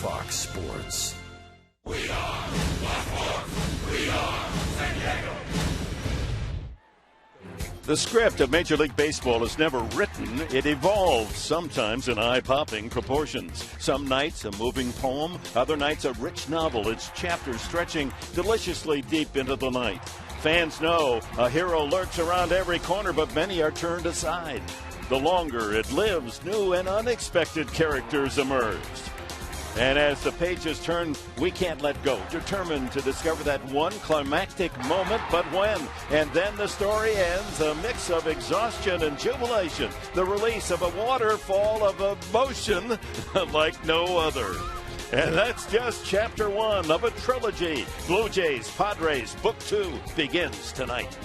Fox Sports. We are Black We are San Diego. The script of Major League Baseball is never written. It evolves, sometimes in eye-popping proportions. Some nights a moving poem, other nights a rich novel, its chapters stretching deliciously deep into the night. Fans know a hero lurks around every corner, but many are turned aside. The longer it lives, new and unexpected characters emerge. And as the pages turn, we can't let go, determined to discover that one climactic moment, but when? And then the story ends, a mix of exhaustion and jubilation, the release of a waterfall of emotion like no other. And that's just chapter 1 of a trilogy. Blue Jays, Padres, Book 2 begins tonight.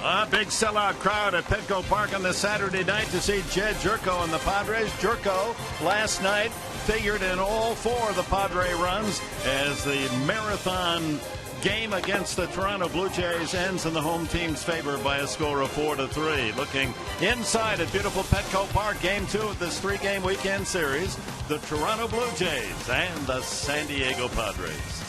A big sellout crowd at Petco Park on this Saturday night to see Jed Jerko and the Padres. Jerko last night figured in all 4 of the Padre runs as the marathon game against the Toronto Blue Jays ends in the home team's favor by a score of 4-3. Looking inside at beautiful Petco Park, game 2 of this 3-game weekend series, the Toronto Blue Jays and the San Diego Padres.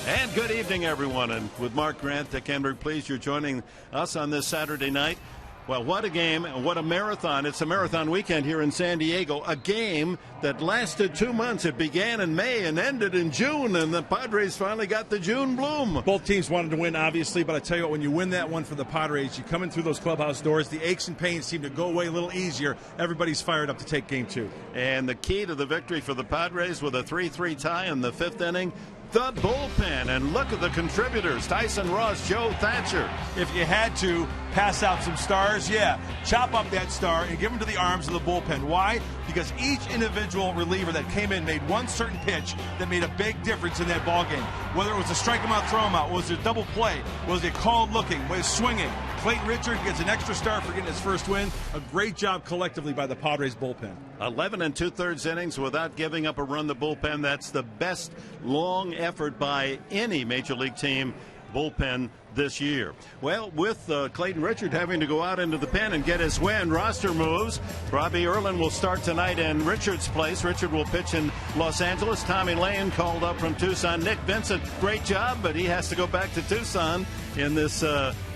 And good evening, everyone. And with Mark Grant, Dick Enberg, pleased you're joining us on this Saturday night. Well, what a game and what a marathon. It's a marathon weekend here in San Diego. A game that lasted 2 months. It began in May and ended in June, and the Padres finally got the June bloom. Both teams wanted to win, obviously, but I tell you what, when you win that one for the Padres, you come in through those clubhouse doors, the aches and pains seem to go away a little easier. Everybody's fired up to take game 2. And the key to the victory for the Padres with a 3-3 tie in the 5th inning, the bullpen. And look at the contributors: Tyson Ross, Joe Thatcher. If you had to pass out some stars, yeah, chop up that star and give them to the arms of the bullpen. Why? Because each individual reliever that came in made one certain pitch that made a big difference in that ball game. Whether it was a strike him out, throw him out, was it a double play, was it called looking, was it swinging. Clayton Richard gets an extra star for getting his first win. A great job collectively by the Padres bullpen. 11 2/3 innings without giving up a run. The bullpen, that's the best long effort by any major league team bullpen this year. Well, with Clayton Richard having to go out into the pen and get his win, roster moves. Robbie Erlin will start tonight in Richard's place. Richard will pitch in Los Angeles. Tommy Lane called up from Tucson. Nick Vincent, great job, but he has to go back to Tucson in this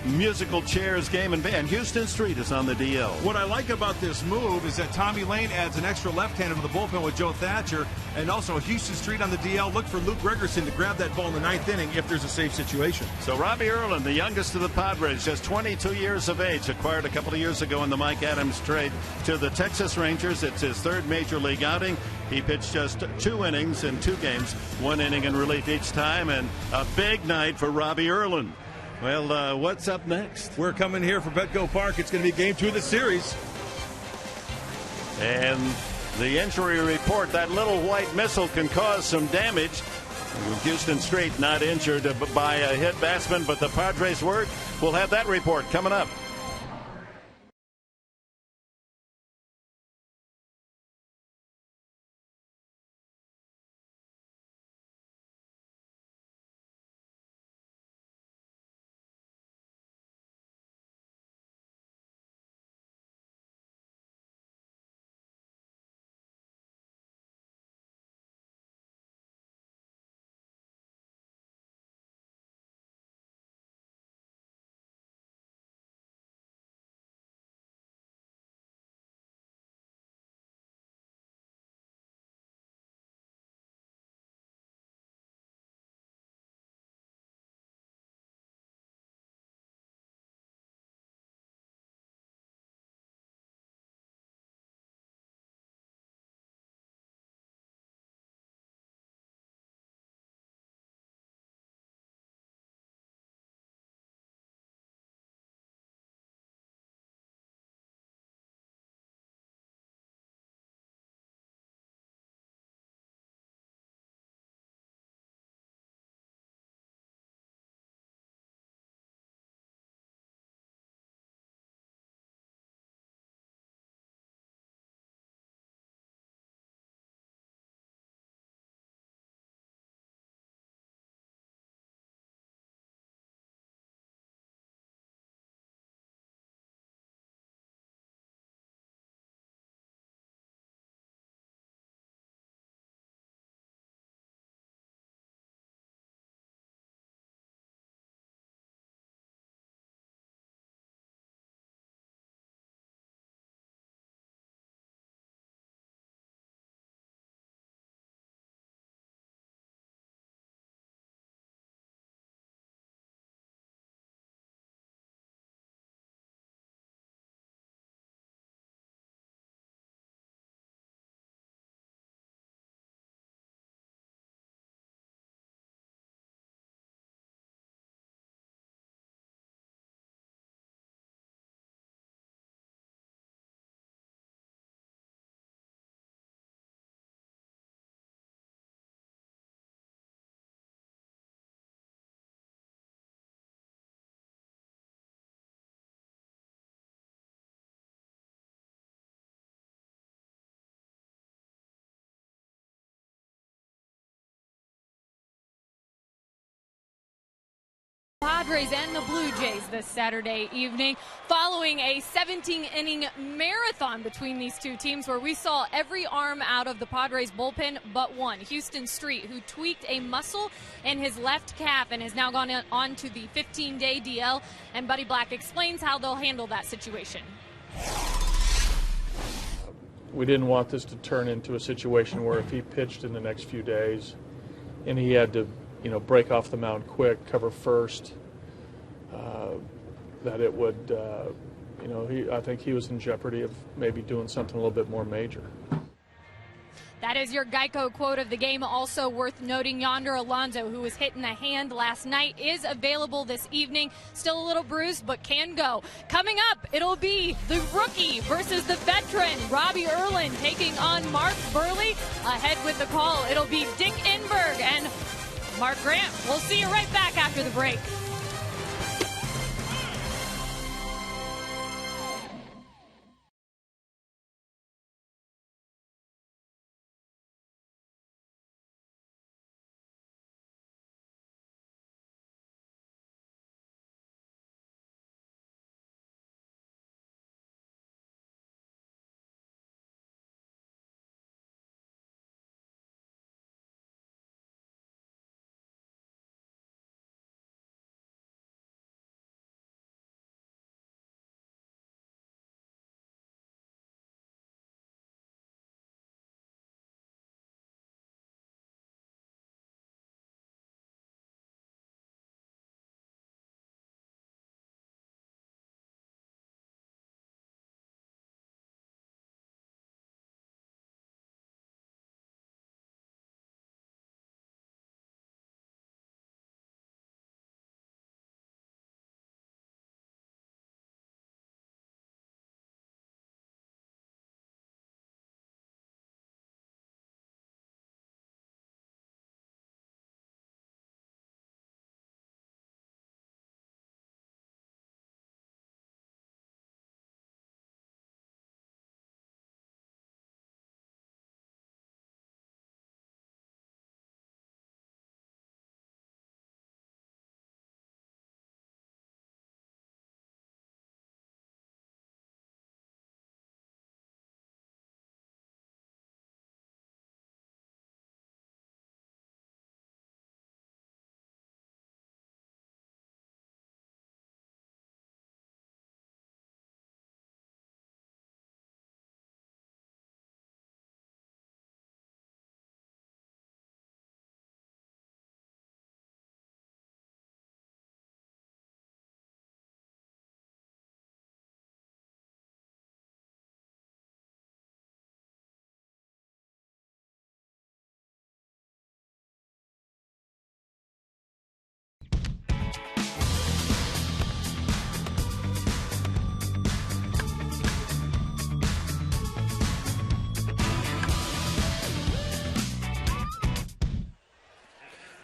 musical chairs game. And Houston Street is on the DL. What I like about this move is that Tommy Lane adds an extra left-hander to the bullpen with Joe Thatcher, and also Houston Street on the DL. Look for Luke Gregerson to grab that ball in the 9th inning if there's a safe situation. So Robbie Erlin, the youngest of the Padres, just 22 years of age, acquired a couple of years ago in the Mike Adams trade to the Texas Rangers. It's his 3rd major league outing. He pitched just 2 innings in 2 games, 1 inning in relief each time, and a big night for Robbie Erlin. Well, what's up next? We're coming here for Petco Park. It's going to be game 2 of the series. And the injury report, that little white missile can cause some damage. Houston Street not injured by a hit batsman, but the Padres were. We'll have that report coming up. Padres and the Blue Jays this Saturday evening, following a 17-inning marathon between these two teams where we saw every arm out of the Padres bullpen but one, Houston Street, who tweaked a muscle in his left calf and has now gone on to the 15-day DL. And Buddy Black explains how they'll handle that situation. We didn't want this to turn into a situation where if he pitched in the next few days and he had to, break off the mound quick, cover first, that it would, I think he was in jeopardy of maybe doing something a little bit more major. That is your Geico quote of the game. Also worth noting, Yonder Alonso, who was hit in the hand last night, is available this evening. Still a little bruised, but can go. Coming up, it'll be the rookie versus the veteran, Robbie Erlin, taking on Mark Burley. Ahead with the call, it'll be Dick Enberg and Mark Grant. We'll see you right back after the break.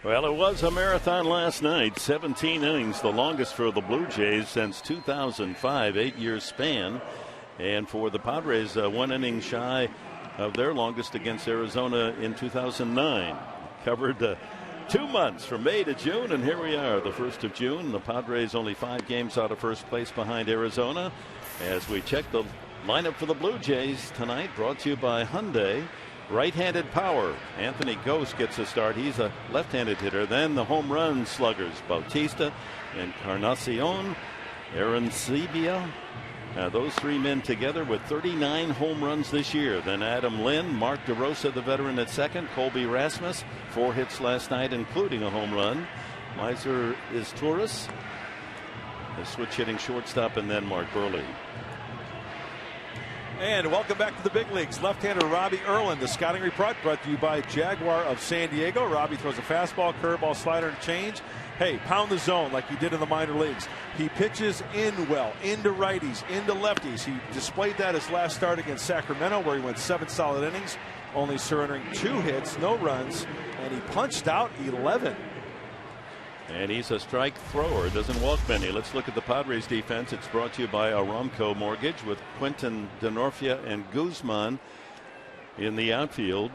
Well, it was a marathon last night. 17 innings, the longest for the Blue Jays since 2005, 8-year span. And for the Padres, 1 inning shy of their longest against Arizona in 2009. Covered 2 months from May to June, and here we are, the 1st of June. The Padres only 5 games out of first place behind Arizona. As we check the lineup for the Blue Jays tonight, brought to you by Hyundai. Right-handed power. Anthony Ghost gets a start. He's a left-handed hitter. Then the home run sluggers, Bautista, Encarnacion, Arancibia. Those 3 men together with 39 home runs this year. Then Adam Lynn, Mark DeRosa, the veteran, at second. Colby Rasmus, 4 hits last night, including a home run. Miser is Torres, a switch hitting shortstop, and then Mark Burley. And welcome back to the big leagues. Left-hander Robbie Erlin, the scouting report brought to you by Jaguar of San Diego. Robbie throws a fastball, curveball, slider, and change. Hey, pound the zone like he did in the minor leagues. He pitches in well, into righties, into lefties. He displayed that his last start against Sacramento, where he went 7 solid innings, only surrendering 2 hits, no runs, and he punched out 11. And he's a strike thrower, doesn't walk many. Let's look at the Padres defense. It's brought to you by Aramco Mortgage with Quinton Denorfia and Guzman in the outfield.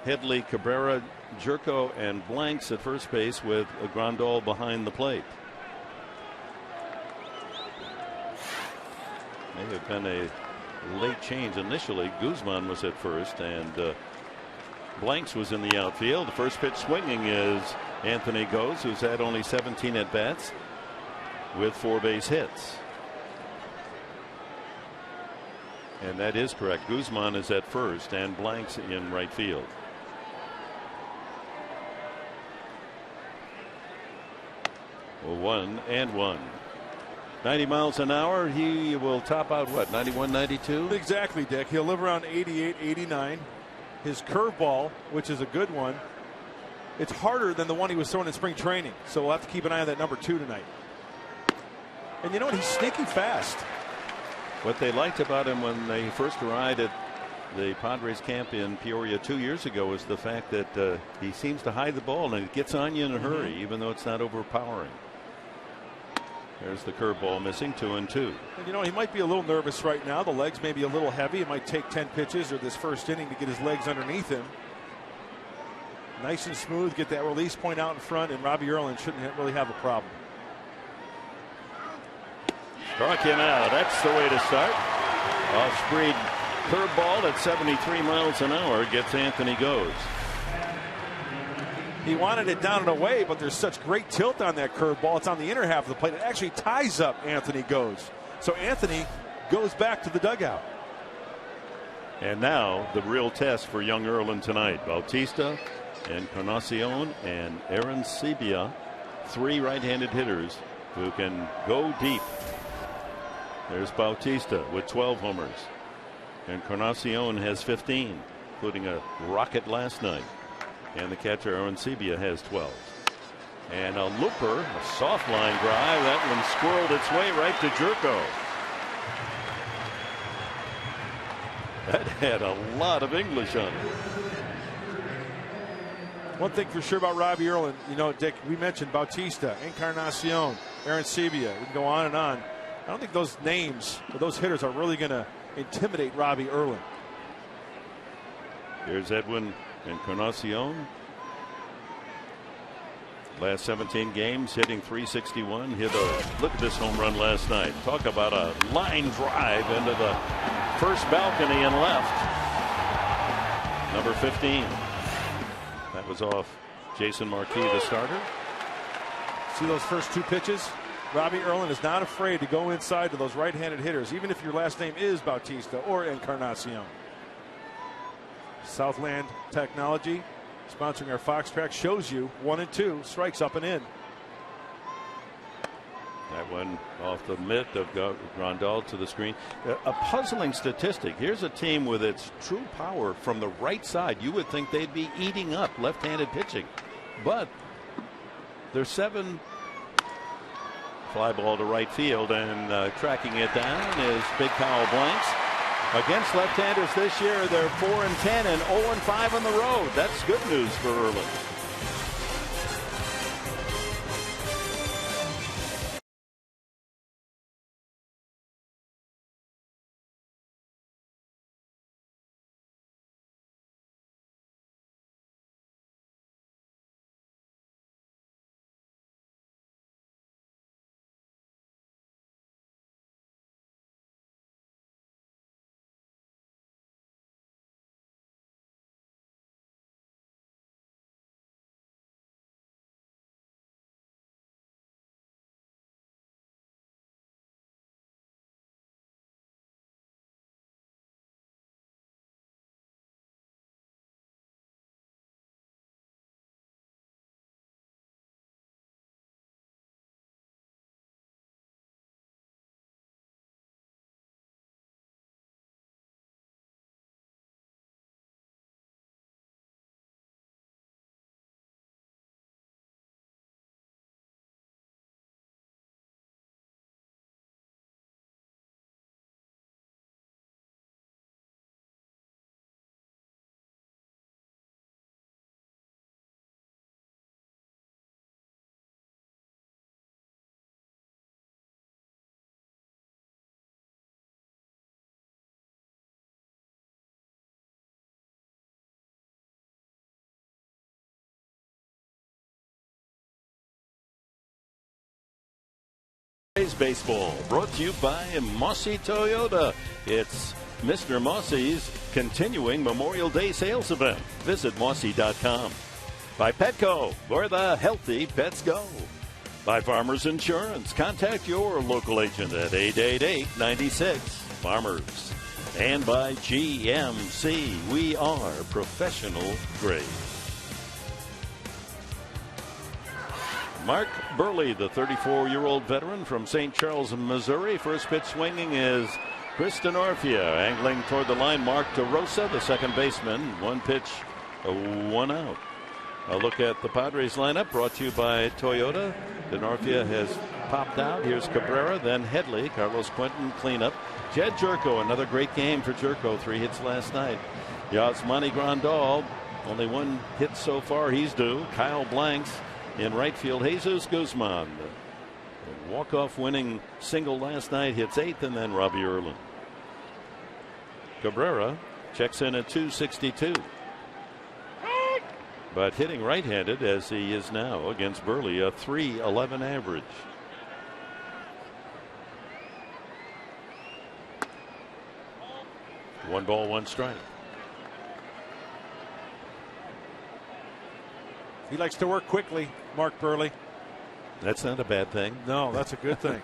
Headley, Cabrera, Jerko, and Blanks at first base with Grandal behind the plate. May have been a late change initially. Guzman was at first, and Blanks was in the outfield. The first pitch swinging is Anthony Goes, who's had only 17 at bats with 4 base hits. And that is correct. Guzman is at first and Blanks in right field. Well, 1-1. 90 miles an hour. He will top out what, 91, 92? Exactly, Dick. He'll live around 88, 89. His curveball, which is a good one, it's harder than the one he was throwing in spring training. So we'll have to keep an eye on that number 2 tonight. And you know what? He's sneaky fast. What they liked about him when they first arrived at the Padres camp in Peoria 2 years ago was the fact that he seems to hide the ball and it gets on you in a hurry, even though it's not overpowering. There's the curveball missing, 2-2. And you know, he might be a little nervous right now. The legs may be a little heavy. It might take 10 pitches or this first inning to get his legs underneath him. Nice and smooth, get that release point out in front, and Robbie Erlin shouldn't really have a problem. Struck him out. That's the way to start. Off-speed curveball at 73 miles an hour gets Anthony Goes. He wanted it down and away, but there's such great tilt on that curveball. It's on the inner half of the plate. It actually ties up Anthony Goes. So Anthony goes back to the dugout. And now the real test for young Erlin tonight. Bautista, Encarnacion, and Aaron Sebia, 3 right-handed hitters who can go deep. There's Bautista with 12 homers. Encarnacion has 15, including a rocket last night. And the catcher, Aaron Sebia, has 12. And a looper, a soft line drive. That one squirreled its way right to Jerko. That had a lot of English on it. One thing for sure about Robbie Erlin, you know, Dick, we mentioned Bautista, Encarnacion, Aaron Sebia. We can go on and on. I don't think those names or those hitters are really going to intimidate Robbie Erlin. Here's Edwin Encarnacion. Last 17 games hitting .361. Look at this home run last night. Talk about a line drive into the first balcony and left. Number 15. That was off Jason Marquis, the starter. See those first 2 pitches? Robbie Erlin is not afraid to go inside to those right-handed hitters, even if your last name is Bautista or Encarnacion. Southland Technology, sponsoring our Fox Track, shows you 1 and 2 strikes up and in. That one off the mitt of Grandal to the screen. A puzzling statistic. Here's a team with its true power from the right side. You would think they'd be eating up left-handed pitching, but there's 7. Fly ball to right field, and tracking it down is Big Kyle Blanks. Against left-handers this year, they're 4-10 and 0-5 on the road. That's good news for Erlin. Padres baseball, brought to you by Mossy Toyota. It's Mr. Mossy's continuing Memorial Day sales event. Visit Mossy.com. By Petco, where the healthy pets go. By Farmers Insurance. Contact your local agent at 888-96-FARMERS. And by GMC, we are professional grade. Mark Burley, the 34-year-old veteran from St. Charles, Missouri. First pitch swinging is Chris Denorfia, angling toward the line. Mark DeRosa, the second baseman. One pitch, one out. A look at the Padres lineup brought to you by Toyota. Denorfia has popped out. Here's Cabrera, then Headley, Carlos Quentin cleanup. Jed Jerko, another great game for Jerko. 3 hits last night. Yasmani Grandal, only 1 hit so far. He's due. Kyle Blanks in right field. Jesus Guzman, the walk-off winning single last night, hits 8th, and then Robbie Erlin. Cabrera checks in at 262. But hitting right-handed as he is now against Burley, a .311 average. One ball, one strike. He likes to work quickly, Mark Burley. That's not a bad thing. No, that's a good thing.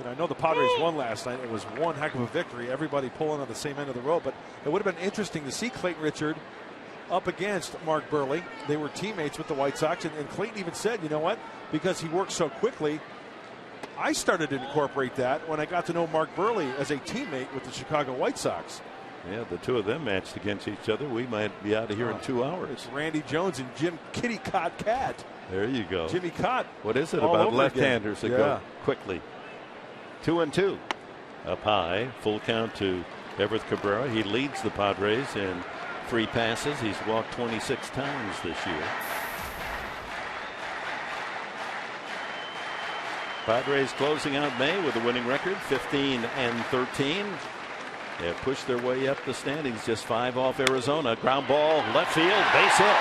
I know the Padres won last night. It was one heck of a victory. Everybody pulling on the same end of the road. But it would have been interesting to see Clayton Richard up against Mark Burley. They were teammates with the White Sox. And Clayton even said, you know what? Because he works so quickly, I started to incorporate that when I got to know Mark Burley as a teammate with the Chicago White Sox. Yeah, the two of them matched against each other. We might be out of here in 2 hours. Randy Jones and Jim Kitty Cott Cat. There you go. Jimmy Cott. What is it about left-handers that go quickly? 2-2. Up high. Full count to Everett Cabrera. He leads the Padres in free passes. He's walked 26 times this year. Padres closing out May with a winning record, 15-13. They have pushed their way up the standings, just 5 off Arizona. Ground ball, left field, base hit.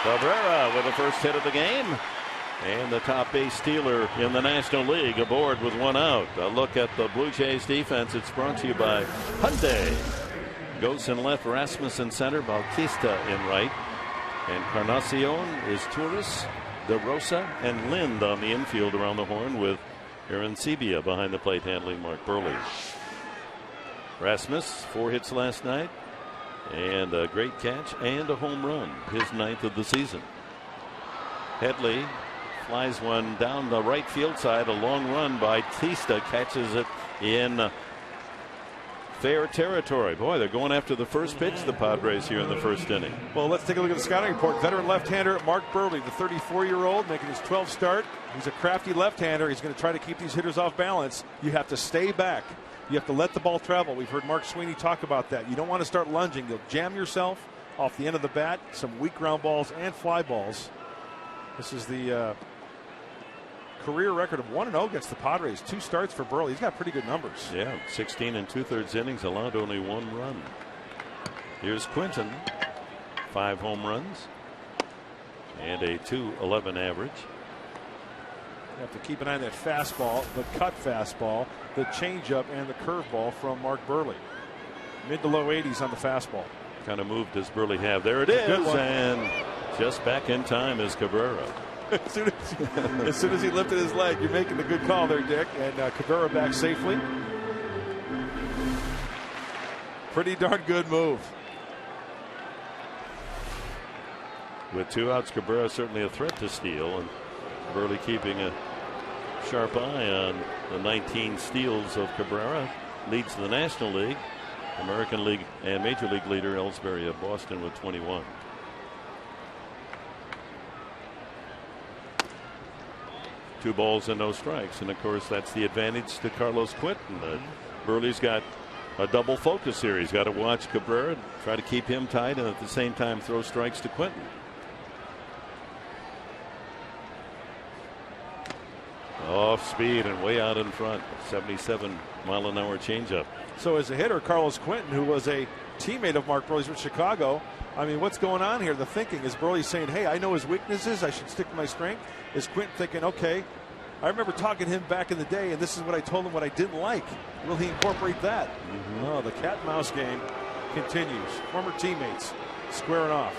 Cabrera with the first hit of the game. And the top base stealer in the National League aboard with 1 out. A look at the Blue Jays defense. It's brought to you by Hyundai. Ghost in left, Rasmus in center, Bautista in right. And Encarnacion is Turris, DeRosa, and Lind on the infield around the horn with Aaron Sebia behind the plate handling Mark Burley. Rasmus, 4 hits last night, and a great catch and a home run, his 9th of the season. Headley flies one down the right field side, a long run by Bautista, catches it in fair territory. Boy, they're going after the first pitch, the Padres, here in the first inning. Well, let's take a look at the scouting report. Veteran left-hander Mark Burley, the 34-year-old, making his 12th start. He's a crafty left-hander. He's going to try to keep these hitters off balance. You have to stay back. You have to let the ball travel. We've heard Mark Sweeney talk about that. You don't want to start lunging. You'll jam yourself off the end of the bat. Some weak ground balls and fly balls. This is the career record of 1-0 against the Padres. 2 starts for Burley. He's got pretty good numbers. Yeah, 16 2/3 innings, allowed only 1 run. Here's Quinton, 5 home runs and a .211 average. You have to keep an eye on that fastball, the cut fastball, the changeup, and the curveball from Mark Burley. Mid to low 80s on the fastball. Kind of moved does Burley have? There it is, and just back in time is Cabrera. As soon as he lifted his leg, you're making a good call there, Dick. And Cabrera back safely. Pretty darn good move. With 2 outs, Cabrera certainly a threat to steal, and Burley keeping a sharp eye on the 19 steals of Cabrera. Leads the National League, American League, and Major League leader Ellsbury of Boston with 21. Two balls and no strikes, and of course that's the advantage to Carlos Quentin. Burley's got a double focus here. He's got to watch Cabrera, try to keep him tight, and at the same time throw strikes to Quentin. Off speed and way out in front. 77-mile-an-hour changeup. So as a hitter, Carlos Quentin, who was a teammate of Mark Burley's with Chicago, I mean, what's going on here? The thinking, is Burley saying, hey, I know his weaknesses, I should stick to my strength? Is Quentin thinking, okay, I remember talking to him back in the day, and this is what I told him what I didn't like. Will he incorporate that? Oh, the cat and mouse game continues. Former teammates squaring off.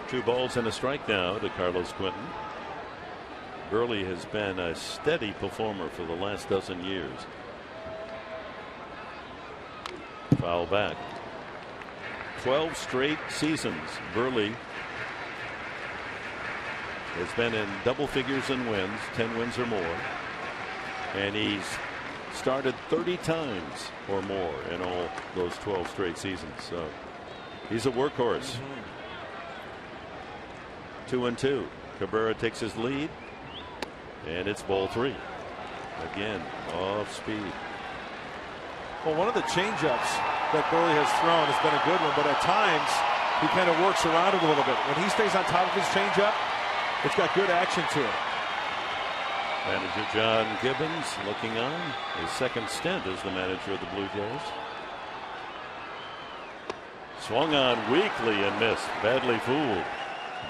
2 balls and a strike now to Carlos Quentin. Burley has been a steady performer for the last dozen years. Foul back. 12 straight seasons. Burley has been in double figures in wins, 10 wins or more. And he's started 30 times or more in all those 12 straight seasons. So he's a workhorse. 2-2. Cabrera takes his lead. And it's ball 3. Again, off speed. Well, one of the changeups that Burley has thrown has been a good one, but at times he kind of works around it a little bit. When he stays on top of his changeup, it's got good action to it. Manager John Gibbons looking on. His second stint as the manager of the Blue Jays. Swung on weakly and missed. Badly fooled.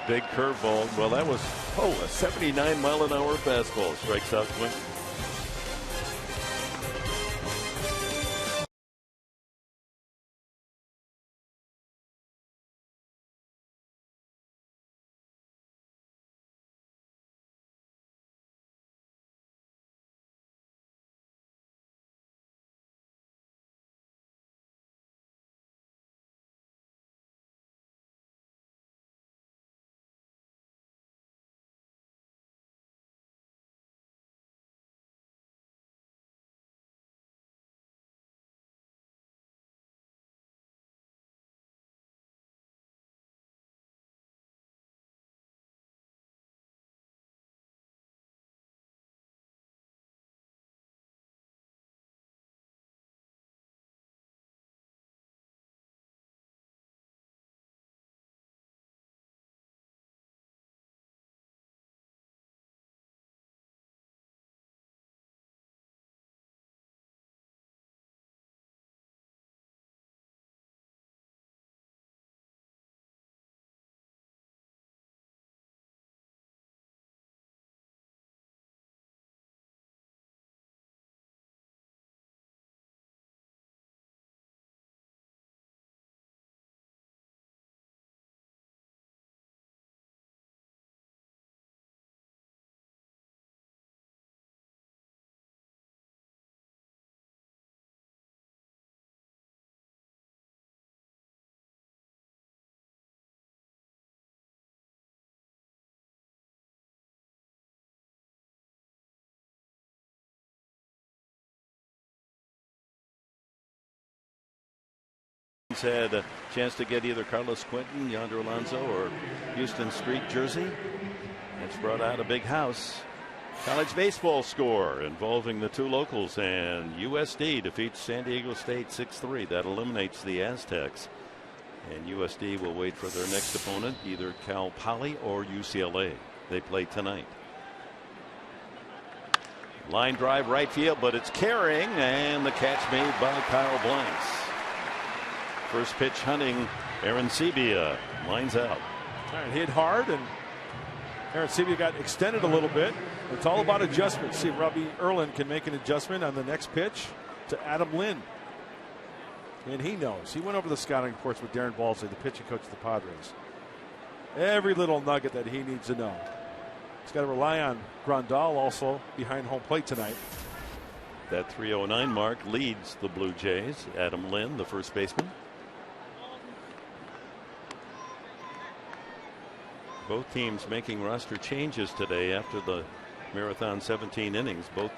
Big curveball. Well, that was, a 79-mile-an-hour fastball. Strikes out Quentin. Had a chance to get either Carlos Quentin, Yonder Alonso, or Houston Street jersey. It's brought out a big house. College baseball score involving the 2 locals, and USD defeats San Diego State 6-3. That eliminates the Aztecs. And USD will wait for their next opponent, either Cal Poly or UCLA. They play tonight. Line drive right field, but it's carrying, and the catch made by Kyle Blanks. First pitch hunting, Aaron Sebia lines out. All right, hit hard, and Aaron Sebia got extended a little bit. It's all about adjustment. See if Robbie Erlin can make an adjustment on the next pitch to Adam Lynn. And he knows. He went over the scouting reports with Darren Balsley, the pitching coach of the Padres. Every little nugget that he needs to know. He's got to rely on Grandal also behind home plate tonight. That 309 mark leads the Blue Jays. Adam Lynn, the first baseman. Both teams making roster changes today after the marathon 17 innings. Both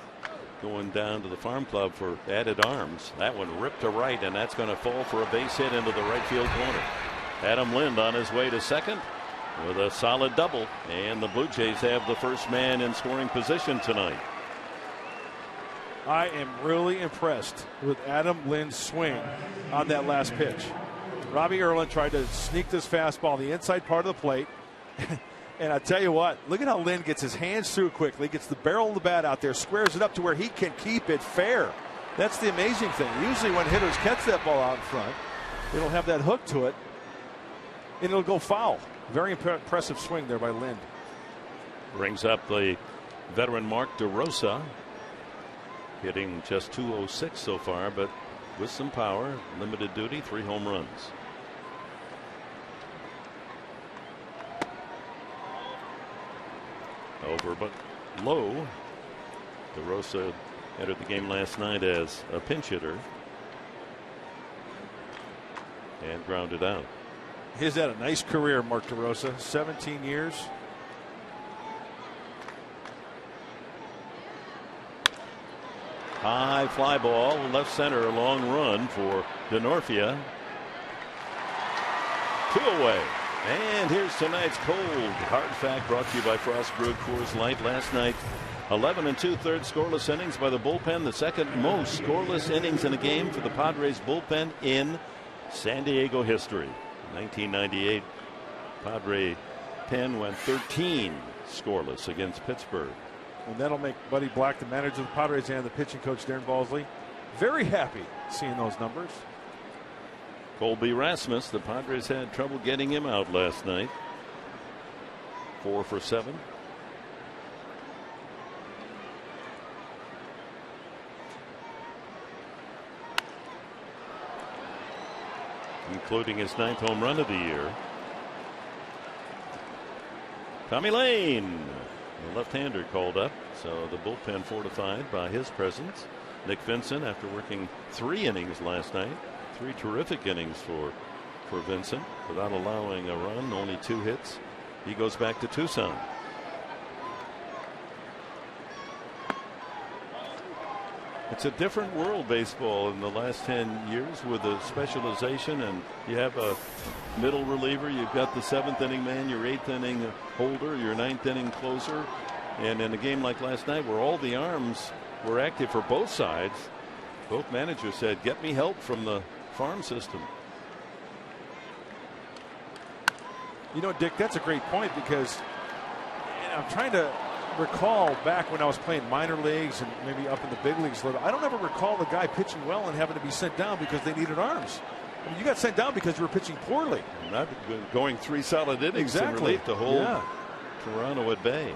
going down to the farm club for added arms. That one ripped to right, and that's going to fall for a base hit into the right field corner. Adam Lind on his way to second with a solid double, and the Blue Jays have the first man in scoring position tonight. I am really impressed with Adam Lind's swing on that last pitch. Robbie Erlin tried to sneak this fastball on the inside part of the plate. And I tell you what, look at how Lynn gets his hands through quickly, gets the barrel of the bat out there, squares it up to where he can keep it fair. That's the amazing thing. Usually when hitters catch that ball out in front, it'll have that hook to it, and it'll go foul. Very impressive swing there by Lynn. Brings up the veteran Mark DeRosa, hitting just .206 so far, but with some power, limited duty, 3 home runs. Over but low. DeRosa entered the game last night as a pinch hitter and grounded out. He's had a nice career, Mark DeRosa, 17 years. High fly ball, left center, a long run for DeNorfia. 2 away. And here's tonight's cold hard fact, brought to you by Frost Brewed Coors Light. Last night, 11 2/3 scoreless innings by the bullpen, the second most scoreless innings in a game for the Padres bullpen in San Diego history. 1998, Padre pen went 13 scoreless against Pittsburgh. And that'll make Buddy Black, the manager of the Padres, and the pitching coach Darren Balsley, very happy seeing those numbers. Colby Rasmus, the Padres had trouble getting him out last night. 4 for 7. Including his 9th home run of the year. Tommy Lane, the left-hander, called up, so the bullpen fortified by his presence. Nick Vincent, after working 3 innings last night, 3 terrific innings for Vincent without allowing a run, only 2 hits. He goes back to Tucson. It's a different world, baseball, in the last 10 years with the specialization, and you have a middle reliever, you've got the 7th inning man, your 8th inning holder, your 9th inning closer, and in a game like last night where all the arms were active for both sides, both managers said, get me help from the farm system. You know, Dick, that's a great point, because I'm trying to recall back when I was playing minor leagues and maybe up in the big leagues a little. I don't ever recall the guy pitching well and having to be sent down because they needed arms. I mean, you got sent down because you were pitching poorly. Not going 3 solid innings in relief to hold Toronto at bay.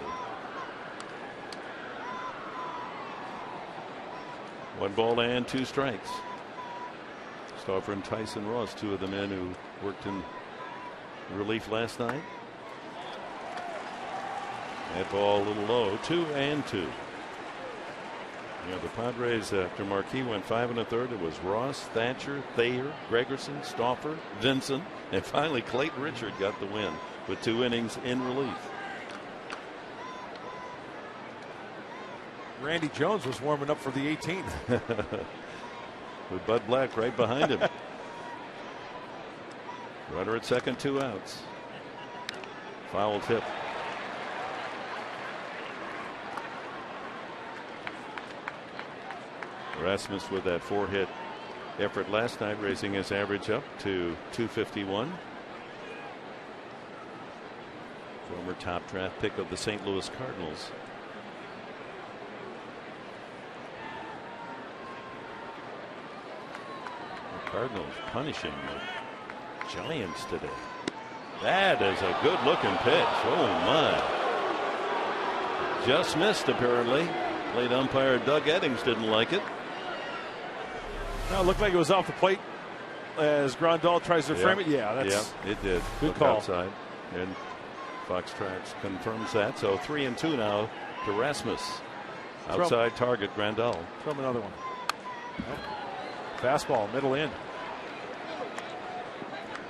1 ball and 2 strikes. Stauffer and Tyson Ross, 2 of the men who worked in relief last night. That ball a little low, 2 and 2. Yeah, the Padres, after Marquis went 5 1/3, it was Ross, Thatcher, Thayer, Gregerson, Stauffer, Vincent, and finally Clayton Richard got the win with 2 innings in relief. Randy Jones was warming up for the 18th. With Bud Black right behind him. Runner at second, 2 outs. Foul tip. Rasmus with that 4-hit effort last night, raising his average up to .251. Former top draft pick of the St. Louis Cardinals. The Cardinals punishing the Giants today. That is a good looking pitch. Oh my. Just missed apparently. Plate umpire Doug Eddings didn't like it. No, it looked like it was off the plate as Grandal tries to frame it. Yeah, that's it did. Good call. Outside. And Fox Tracks confirms that. So 3 and 2 now to Rasmus. Outside target Grandal. Throw him another one. Nope. Fastball, middle in.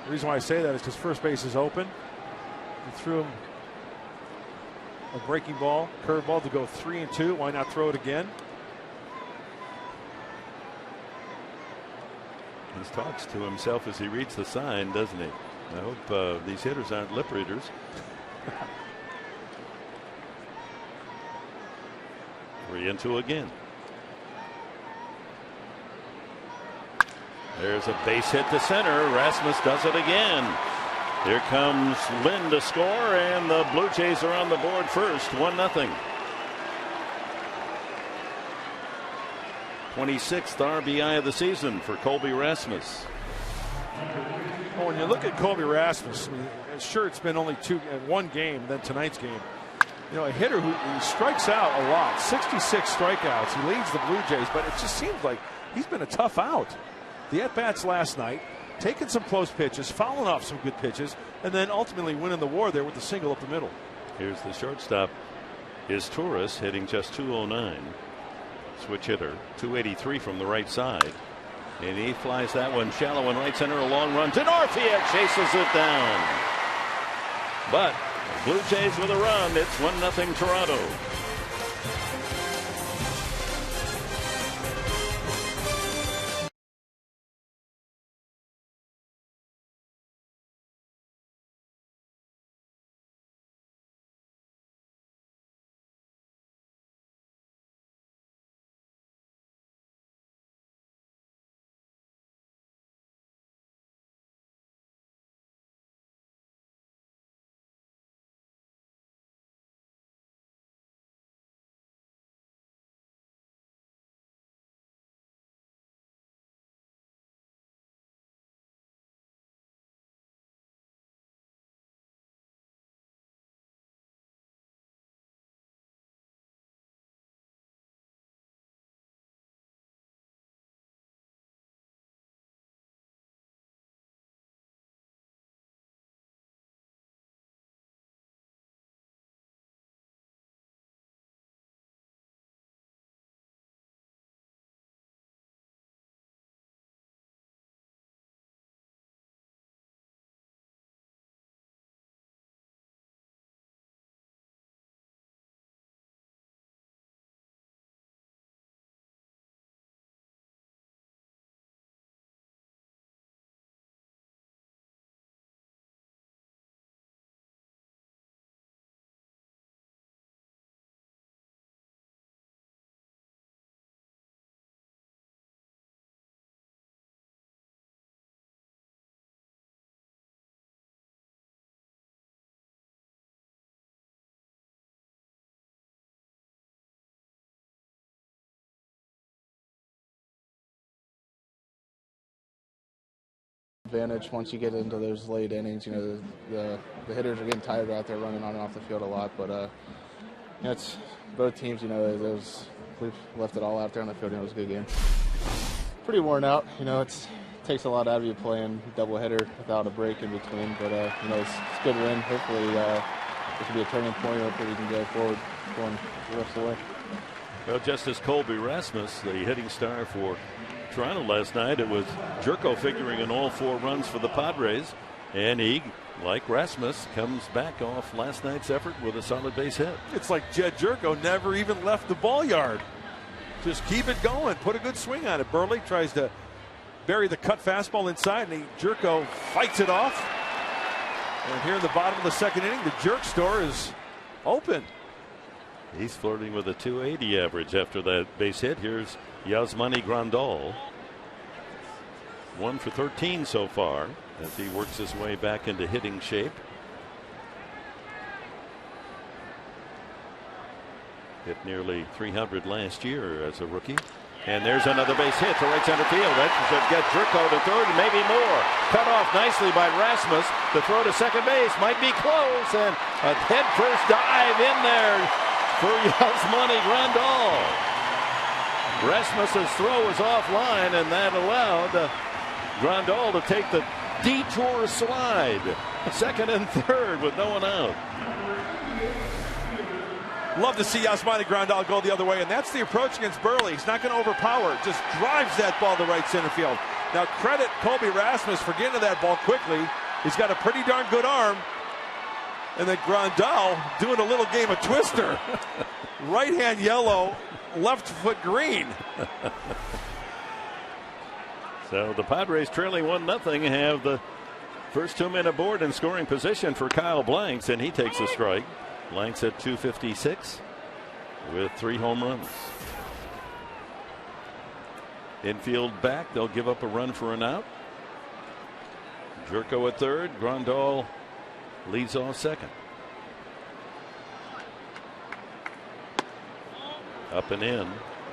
The reason why I say that is because first base is open. You threw him a breaking ball, curveball to go 3 and 2. Why not throw it again? He talks to himself as he reads the sign, doesn't he? I hope these hitters aren't lip readers. Three and 2 again. There's a base hit to center. Rasmus does it again. Here comes Lynn to score, and the Blue Jays are on the board first, 1-0. 26th RBI of the season for Colby Rasmus. Well, when you look at Colby Rasmus, I mean, sure, it's been only one game than tonight's game. You know, a hitter who strikes out a lot, 66 strikeouts. He leads the Blue Jays, but it just seems like he's been a tough out. The at-bats last night, taking some close pitches, fouling off some good pitches, and then ultimately winning the war there with the single up the middle. Here's the shortstop, is Torres, hitting just 209. Switch hitter, 283 from the right side. And he flies that one shallow in right center. A long run to north. He chases it down. But Blue Jays with a run. It's 1-0 Toronto. Advantage once you get into those late innings. You know, the hitters are getting tired out there running on and off the field a lot, but you know, it's both teams. You know, we've left it all out there on the field. You know, it was a good game. Pretty worn out. You know, it takes a lot out of you playing doubleheader without a break in between. But you know, it's a good win. Hopefully, this will be a turning point. Hopefully, we can go forward going the rest of the way. Well, just as Colby Rasmus, the hitting star for Toronto last night, it was Jerko figuring in all 4 runs for the Padres, and he, like Rasmus, comes back off last night's effort with a solid base hit. It's like Jed Jerko never even left the ball yard. Just keep it going, put a good swing on it. Burley tries to bury the cut fastball inside, and Jerko fights it off. And here in the bottom of the 2nd inning, the jerk store is open. He's flirting with a 280 average after that base hit. Here's Yasmani Grandal. 1 for 13 so far as he works his way back into hitting shape. Hit nearly 300 last year as a rookie. And there's another base hit to right center field. That should get Jerko to third and maybe more. Cut off nicely by Rasmus. The throw to second base might be close, and a head first dive in there for Yasmani Grandal. Rasmus's throw was offline, and that allowed Grandal to take the detour slide. 2nd and 3rd with no one out. Love to see Yasmani Grandal go the other way, and that's the approach against Burley. He's not going to overpower it, just drives that ball to right center field. Now credit Colby Rasmus for getting to that ball quickly. He's got a pretty darn good arm. And then Grandal doing a little game of twister. Right hand yellow, left foot green. So the Padres, trailing 1-0, have the first 2 men aboard in scoring position for Kyle Blanks, and he takes a strike. Blanks at 256 with 3 home runs. Infield back, they'll give up a run for an out. Jerko at third. Grandal leads off second. Up and in.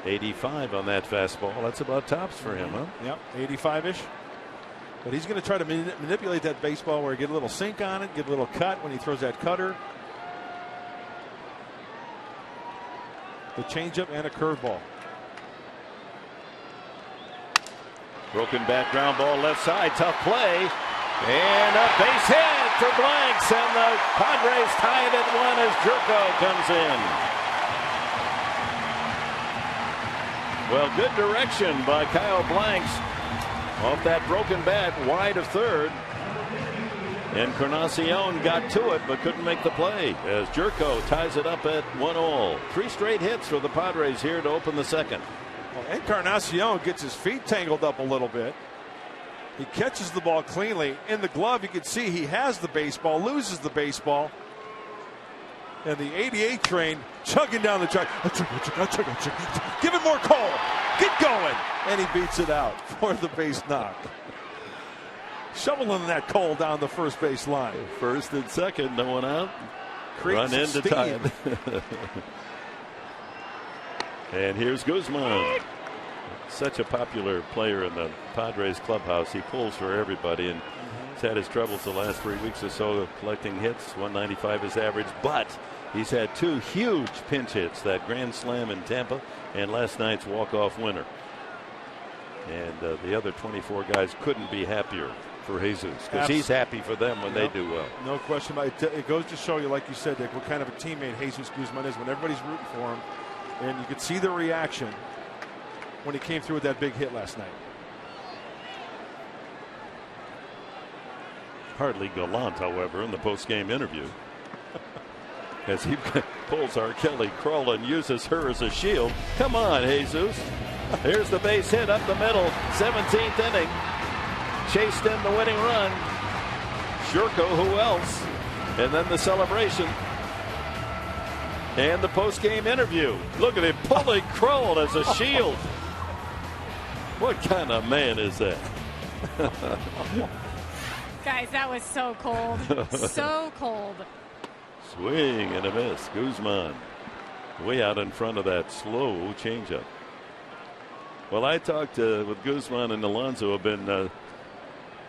85 on that fastball. That's about tops for him, huh? Yep, 85-ish. But he's going to try to manipulate that baseball where he get a little sink on it, get a little cut when he throws that cutter. The changeup and a curveball. Broken bat ground ball left side. Tough play. And a base hit for Blanks. And the Padres tie it at 1 as Jerko comes in. Well, good direction by Kyle Blanks off that broken bat wide of third. And Encarnacion got to it but couldn't make the play as Jerko ties it up at 1-all. 3 straight hits for the Padres here to open the second. Well, Encarnacion gets his feet tangled up a little bit. He catches the ball cleanly. In the glove, you can see he has the baseball, loses the baseball. And the 88 train chugging down the track. Give it more coal. Get going. And he beats it out for the base knock. Shoveling that coal down the first base line. First and second, no one out. Creates run in to tie it. And here's Guzman. Such a popular player in the Padres clubhouse. He pulls for everybody, and he's had his troubles the last 3 weeks or so collecting hits. 195 is average, but he's had 2 huge pinch hits, that grand slam in Tampa and last night's walk-off winner. And the other 24 guys couldn't be happier for Jesus, because he's happy for them when they do well. No question about it. It goes to show you, like you said, Dick, what kind of a teammate Jesus Guzman is when everybody's rooting for him. And you could see the reaction when he came through with that big hit last night. Hardly gallant, however, in the post-game interview. As he pulls our Kelly Crawl and uses her as a shield. Come on, Jesus. Here's the base hit up the middle. 17th inning. Chased in the winning run. Jerko, who else? And then the celebration. And the post-game interview. Look at him pulling Kroll as a shield. What kind of man is that? Guys, that was so cold. So cold. Swing and a miss. Guzman way out in front of that slow changeup. Well, I talked with Guzman and Alonso, have been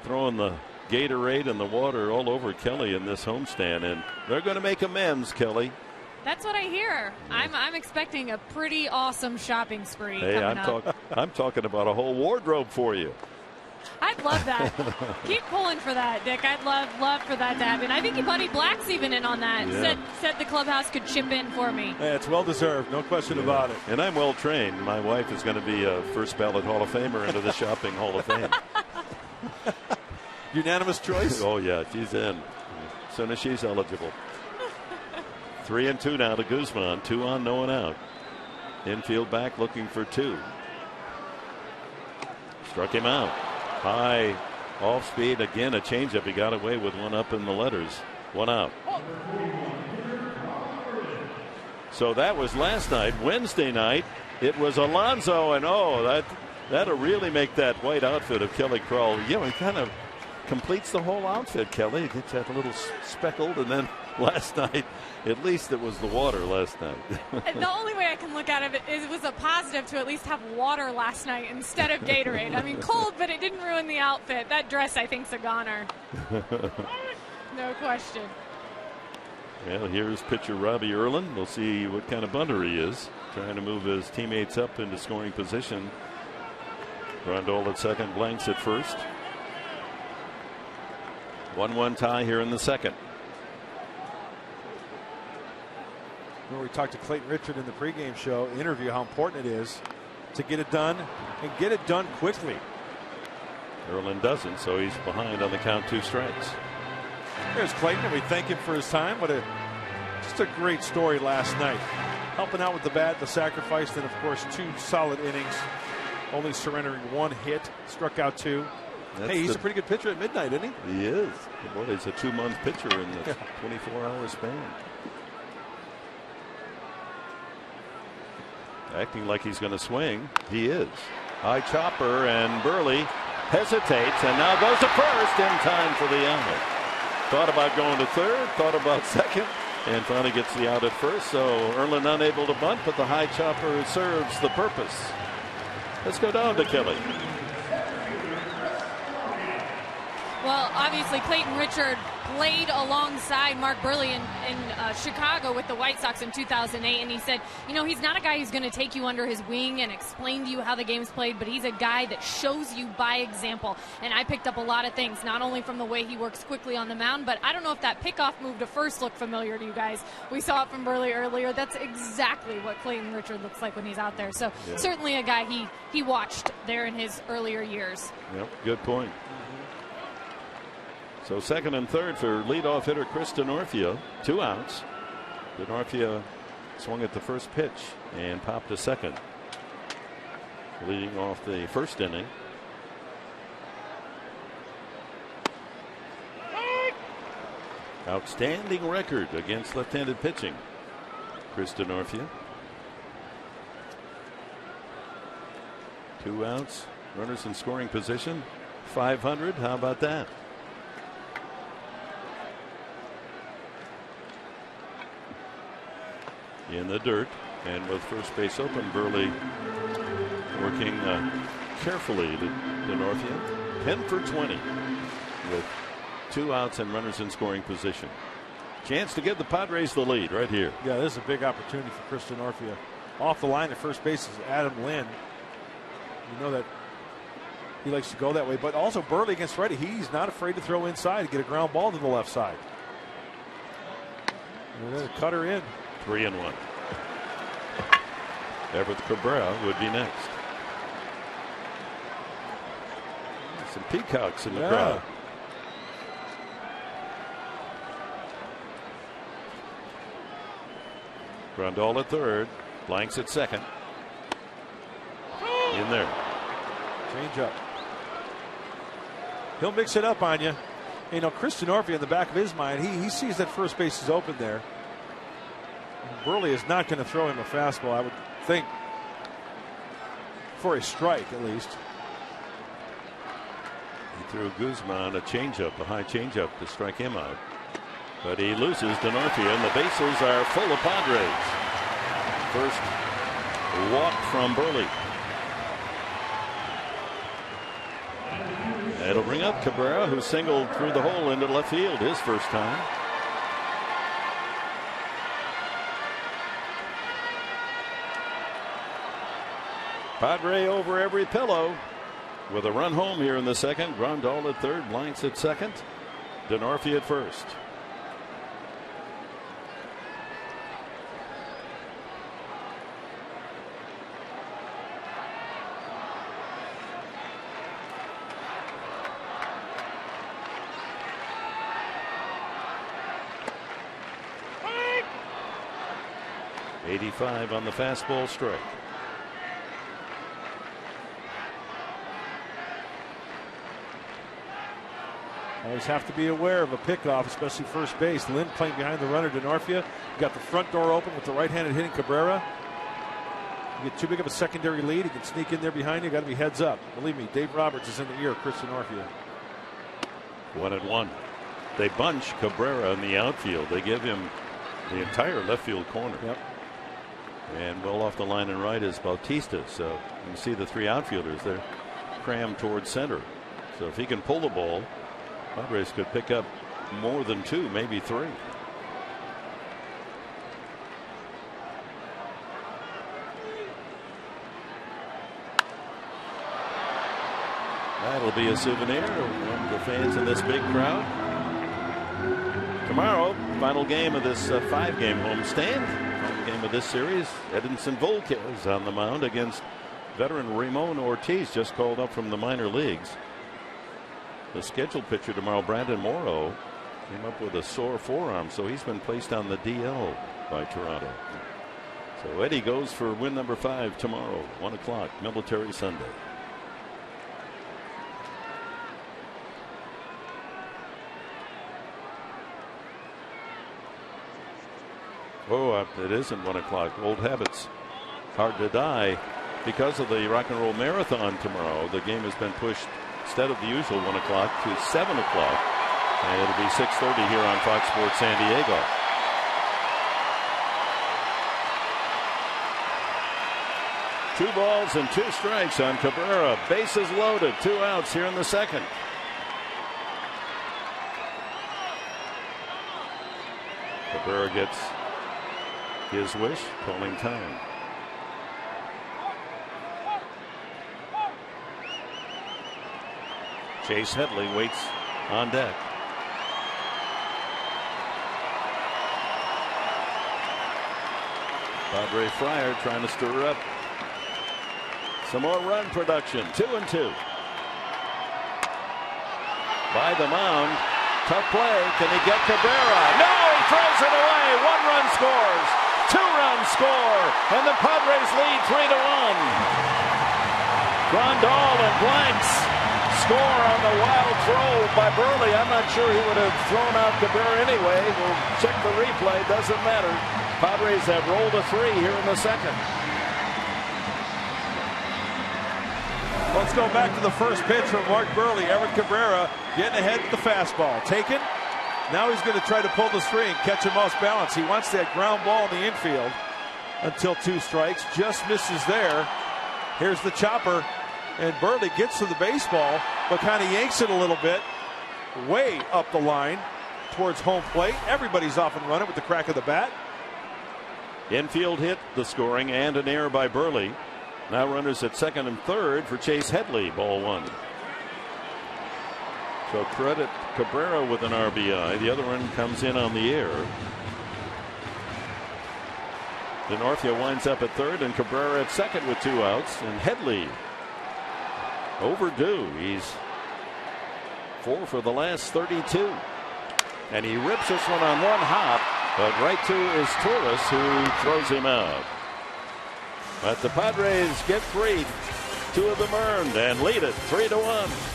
throwing the Gatorade and the water all over Kelly in this homestand, and they're going to make amends, Kelly. That's what I hear. I'm expecting a pretty awesome shopping spree coming up. I'm talking about a whole wardrobe for you. I'd love that. Keep pulling for that, Dick. I'd love for that to happen. I think your buddy Black's even in on that. Yeah. Said the clubhouse could chip in for me. Yeah, it's well deserved, no question about it. And I'm well trained. My wife is going to be a first ballot Hall of Famer into the shopping Hall of Fame. Unanimous choice? Oh yeah, she's in as soon as she's eligible. 3-2 now to Guzman. 2 on, no one out. Infield back looking for 2. Struck him out. High off speed again, a changeup. He got away with one up in the letters. 1 out. So that was last night. Wednesday night it was Alonso, and that'll really make that white outfit of Kelly Crawl. You know, he kind of completes the whole outfit, Kelly. He gets that a little speckled, and then last night, at least it was the water last night. The only way I can look at it is it was a positive to at least have water last night instead of Gatorade. I mean, cold, but it didn't ruin the outfit. That dress, I think, is a goner. No question. Well, here's pitcher Robbie Erlin. We'll see what kind of bunter he is. Trying to move his teammates up into scoring position. Grandal at second, Blanks at first. 1-1 tie here in the second. Well, we talked to Clayton Richard in the pregame show interview how important it is to get it done and get it done quickly. Erlin doesn't, so he's behind on the count, 2 strikes. There's Clayton, and we thank him for his time. Just a great story last night. Helping out with the bat, the sacrifice, then of course 2 solid innings. Only surrendering 1 hit, struck out 2. Hey, he's a pretty good pitcher at midnight, isn't he? He is. Boy, he's a 2-month pitcher in the 24-hour span. Acting like he's going to swing. He is. High chopper, and Burley hesitates, and now goes to first in time for the out. Thought about going to third, thought about second, and finally gets the out at first. So Erlin unable to bunt, but the high chopper serves the purpose. Let's go down to Kelly. Well, obviously Clayton Richard played alongside Mark Burley in Chicago with the White Sox in 2008, and he said, you know, he's not a guy who's going to take you under his wing and explain to you how the game's played, but he's a guy that shows you by example. And I picked up a lot of things, not only from the way he works quickly on the mound, but I don't know if that pickoff move to first looked familiar to you guys. We saw it from Burley earlier. That's exactly what Clayton Richard looks like when he's out there. So certainly a guy he watched there in his earlier years. Yep, good point. So second and third for leadoff hitter Chris DeNorfia. 2 outs. DeNorfia swung at the first pitch and popped to second, leading off the first inning. Outstanding record against left-handed pitching, Chris DeNorfia. 2 outs, runners in scoring position, 500. How about that? In the dirt, and with first base open, Burley working carefully to DeNorfia. 10 for 20 with 2 outs and runners in scoring position. Chance to give the Padres the lead right here. Yeah, this is a big opportunity for Chris DeNorfia. Off the line at first base is Adam Lynn. You know that he likes to go that way, but also Burley against Reddy. He's not afraid to throw inside to get a ground ball to the left side. And then a cutter in. 3-1. Everett Cabrera would be next. Some peacocks in the crowd. Grandal at third, Blanks at second. In there. Change up. He'll mix it up on you. You know, Chris DeNorfia in the back of his mind, he sees that first base is open there. Burley is not going to throw him a fastball, I would think, for a strike at least. He threw Guzman a changeup, a high changeup to strike him out. But he loses DeNorfia, and the bases are full of Padres. First walk from Burley. It'll bring up Cabrera, who singled through the hole into left field his first time. Padre over every pillow with a run home here in the second. Grandal at third, Blanks at second, DeNorfia at first. .85 on the fastball strike. Always have to be aware of a pickoff, especially first base. Lynn playing behind the runner, DeNorfia. You got the front door open with the right-handed hitting Cabrera. You get too big of a secondary lead, he can sneak in there behind you. Got to be heads up. Believe me, Dave Roberts is in the ear of Chris DeNorfia. 1-1. They bunch Cabrera in the outfield. They give him the entire left field corner. Yep. And well off the line and right is Bautista. So you can see the 3 outfielders. They're crammed towards center. So if he can pull the ball, Padres could pick up more than 2, maybe 3. That'll be a souvenir of the fans in this big crowd. Tomorrow, final game of this 5-game homestand. Final game of this series. Edinson Volquez on the mound against veteran Ramon Ortiz, just called up from the minor leagues. The scheduled pitcher tomorrow, Brandon Morrow, came up with a sore forearm, so he's been placed on the DL by Toronto. So Eddie goes for win number 5 tomorrow, 1 o'clock, Military Sunday. Oh, it isn't 1 o'clock. Old habits, hard to die. Because of the Rock and Roll Marathon tomorrow, the game has been pushed instead of the usual 1 o'clock to 7 o'clock. And it'll be 6:30 here on Fox Sports San Diego. Two balls and 2 strikes on Cabrera. Bases loaded. 2 outs here in the second. Cabrera gets his wish, calling time. Chase Headley waits on deck. Padre Fryer trying to stir up some more run production. 2-2. By the mound. Tough play. Can he get Cabrera? No, he throws it away. 1 run scores. 2-run score. And the Padres lead 3-1. Grandal and Blanks score on the wild throw by Burley. I'm not sure he would have thrown out Cabrera anyway. We'll check the replay. Doesn't matter. Padres have rolled a 3 here in the second. Let's go back to the first pitch from Mark Burley. Everett Cabrera getting ahead with the fastball. Taken. Now he's going to try to pull the string, catch him off balance. He wants that ground ball in the infield until 2 strikes. Just misses there. Here's the chopper. And Burley gets to the baseball, but kind of yanks it a little bit. Way up the line towards home plate. Everybody's off and running with the crack of the bat. Infield hit, the scoring, and an error by Burley. Now runners at second and third for Chase Headley. Ball 1. So credit Cabrera with an RBI. The other one comes in on the air. Denorfia winds up at third and Cabrera at second with 2 outs. And Headley overdue. He's 4 for the last 32. And he rips this one on 1 hop. But right to is Torres, who throws him out. But the Padres get 3. 2 of them earned and lead it 3-1.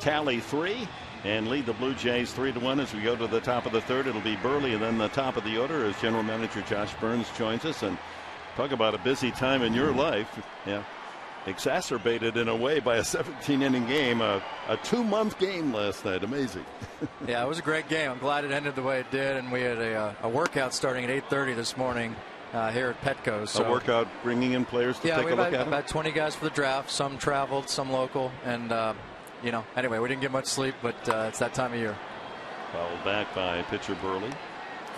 Tally 3 and lead the Blue Jays 3-1 as we go to the top of the third. It'll be Burley and then the top of the order as general manager Josh Burns joins us. And talk about a busy time in your life. Yeah, exacerbated in a way by a 17-inning game, a 2-month game last night. Amazing. Yeah, it was a great game. I'm glad it ended the way it did, and we had a workout starting at 8:30 this morning here at Petco. So, a workout bringing in players to take a look at them? About 20 guys for the draft. Some traveled, some local, and anyway, we didn't get much sleep, but it's that time of year. Fouled back by pitcher Burley.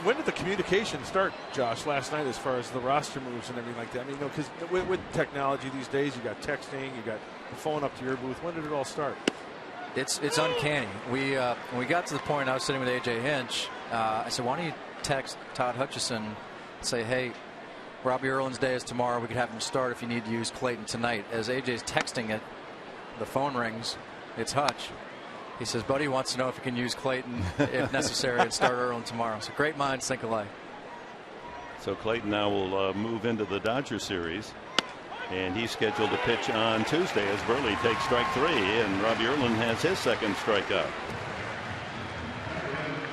When did the communication start, Josh, last night as far as the roster moves and everything like that? I mean, because with technology these days, you got texting, you got the phone up to your booth. When did it all start? It's uncanny. When we got to the point, I was sitting with A.J. Hinch. I said, why don't you text Todd Hutchison and say, hey, Robbie Erlin's day is tomorrow. We could have him start if you need to use Clayton tonight. As AJ's texting it, the phone rings. It's Hutch. He says, Buddy wants to know if he can use Clayton if necessary and start Erlin tomorrow. So great minds think alike. So Clayton now will move into the Dodger series. And he's scheduled to pitch on Tuesday as Burley takes strike 3. And Robbie Erlin has his second strikeout.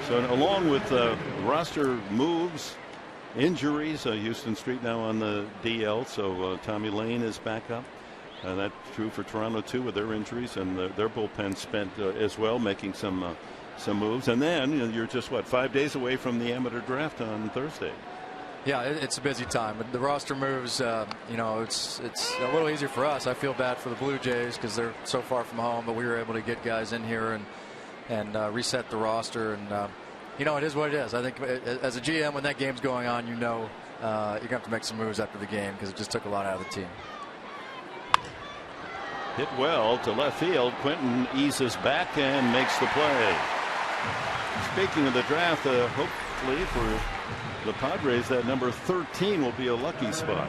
So along with roster moves, injuries, Houston Street now on the DL. So Tommy Lane is back up. That's true for Toronto too with their injuries, and their bullpen spent as well, making some moves. And then you're just 5 days away from the amateur draft on Thursday. Yeah, it's a busy time. The roster moves, it's a little easier for us. I feel bad for the Blue Jays because they're so far from home, but we were able to get guys in here and reset the roster. And it is what it is. I think as a GM, when that game's going on, you're going to have to make some moves after the game because it just took a lot out of the team. Hit well to left field. Quinton eases back and makes the play. Speaking of the draft, hopefully for the Padres, that number 13 will be a lucky spot.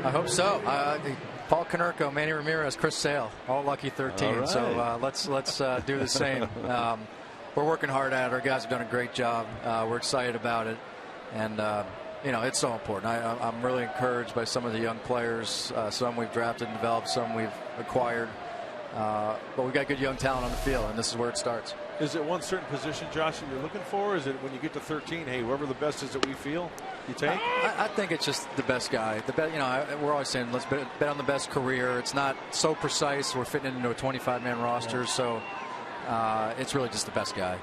I hope so. Paul Konerko, Manny Ramirez, Chris Sale, all lucky 13. Right. So let's do the same. We're working hard at it. Our guys have done a great job. We're excited about it, and it's so important. I'm really encouraged by some of the young players. Some we've drafted and developed, some we've acquired. But we've got good young talent on the field, and this is where it starts. Is it one certain position, Josh, that you're looking for? Or is it when you get to 13, hey, whoever the best is that we feel, you take? I think it's just the best guy. We're always saying let's bet on the best career. It's not so precise. We're fitting into a 25-man roster, so it's really just the best guy.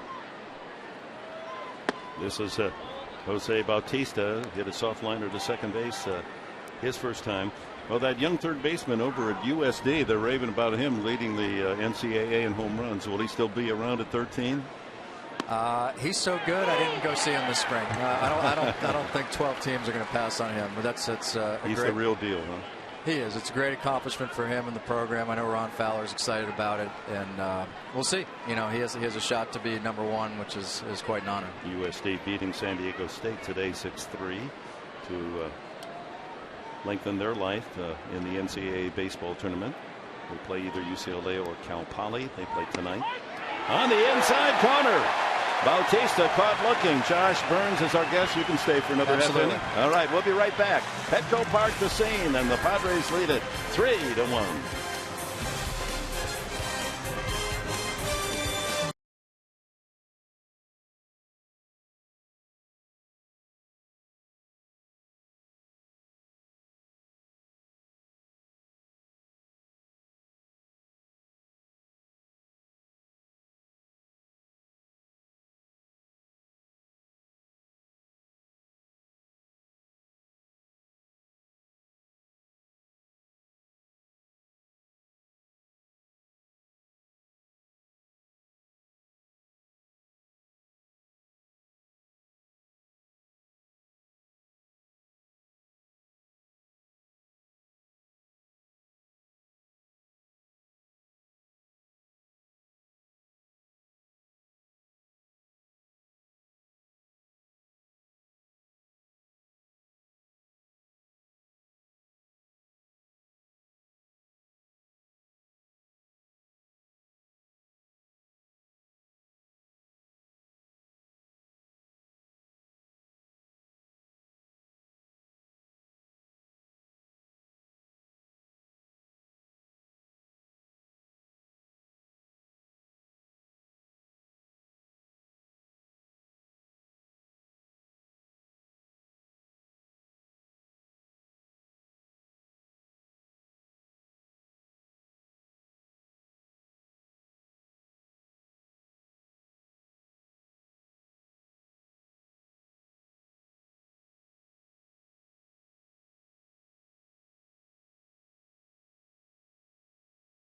This is Jose Bautista hit a soft liner to second base his first time. Well, that young third baseman over at USD, they're raving about him leading the NCAA in home runs. Will he still be around at 13? He's so good. I didn't go see him this spring. I don't think 12 teams are going to pass on him. But he's the real deal, huh? He is. It's a great accomplishment for him and the program. I know Ron Fowler's excited about it, and we'll see. He has a shot to be number 1, which is quite an honor. USD beating San Diego State today 6-3 to lengthen their life in the NCAA baseball tournament. They play either UCLA or Cal Poly. They play tonight. On the inside corner, Bautista caught looking. Josh Burns is our guest. You can stay for another half inning. All right, we'll be right back. Petco Park, the scene, and the Padres lead it 3-1.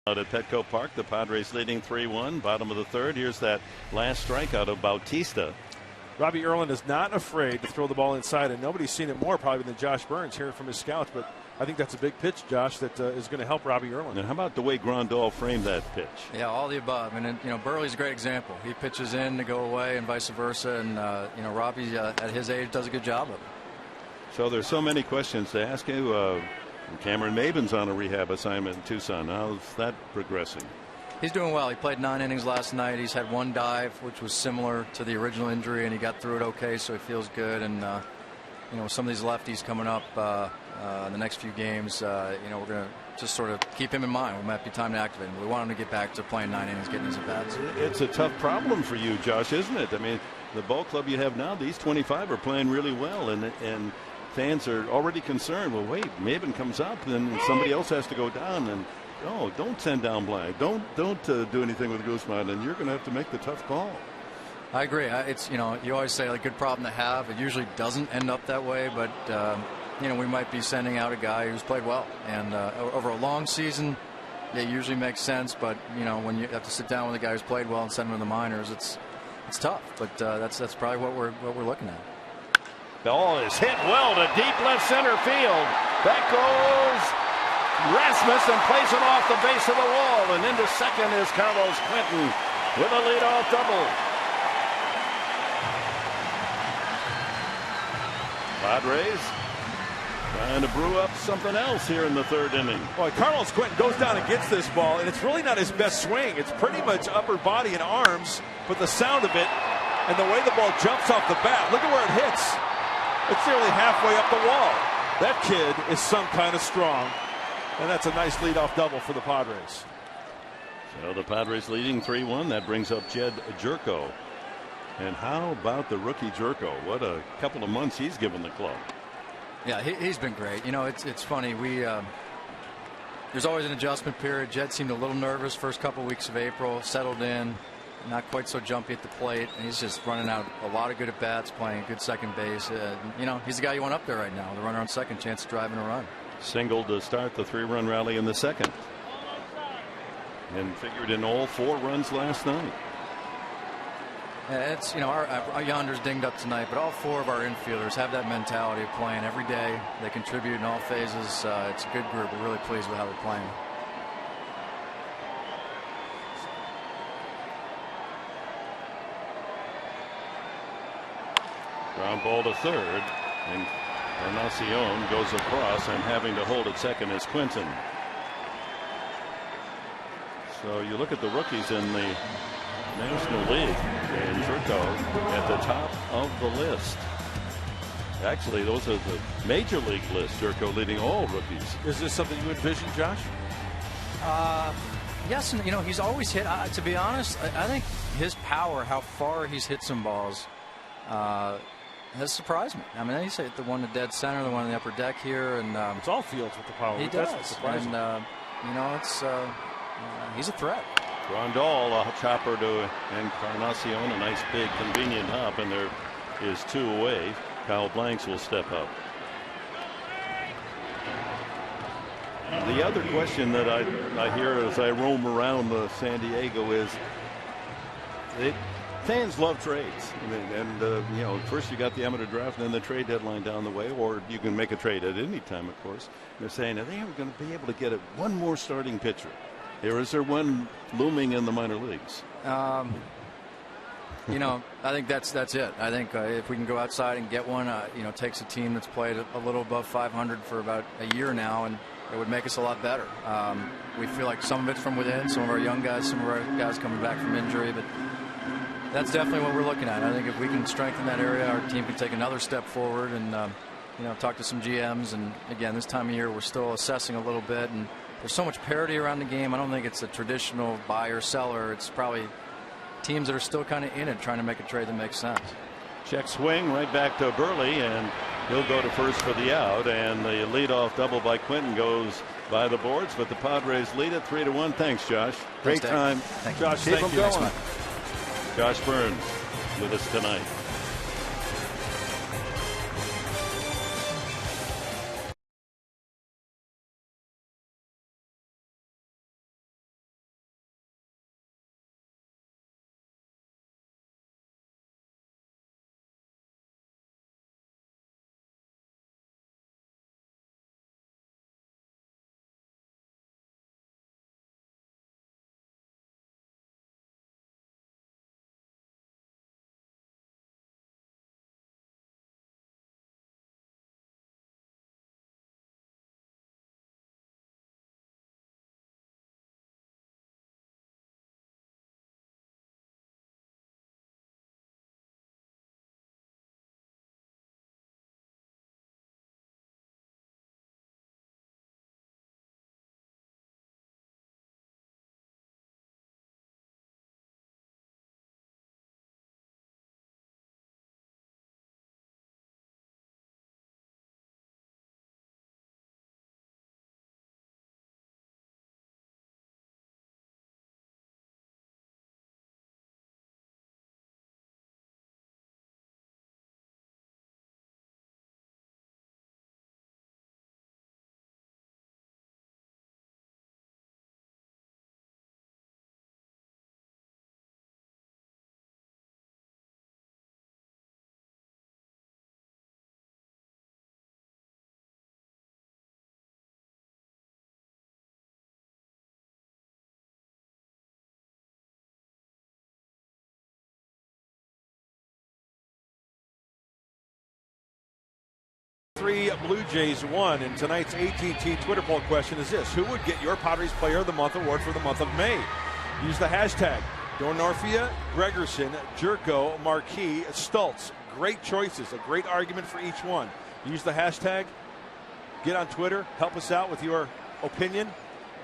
Out at Petco Park, the Padres leading 3-1, bottom of the third. Here's that last strikeout of Bautista. Robbie Erlin is not afraid to throw the ball inside, and nobody's seen it more probably than Josh Burns hearing from his scouts. But I think that's a big pitch, Josh, that is going to help Robbie Erlin. And how about the way Grandal framed that pitch? Yeah, all the above. And Burley's a great example. He pitches in to go away and vice versa. And Robbie at his age does a good job of it. So there's so many questions to ask you. Cameron Maben's on a rehab assignment in Tucson. How's that progressing? He's doing well. He played 9 innings last night. He's had 1 dive, which was similar to the original injury, and he got through it okay, so he feels good. And you know, some of these lefties coming up in the next few games, you know, we're going to just sort of keep him in mind. It might be time to activate him. We want him to get back to playing 9 innings, getting his at-bats. It's a tough problem for you, Josh, isn't it? I mean, the ball club you have now, these 25 are playing really well, and fans are already concerned. Well, wait, Maben comes up, then somebody else has to go down, and oh, don't send down Blank. Don't do anything with Guzman, and you're going to have to make the tough call. I agree. It's, you know, you always say, like, good problem to have. It usually doesn't end up that way, but you know, we might be sending out a guy who's played well, and over a long season, it usually makes sense. But you know, when you have to sit down with a guy who's played well and send him to the minors, it's tough. But that's probably what we're looking at. Ball is hit well to deep left center field. Back goes Rasmussen, plays it off the base of the wall, and into second is Carlos Quentin with a leadoff double. Padres trying to brew up something else here in the 3rd inning. Boy, Carlos Quentin goes down and gets this ball, and it's really not his best swing. It's pretty much upper body and arms, but the sound of it and the way the ball jumps off the bat, look at where it hits. It's nearly halfway up the wall. That kid is some kind of strong, and that's a nice leadoff double for the Padres. So the Padres leading 3-1. That brings up Jed Jerko. And how about the rookie Jerko? What a couple of months he's given the club. Yeah, he's been great. You know, it's funny. There's always an adjustment period. Jed seemed a little nervous first couple weeks of April, settled in, not quite so jumpy at the plate, and he's just running out a lot of good at bats, playing good second base. You know, he's the guy you want up there right now. The runner on second, chance of driving a run. Single to start the 3-run rally in the 2nd, and figured in all 4 runs last night. It's, you know, our Yonder's dinged up tonight, but all 4 of our infielders have that mentality of playing every day. They contribute in all phases. It's a good group. We're really pleased with how they're playing. Ground ball to 3rd, and Encarnacion goes across, and having to hold at second is Quinton. So you look at the rookies in the National League, and Jerko at the top of the list. Actually, those are the major league list. Jerko leading all rookies. Is this something you envision, Josh? Yes, and you know, he's always hit. To be honest, I think his power, how far he's hit some balls, has surprised me. I mean, he's hit the one to dead center, the one in the upper deck here, and it's all fields with the power. He does, and you know, it's he's a threat. Grandal, a chopper to Encarnacion, a nice big convenient hop, and there is 2 away. Kyle Blanks will step up. The other question that I hear as I roam around San Diego is fans love trades. I mean, and you know, first you got the amateur draft, and then the trade deadline down the way, or you can make a trade at any time, of course. They're saying, are they ever going to be able to get one more starting pitcher? Or is there one looming in the minor leagues? You know, I think that's it. I think if we can go outside and get one, you know, takes a team that's played a little above 500 for about a year now, and it would make us a lot better. We feel like some of it's from within, some of our young guys, some of our guys coming back from injury, but that's definitely what we're looking at. I think if we can strengthen that area, our team can take another step forward, and you know, talk to some GMs. And again, this time of year, we're still assessing a little bit, and there's so much parity around the game. I don't think it's a traditional buyer seller. It's probably teams that are still kind of in it, trying to make a trade that makes sense. Check swing right back to Burley, and he'll go to first for the out, and the leadoff double by Quinton goes by the boards, but the Padres lead it 3-1. Thanks, Josh. Great time. Thank you. Josh, keep them going. Josh Burns with us tonight. 3, Blue Jays 1. And tonight's AT&T Twitter poll question is this: who would get your Padres Player of the Month award for the month of May? Use the hashtag Donorfia, Gregerson, Jerko, Marquis, Stultz. Great choices, a great argument for each one. Use the hashtag, get on Twitter, help us out with your opinion,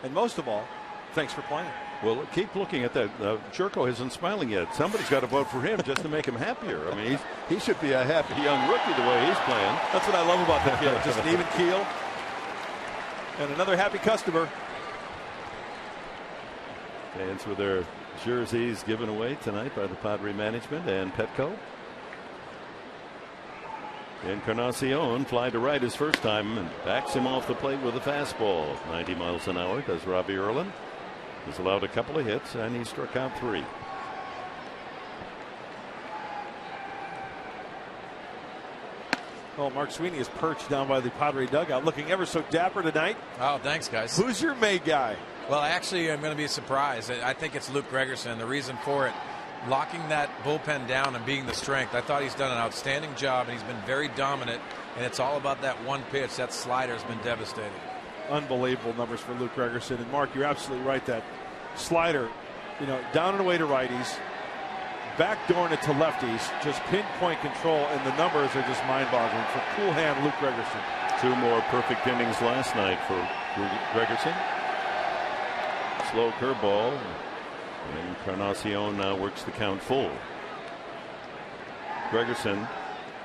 and most of all, thanks for playing. Well, keep looking at that. Jerko isn't smiling yet. Somebody's got to vote for him just to make him happier. I mean, he should be a happy young rookie the way he's playing. That's what I love about the kid. Just an even keel. And another happy customer. Fans with their jerseys given away tonight by the Padre management and Petco. Encarnacion fly to right his first time and backs him off the plate with a fastball. 90 miles an hour does Robbie Erlin. He's allowed a couple of hits and he struck out 3. Oh, Mark Sweeney is perched down by the Padre dugout, looking ever so dapper tonight. Oh, thanks, guys. Who's your May guy? Well, actually, I'm going to be surprised. I think it's Luke Gregerson. The reason for it, locking that bullpen down and being the strength. I thought he's done an outstanding job, and he's been very dominant. And it's all about that one pitch. That slider has been devastating. Unbelievable numbers for Luke Gregerson. And Mark, you're absolutely right. That slider, down and away to righties, backdooring it to lefties, just pinpoint control, and the numbers are just mind-boggling for cool hand Luke Gregerson. 2 more perfect innings last night for Gregerson. Slow curveball. Encarnacion now works the count full. Gregerson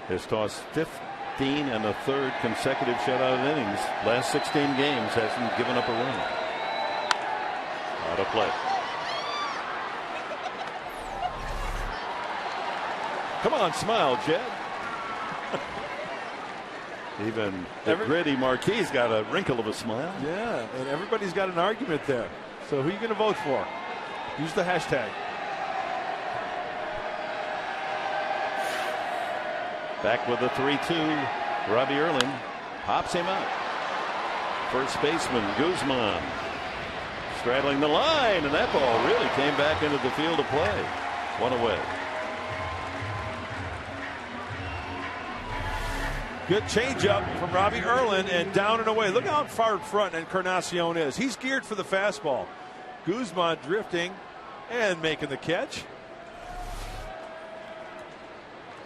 has tossed 15 1/3 consecutive shutout innings. Last 16 games hasn't given up a run. Out of play. Come on, smile, Jed. Even the gritty Marquis got a wrinkle of a smile. Yeah, and everybody's got an argument there. So who are you going to vote for? Use the hashtag. Back with the 3-2. Robbie Erlin pops him out. First baseman Guzman straddling the line, and that ball really came back into the field of play. 1 away. Good changeup from Robbie Erlin, and down and away. Look how far in front Encarnacion is. He's geared for the fastball. Guzman drifting and making the catch.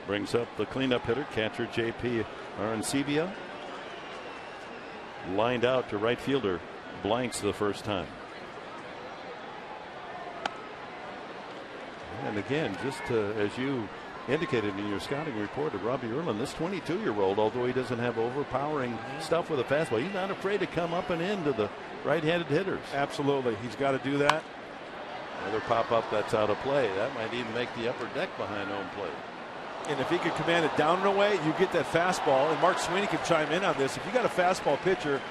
Brings up the cleanup hitter, catcher J.P. Arancibia. Lined out to right fielder Blanks the first time. And again, just as you indicated in your scouting report of Robbie Erlin, this 22-year-old, although he doesn't have overpowering stuff with a fastball, he's not afraid to come up and into the right-handed hitters. Absolutely. He's got to do that. Another pop-up that's out of play. That might even make the upper deck behind home plate. And if he could command it down and away, you get that fastball. And Mark Sweeney can chime in on this. If you got a fastball pitcher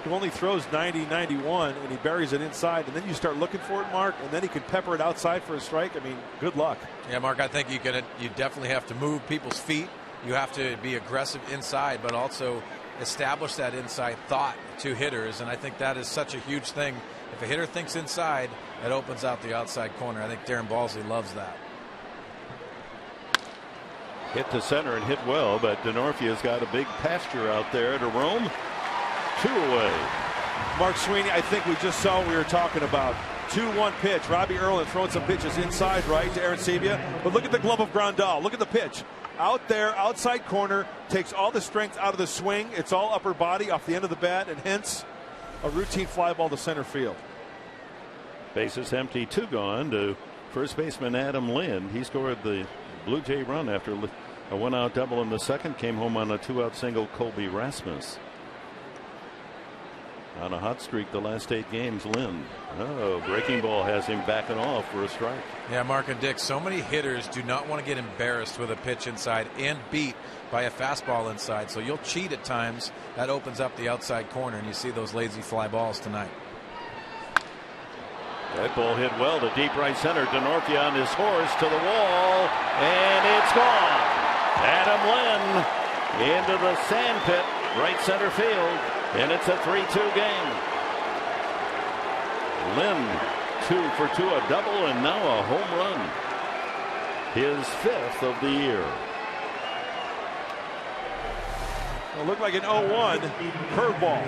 who only throws 90, 91, and he buries it inside, and then you start looking for it, Mark, and then he can pepper it outside for a strike, I mean, good luck. Yeah, Mark, I think you definitely have to move people's feet. You have to be aggressive inside, but also establish that inside thought to hitters. And I think that is such a huge thing. If a hitter thinks inside, it opens out the outside corner. I think Darren Balsley loves that. Hit to center and hit well, but Denorfia's got a big pasture out there to roam. 2 away. Mark Sweeney, I think we just saw what we were talking about. 2-1 pitch. Robbie Erlin throwing some pitches inside right to Arancibia. But look at the glove of Grandal. Look at the pitch. Out there, outside corner, takes all the strength out of the swing. It's all upper body off the end of the bat, and hence a routine fly ball to center field. Bases empty, 2 gone to first baseman Adam Lind. He scored the Blue Jay run after a 1-out double in the second. Came home on a 2-out single, Colby Rasmus. On a hot streak the last 8 games, Lind. Oh, breaking ball has him backing off for a strike. Yeah, Mark and Dick, so many hitters do not want to get embarrassed with a pitch inside and beat by a fastball inside. So you'll cheat at times. That opens up the outside corner, and you see those lazy fly balls tonight. That ball hit well to deep right center. Denorfia on his horse to the wall, and it's gone. Adam Lind into the sand pit, right center field. And it's a 3-2 game. Lind 2 for 2, a double, and now a home run. His 5th of the year. It looked like an 0-1 curveball.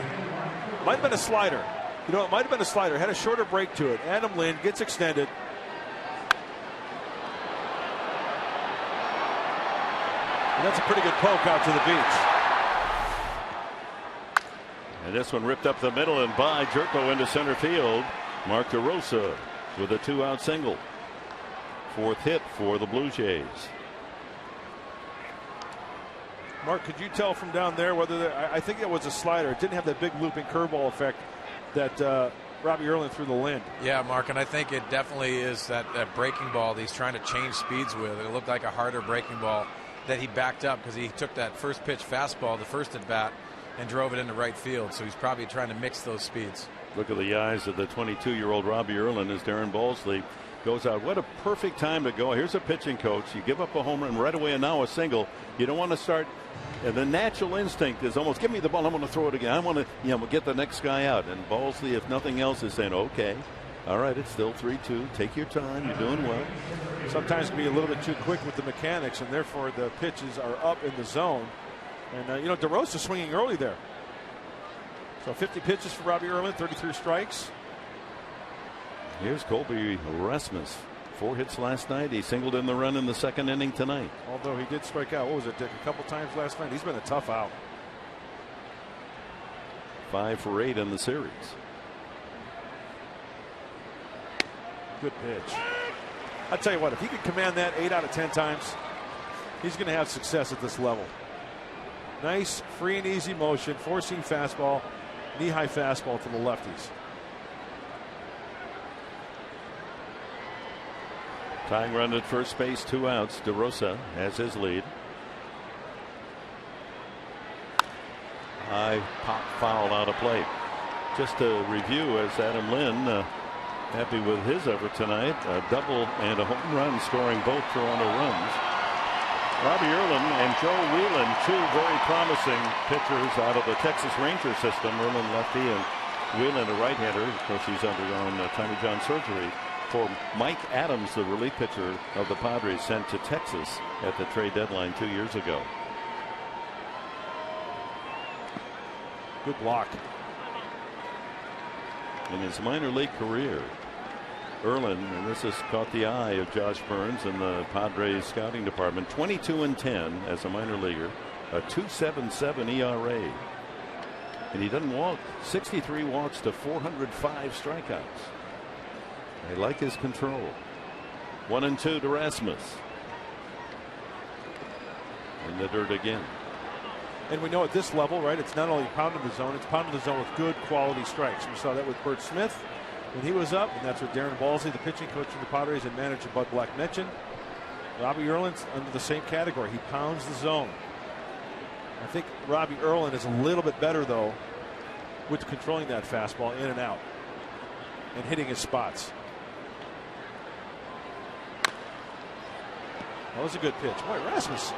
Might have been a slider. You know, it might have been a slider. Had a shorter break to it. Adam Lynn gets extended. And that's a pretty good poke out to the beach. And this one ripped up the middle and by Jerko into center field. Mark DeRosa with a 2-out single. 4th hit for the Blue Jays. Mark, could you tell from down there whether I think it was a slider? It didn't have that big looping curveball effect that Robbie Erlin threw the Lind. Yeah, Mark, and I think it definitely is that breaking ball that he's trying to change speeds with. It looked like a harder breaking ball that he backed up because he took that first pitch fastball, the first at bat, and drove it into right field. So he's probably trying to mix those speeds. Look at the eyes of the 22-year-old Robbie Erlin as Darren Balsley goes out. What a perfect time to go. Here's a pitching coach. You give up a home run right away and now a single. You don't want to start. And the natural instinct is almost give me the ball. I'm going to throw it again. I want to get the next guy out. And Balsley, if nothing else, is saying, okay, all right, it's still 3-2. Take your time. You're doing well. Sometimes it can be a little bit too quick with the mechanics, and therefore the pitches are up in the zone. And, DeRosa swinging early there. So 50 pitches for Robbie Erlin, 33 strikes. Here's Colby Rasmus. 4 hits last night. He singled in the run in the 2nd inning tonight. Although he did strike out, what was it, Dick, a couple times last night? He's been a tough out. 5 for 8 in the series. Good pitch. I tell you what, if he could command that 8 out of 10 times, he's going to have success at this level. Nice, free and easy motion, 4-seam fastball, knee-high fastball to the lefties. Tying run at first base, 2 outs. DeRosa has his lead. High pop foul out of play. Just to review, as Adam Lynn happy with his effort tonight, a double and a home run, scoring both Toronto runs. Robbie Erlin and Joe Whelan, 2 very promising pitchers out of the Texas Ranger system. Erlin lefty and Whelan a right-hander. Of course, he's undergone Tommy John surgery. For Mike Adams, the relief pitcher of the Padres, sent to Texas at the trade deadline 2 years ago. Good block. In his minor league career, Erlin, and this has caught the eye of Josh Burns and the Padres scouting department, 22-10 as a minor leaguer, a 2.77 ERA. And he doesn't walk. 63 walks to 405 strikeouts. I like his control. 1-2 to Rasmus. In the dirt again. And we know at this level, right, it's not only pounding the zone, it's pounding the zone with good quality strikes. We saw that with Bert Smith when he was up, and that's what Darren Balsley, the pitching coach for the Padres and manager Bud Black, mentioned. Robbie Erlin's under the same category. He pounds the zone. I think Robbie Erlin is a little bit better, though, with controlling that fastball in and out and hitting his spots. That was a good pitch. Boy, Rasmus,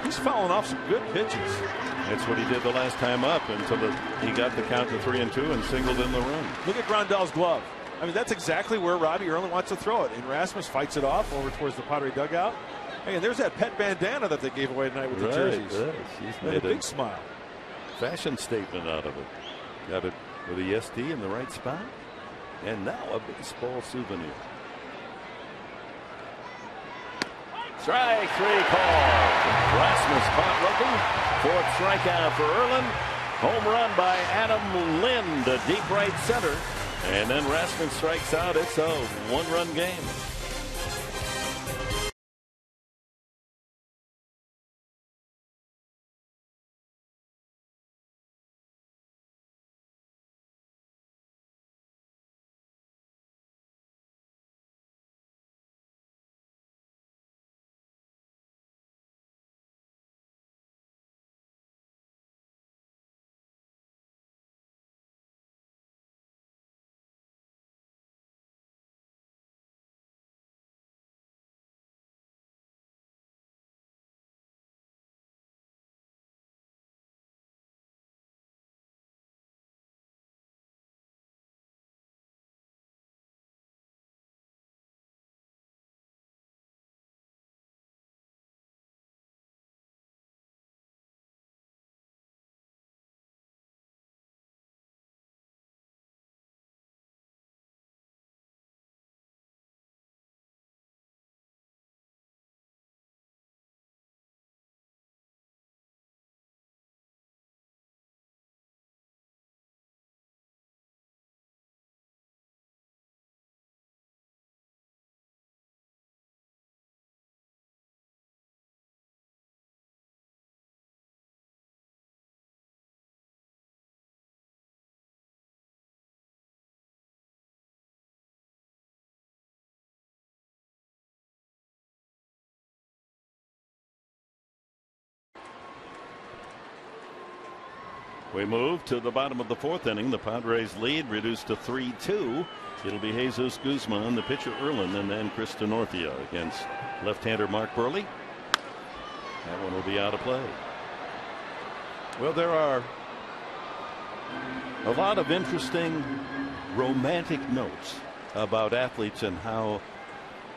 he's fouling off some good pitches. That's what he did the last time up until he got the count to 3-2 and singled in the run. Look at Grandal's glove. I mean, that's exactly where Robbie Erlin wants to throw it. And Rasmus fights it off over towards the Padre dugout. Hey, and there's that pet bandana that they gave away tonight with the jerseys. Yes. He's made a big smile. Fashion statement out of it. Got it with the SD in the right spot. And now a baseball souvenir. Strike 3 called. Rasmus caught looking. 4th strikeout for Erlin. Home run by Adam Lynn to deep right center. And then Rasmus strikes out. It's a 1-run game. We move to the bottom of the 4th inning. The Padres lead reduced to 3-2. It'll be Jesus Guzman, the pitcher Erlin, and then Chris DeNorthia against left-hander Mark Burley. That one will be out of play. Well, there are a lot of interesting romantic notes about athletes and how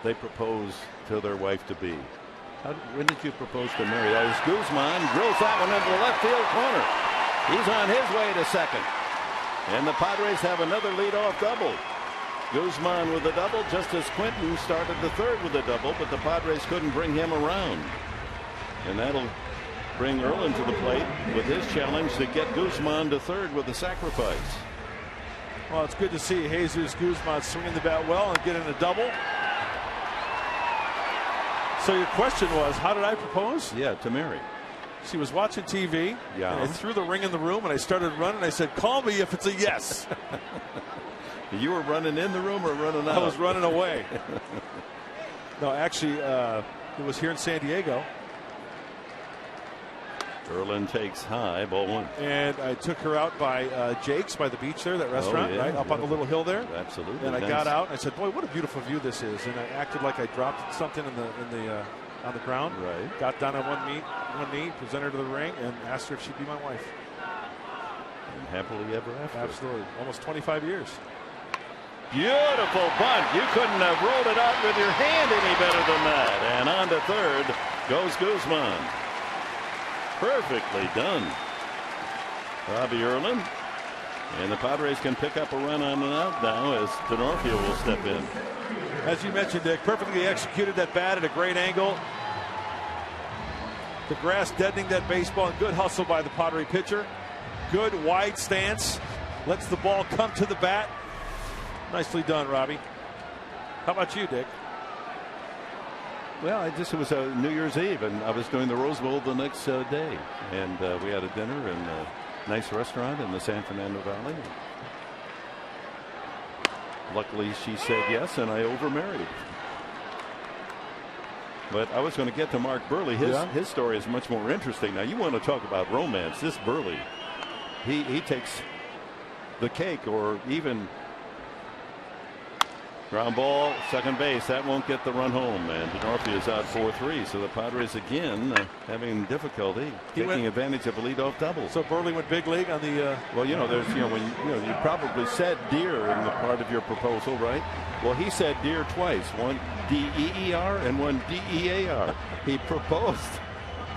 they propose to their wife-to-be. When did you propose to Mary? That was Guzman. Drills that one into the left field corner. He's on his way to second. And the Padres have another leadoff double. Guzman with a double, just as Quinton started the 3rd with a double, but the Padres couldn't bring him around. And that'll bring Erlin to the plate with his challenge to get Guzman to 3rd with a sacrifice. Well, it's good to see Jesus Guzman swinging the bat well and getting a double. So your question was, how did I propose? Yeah, to Mary. She was watching TV. Yeah. And I threw the ring in the room and I started running. I said, call me if it's a yes. You were running in the room or running out? I was running away. No, actually, it was here in San Diego. Erlin takes high, ball 1. And I took her out by Jake's, by the beach there, that restaurant, yeah, right up on the little hill there. Absolutely. And I got out and I said, boy, what a beautiful view this is. And I acted like I dropped something on the ground. Right. Got down on one knee, presented her to the ring, and asked her if she'd be my wife. And happily ever after. Absolutely. Almost 25 years. Beautiful bunt. You couldn't have rolled it out with your hand any better than that. And on to 3rd goes Guzman. Perfectly done. Bobby Erlin. And the Padres can pick up a run on and out now as DeNorthia will step in. As you mentioned, Dick, perfectly executed that bat at a great angle. The grass deadening that baseball, and good hustle by the Padre pitcher. Good wide stance. Lets the ball come to the bat. Nicely done, Robbie. How about you, Dick? Well, it was New Year's Eve, and I was doing the Rose Bowl the next day. And we had a dinner in a nice restaurant in the San Fernando Valley. Luckily, she said yes, and I overmarried. But I was going to get to Mark Burley. His story is much more interesting. Now, you want to talk about romance. This Burley, he takes the cake, or even ground ball, second base. That won't get the run home, and DeNorthia is out 4-3. So the Padres again having difficulty taking advantage of a leadoff double. So Burley went big league on the. Well, there's when you probably said deer in the part of your proposal, right? Well, he said deer twice, one D-E-E-R and one D-E-A-R. He proposed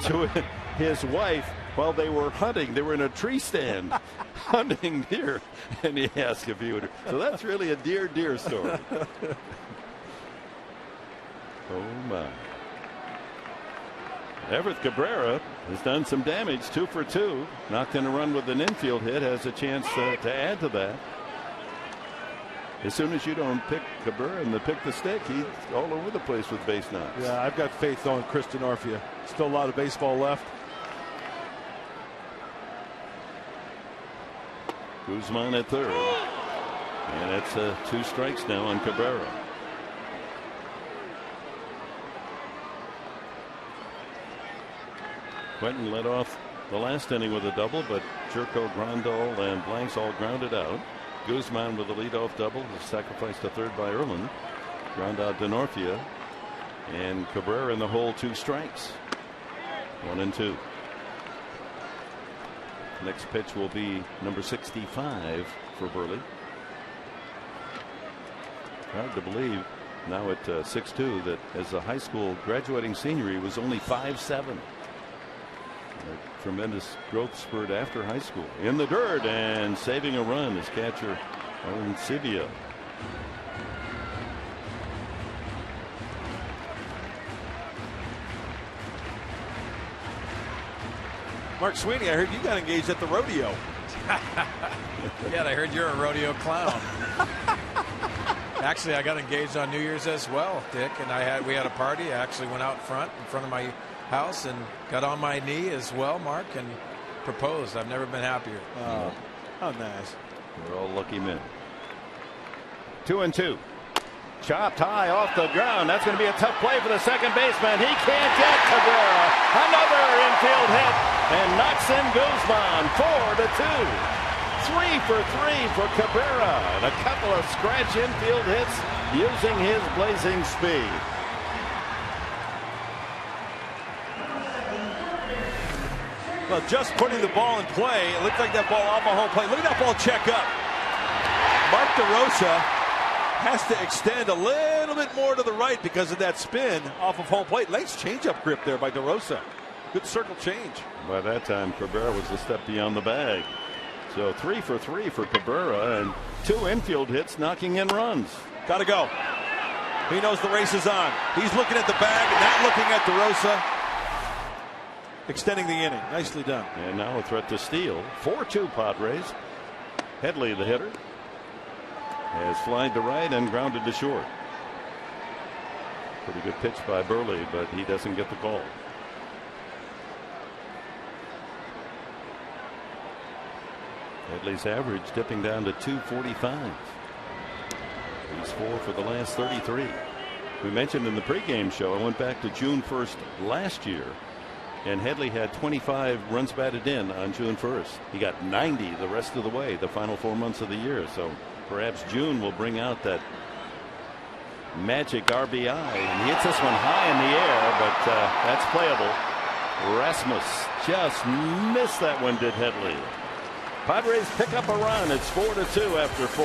to his wife while they were hunting. They were in a tree stand hunting deer, and he asked if he would. So that's really a deer story. Oh my. Everett Cabrera has done some damage, 2 for 2. Knocked in a run with an infield hit, has a chance to add to that. As soon as you don't pick Cabrera and pick the stick, he's all over the place with base knocks. Yeah, I've got faith though in Chris DeNorthia. Still a lot of baseball left. Guzman at 3rd. And it's 2 strikes now on Cabrera. Quinton led off the last inning with a double, but Jerko, Grandal, and Blanks all grounded out. Guzman with a leadoff double, was sacrificed to 3rd by Erlin. Ground out DeNorthia, and Cabrera in the hole, 2 strikes. 1-2. Next pitch will be number 65 for Burley. Hard to believe now at 6'2" that as a high school graduating senior, he was only 5'7". A tremendous growth spurt after high school. In the dirt and saving a run is catcher Erlin Sivia. Mark Sweeney, I heard you got engaged at the rodeo. Yeah, I heard you're a rodeo clown. Actually, I got engaged on New Year's as well, Dick, and we had a party. I actually went out front of my house and got on my knee as well, Mark, and proposed. I've never been happier. Oh, how nice. We're all lucky men. 2-2. Chopped high off the ground. That's going to be a tough play for the second baseman. He can't get Cabrera. Another infield hit and knocks in Guzman. 4-2. 3 for 3 for Cabrera. And a couple of scratch infield hits using his blazing speed. Well, just putting the ball in play, it looked like that ball off a home plate. Look at that ball check up. Mark DeRosa has to extend a little bit more to the right because of that spin off of home plate. Nice changeup grip there by DeRosa. Good circle change. By that time, Cabrera was a step beyond the bag. So 3 for 3 for Cabrera and 2 infield hits knocking in runs. Got to go. He knows the race is on. He's looking at the bag and not looking at DeRosa. Extending the inning. Nicely done. And now a threat to steal. 4-2 Padres. Headley, the hitter, has flied to right and grounded to short. Pretty good pitch by Burley, but he doesn't get the call. Headley's average dipping down to 245. He's 4 for the last 33. We mentioned in the pregame show, I went back to June 1st last year, and Headley had 25 runs batted in on June 1st. He got 90 the rest of the way, the final 4 months of the year. So perhaps June will bring out that magic RBI. And he hits this one high in the air, but that's playable. Rasmus just missed that one, did Headley. Padres pick up a run. It's 4-2 after 4.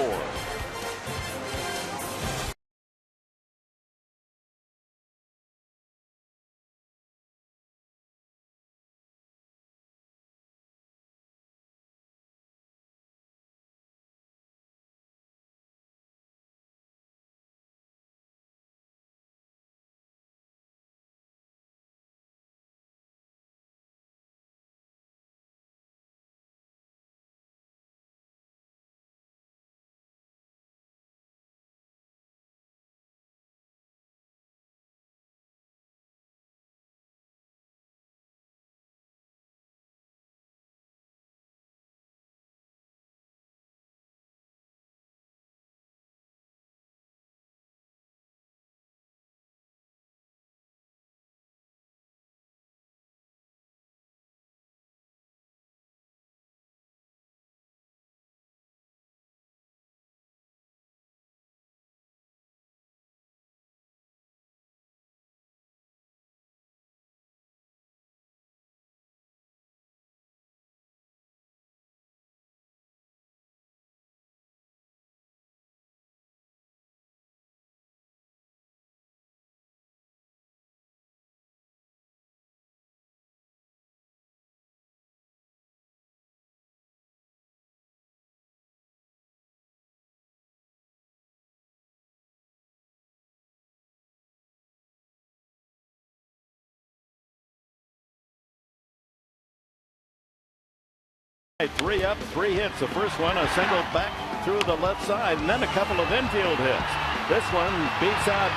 Three up, 3 hits. The first one, a single back through the left side, and then a couple of infield hits. This one beats out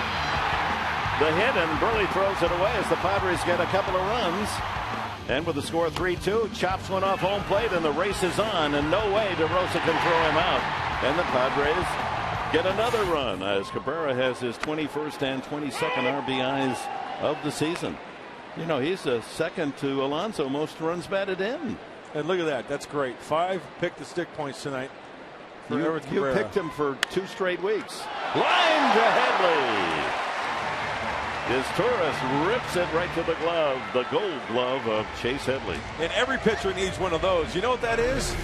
the hit, and Burley throws it away as the Padres get a couple of runs. And with the score 3-2, chops one off home plate, and the race is on, and no way DeRosa can throw him out. And the Padres get another run as Cabrera has his 21st and 22nd RBIs of the season. You know, he's the second to Alonso most runs batted in. And look at that. That's great. 5 pick-the-stick points tonight for Eric Cabrera. You picked him for 2 straight weeks. Line to Headley. His tourist rips it right to the glove, the gold glove of Chase Headley. And every pitcher needs one of those. You know what that is?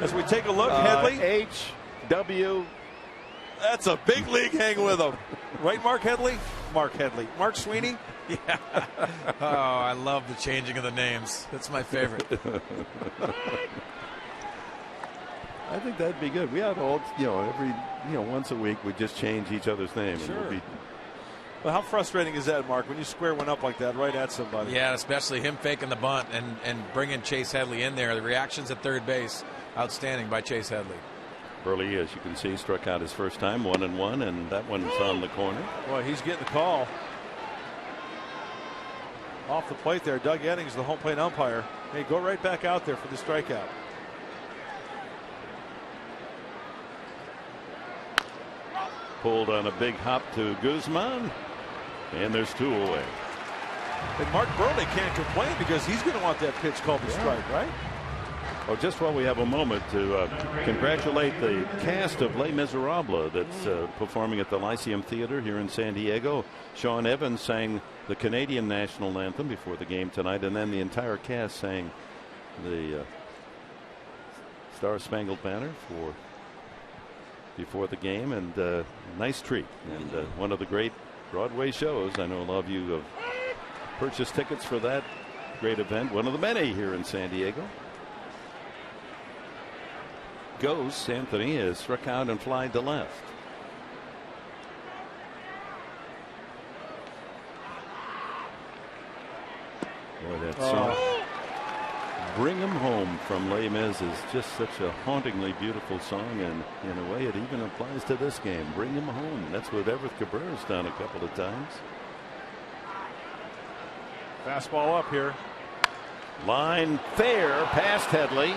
As we take a look, Headley. H.W. That's a big league hang with him. Right, Mark Headley? Mark Headley. Mark Sweeney? Yeah. Oh, I love the changing of the names. That's my favorite. I think that'd be good. We ought to all, once a week we just change each other's name. Sure. Well, how frustrating is that, Mark, when you square one up like that right at somebody? Yeah, especially him faking the bunt and bringing Chase Headley in there. The reactions at third base, outstanding by Chase Headley. Burley, as you can see, struck out his first time, 1-1, and that one's on the corner. Boy, he's getting the call. Off the plate there, Doug Eddings, the home plate umpire. Hey, go right back out there for the strikeout. pulled on a big hop to Guzman, and there's 2 away. And Mark Burley can't complain because he's going to want that pitch called a strike, right? Oh, just while we have a moment to congratulate the cast of Les Miserables that's performing at the Lyceum Theater here in San Diego. Sean Evans sang the Canadian national anthem before the game tonight, and then the entire cast sang the Star Spangled Banner before the game, and nice treat, and one of the great Broadway shows. I know a lot of you have purchased tickets for that great event, one of the many here in San Diego. Goes Anthony is struck out and flied to left. Boy, that song, Bring 'Em Home from Les Mis, is just such a hauntingly beautiful song, and in a way it even applies to this game. Bring 'Em Home. That's what Everett Cabrera's done a couple of times. Fastball up here. Line fair past Headley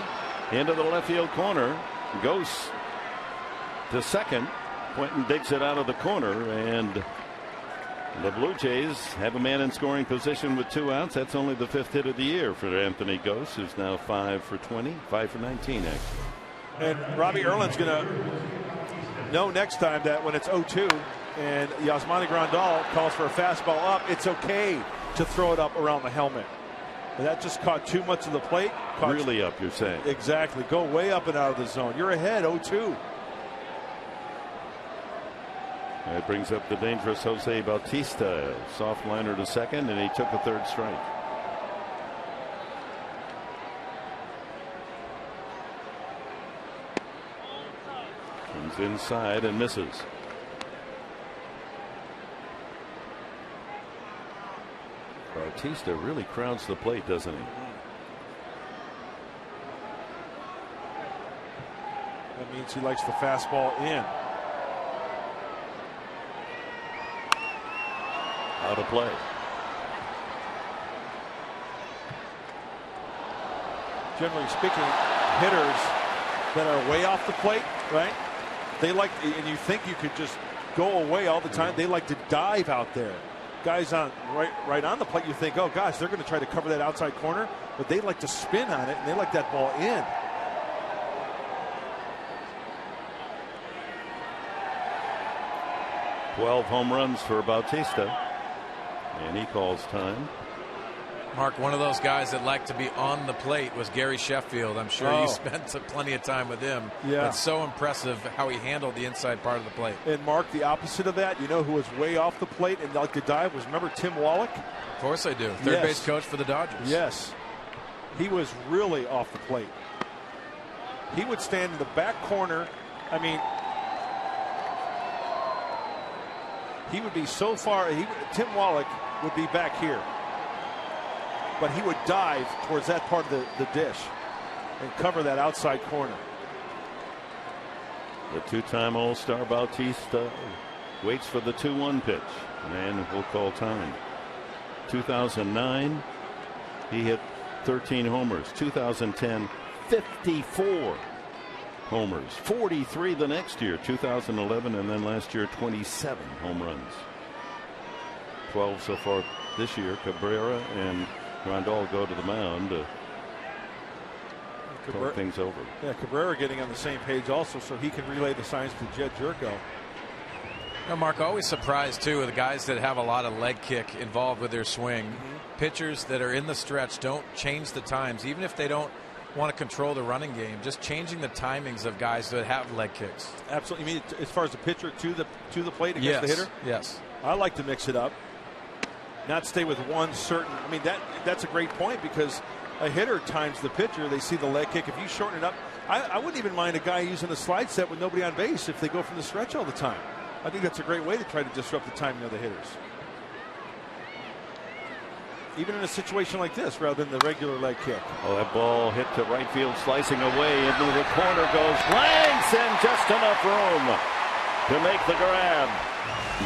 into the left field corner. Goes to second. Quentin digs it out of the corner, and the Blue Jays have a man in scoring position with 2 outs. That's only the 5th hit of the year for Anthony Gose, who's now 5 for 20, 5 for 19 actually. And Robbie Erlin's going to know next time that when it's 0-2 and Yasmani Grandal calls for a fastball up, it's okay to throw it up around the helmet. And that just caught too much of the plate. Really up, you're saying. Exactly. Go way up and out of the zone. You're ahead 0-2. That brings up the dangerous Jose Bautista. Soft liner to second, and he took a 3rd strike. Comes inside and misses. Bautista really crowds the plate, doesn't he? That means he likes the fastball in. Out of play. Generally speaking, hitters that are way off the plate, right? They like, and you think you could just go away all the time. They like to dive out there. Guys on right on the plate, you think, oh gosh, they're going to try to cover that outside corner, but they like to spin on it and they like that ball in. "12 home runs for Bautista, and he calls time." Mark, one of those guys that liked to be on the plate was Gary Sheffield. I'm sure you spent plenty of time with him. Yeah. It's so impressive how he handled the inside part of the plate. And Mark, the opposite of that, you know who was way off the plate and like to dive was, remember Tim Wallach? Of course I do. Third base coach for the Dodgers. Yes. He was really off the plate. He would stand in the back corner. I mean, he would be so far. Tim Wallach would be back here. But he would dive towards that part of the dish and cover that outside corner. The 2-time All-Star Bautista waits for the 2-1 pitch, and will call time. 2009, he hit 13 homers. 2010, 54 homers. 43 the next year, 2011, and then last year, 27 home runs. 12 so far this year. Cabrera and Grandal go to the mound to talk things over. Yeah, Cabrera getting on the same page also, so he can relay the signs to Jed Jerko. Now, Mark, always surprised too with the guys that have a lot of leg kick involved with their swing. Pitchers that are in the stretch don't change the times, even if they don't want to control the running game. Just changing the timings of guys that have leg kicks. Absolutely. You mean as far as the pitcher to the plate against the hitter? Yes. I like to mix it up. Not stay with one certain. I mean, that's a great point, because a hitter times the pitcher. They see the leg kick. If you shorten it up, I wouldn't even mind a guy using a slide set with nobody on base if they go from the stretch all the time. I think that's a great way to try to disrupt the timing of the hitters. Even in a situation like this, rather than the regular leg kick. Oh, that ball hit to right field, slicing away into the corner goes Blanks, and just enough room to make the grab.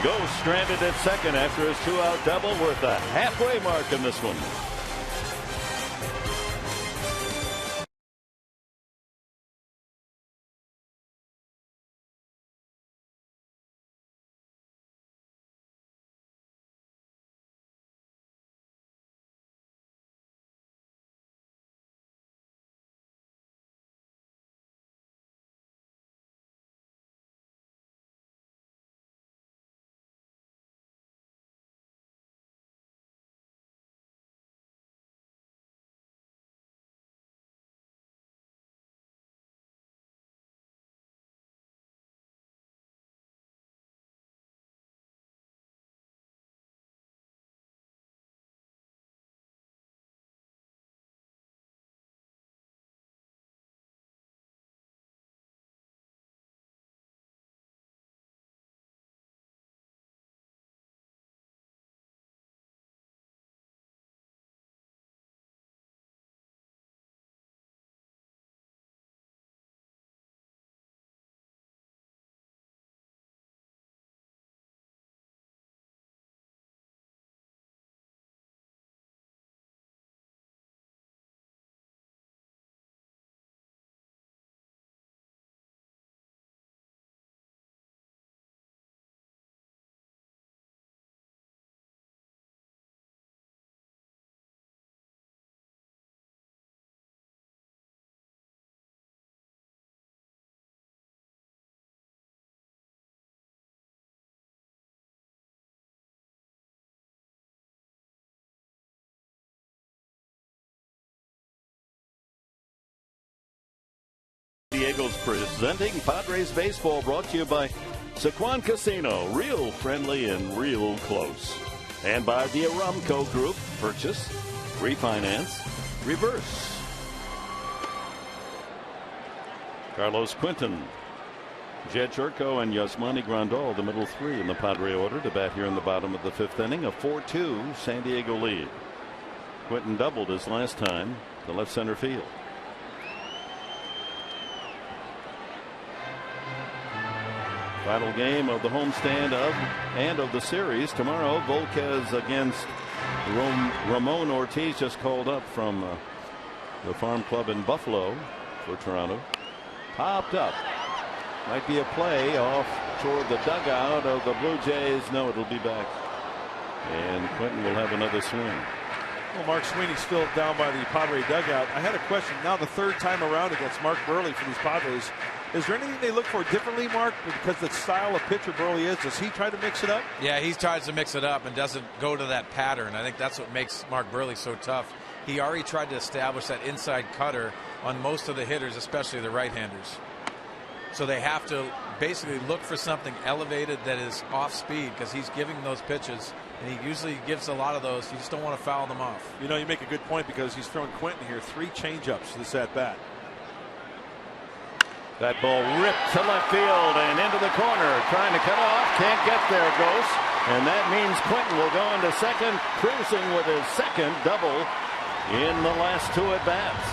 Goes stranded at second after his 2-out double, worth a halfway mark in this one. Eagles presenting Padres baseball, brought to you by Sequan Casino, real friendly and real close. And by the Aramco Group, purchase, refinance, reverse. Carlos Quinton, Jed Jerko, and Yasmani Grandal, the middle three in the Padre order, to bat here in the bottom of the fifth inning. A 4-2 San Diego lead. Quinton doubled his last time to left center field. Final game of the homestand of the series tomorrow. Volquez against Ramon Ortiz, just called up from the farm club in Buffalo for Toronto. Popped up. Might be a play off toward the dugout of the Blue Jays. No, it'll be back. And Quinton will have another swing. Well, Mark Sweeney's still down by the Padre dugout. I had a question. Now the third time around against Mark Burley for these Padres. Is there anything they look for differently, Mark, because the style of pitcher Burley is? Does he try to mix it up? Yeah, he tries to mix it up and doesn't go to that pattern. I think that's what makes Mark Burley so tough. He already tried to establish that inside cutter on most of the hitters, especially the right-handers. So they have to basically look for something elevated that is off speed, because he's giving those pitches, and he usually gives a lot of those. You just don't want to foul them off. You know, you make a good point, because he's throwing Quinton here 3 changeups this at bat. That ball ripped to left field and into the corner. Trying to cut off. Can't get there, Ghost. And that means Quinton will go into second, cruising with his second double in the last 2 at-bats.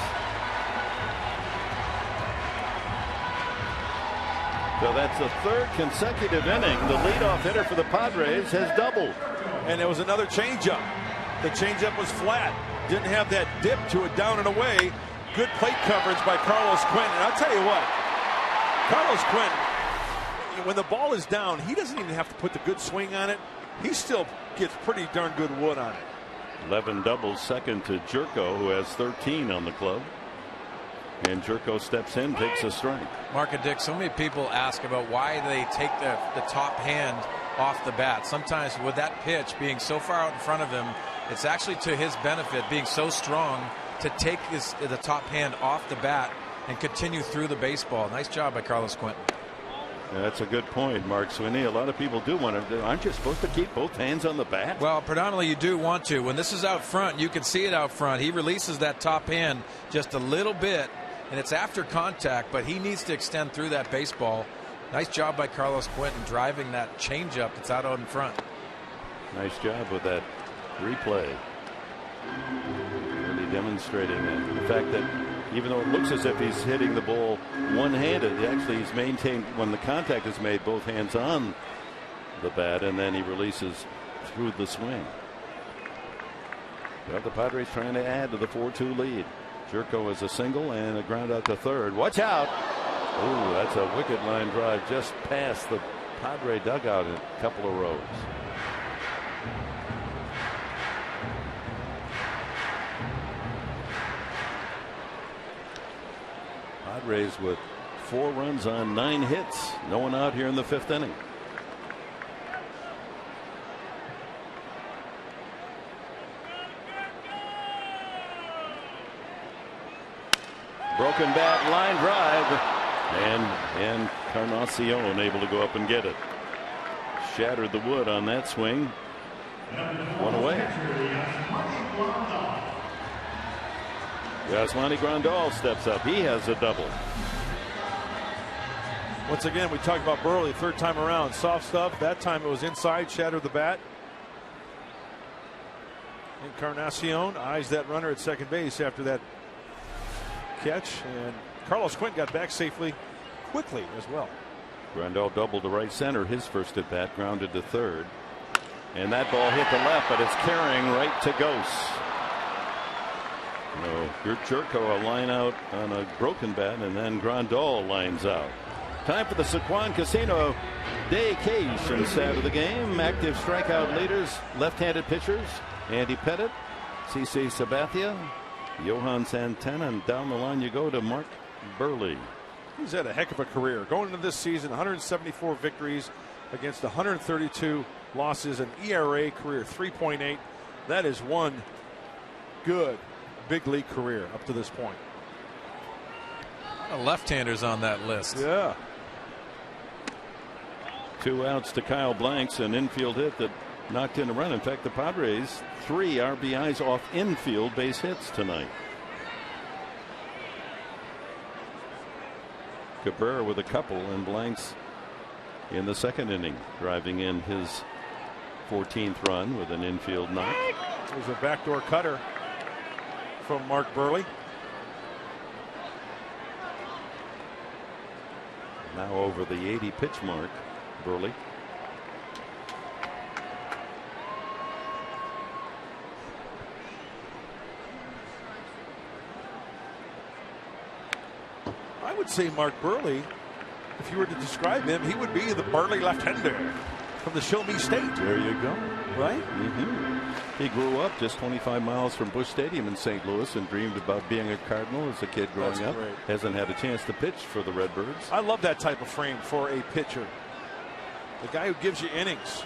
So that's the 3rd consecutive inning. The leadoff hitter for the Padres has doubled. And there was another changeup. The changeup was flat. Didn't have that dip to it down and away. Good plate coverage by Carlos Quinton. And I'll tell you what, Carlos Quinton, when the ball is down, he doesn't even have to put the good swing on it. He still gets pretty darn good wood on it. 11 doubles, second to Jerko, who has 13 on the club. And Jerko steps in, takes a strike. Mark and Dick, so many people ask about why they take the top hand off the bat. Sometimes with that pitch being so far out in front of him, it's actually to his benefit, being so strong, to take the top hand off the bat and continue through the baseball. Nice job by Carlos Quinton. Yeah, that's a good point, Mark Sweeney. A lot of people do want to. Aren't you supposed to keep both hands on the bat? Well, predominantly you do want to. When this is out front, you can see it out front. He releases that top hand just a little bit, and it's after contact, but he needs to extend through that baseball. Nice job by Carlos Quinton driving that changeup that's out in front. Nice job with that replay. Really demonstrating it. The fact that even though it looks as if he's hitting the ball one-handed, actually he's maintained, when the contact is made, both hands on the bat, and then he releases through the swing. Well, the Padres trying to add to the 4-2 lead. Jerko is a single and a ground out to third. Watch out! Ooh, that's a wicked line drive just past the Padre dugout in a couple of rows. Padres with 4 runs on 9 hits. No one out here in the 5th inning. Broken bat, line drive, and Encarnacion able to go up and get it. Shattered the wood on that swing. 1 away. Yasmani Grandal steps up. He has a double. Once again, we talked about Burley 3rd time around. Soft stuff. That time it was inside, shattered the bat. Encarnacion eyes that runner at second base after that catch, and Carlos Quinton got back safely quickly as well. Grandal doubled to right center, his first at bat, grounded to third, and that ball hit the left, but it's carrying right to Ghost. No, Jerko a line out on a broken bat, and then Grandal lines out. Time for the Sequan Casino Daycation stat of the game. Active strikeout leaders, left-handed pitchers, Andy Pettit, CC Sabathia, Johan Santana, and down the line you go to Mark Burley. He's had a heck of a career. Going into this season, 174 victories against 132 losses, an ERA career 3.8. That is one good big league career up to this point. Left-handers on that list. Yeah. 2 outs to Kyle Blanks, an infield hit that knocked in a run. In fact, the Padres 3 RBIs off infield base hits tonight. Cabrera with a couple, and Blanks in the second inning driving in his 14th run with an infield knock. There's a backdoor cutter from Mark Burley. Now over the 80 pitch mark, Burley. I would say Mark Burley, if you were to describe him, he would be the Burley left-hander from the Show Me State. There you go. Right? He grew up just 25 miles from Busch Stadium in St. Louis and dreamed about being a Cardinal as a kid growing up. Great. Hasn't had a chance to pitch for the Redbirds. I love that type of frame for a pitcher. The guy who gives you innings.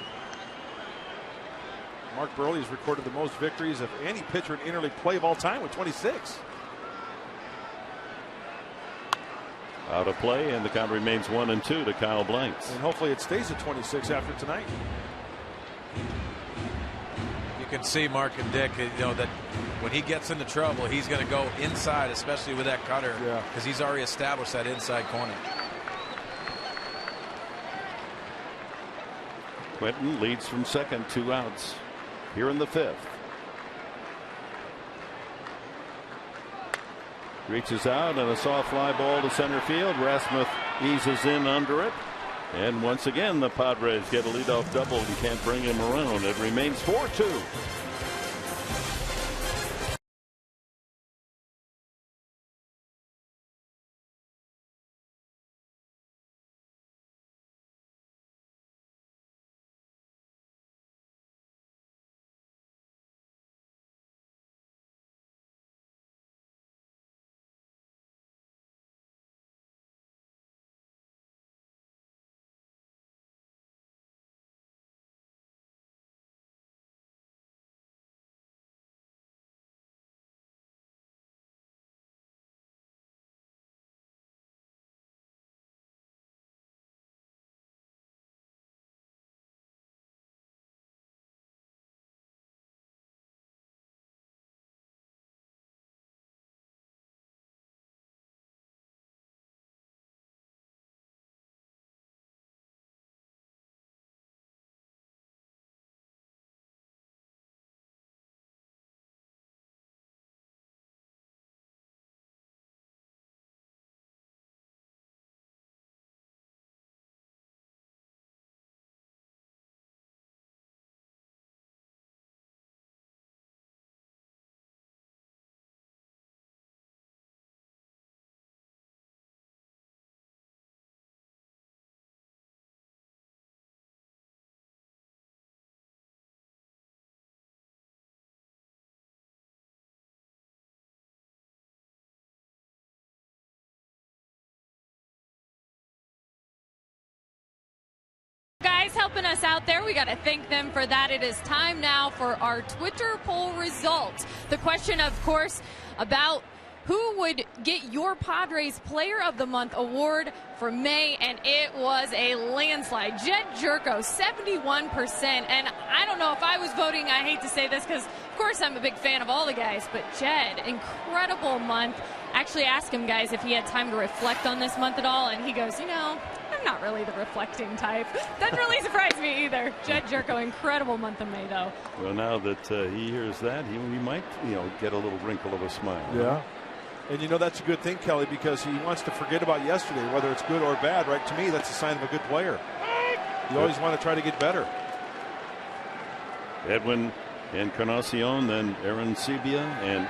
Mark Burley has recorded the most victories of any pitcher in interleague play of all time with 26. Out of play, and the count remains 1-2 to Kyle Blanks. And hopefully it stays at 26 after tonight. You can see Mark and Dick, you know, that when he gets into trouble, he's going to go inside, especially with that cutter, because he's already established that inside corner. Quentin leads from second, 2 outs here in the 5th. Reaches out, and a soft fly ball to center field. Rasmuth eases in under it. And once again, the Padres get a leadoff double and can't bring him around. It remains 4-2. Guys helping us out there, we got to thank them for that. It is time now for our Twitter poll results. The question, of course, about who would get your Padres Player of the Month award for May, and it was a landslide. Jed Jerko, 71%, and I don't know if I was voting, I hate to say this because, of course, I'm a big fan of all the guys, but Jed, incredible month. Actually asked him, guys, if he had time to reflect on this month at all, and he goes, you know, I'm not really the reflecting type. Doesn't really surprise me either. Jed Jerko, incredible month of May, though. Well, now that he hears that, he might, get a little wrinkle of a smile. Yeah. And that's a good thing, Kelly, because he wants to forget about yesterday, whether it's good or bad, right? To me, that's a sign of a good player. You always want to try to get better. Edwin Encarnacion, then Aaron Sebia and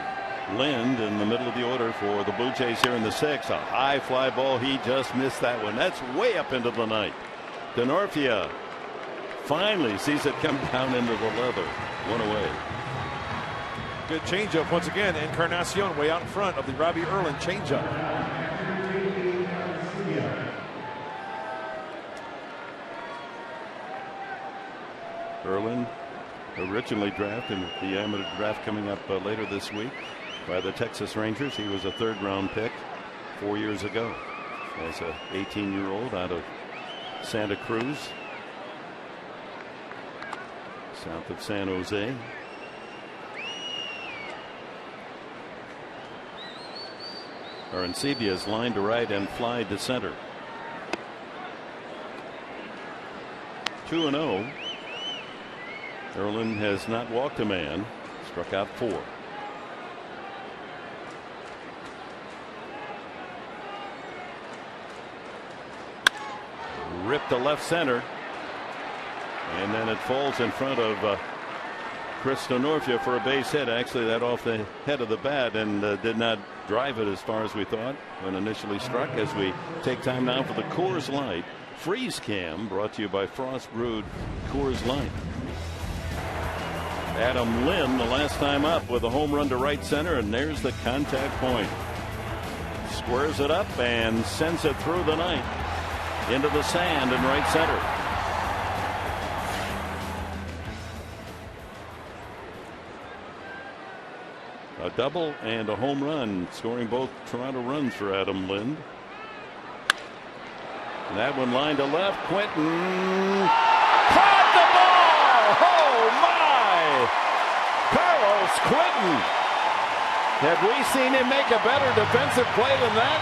Lind in the middle of the order for the Blue Jays here in the 6th. A high fly ball. He just missed that one. That's way up into the night. Denorfia finally sees it come down into the leather. One away. Good changeup once again. Encarnacion way out in front of the Robbie Erlin changeup. Erlin originally drafted in the amateur draft coming up later this week by the Texas Rangers. He was a 3rd-round pick 4 years ago as a 18-year-old out of Santa Cruz, south of San Jose. Arancibia's line to right and fly to center. 2-0. Erlin has not walked a man, struck out 4. Ripped to left center, and then it falls in front of Chris Denorfia for a base hit. Actually, that off the head of the bat, and did not drive it as far as we thought when initially struck. As we take time now for the Coors Light Freeze Cam, brought to you by Frost Brewed Coors Light. Adam Lynn, the last time up, with a home run to right center, and there's the contact point. Squares it up and sends it through the ninth into the sand in right center. A double and a home run, scoring both Toronto runs for Adam Lind. And that one lined to left. Quentin caught the ball. Oh my! Carlos Quentin. Have we seen him make a better defensive play than that?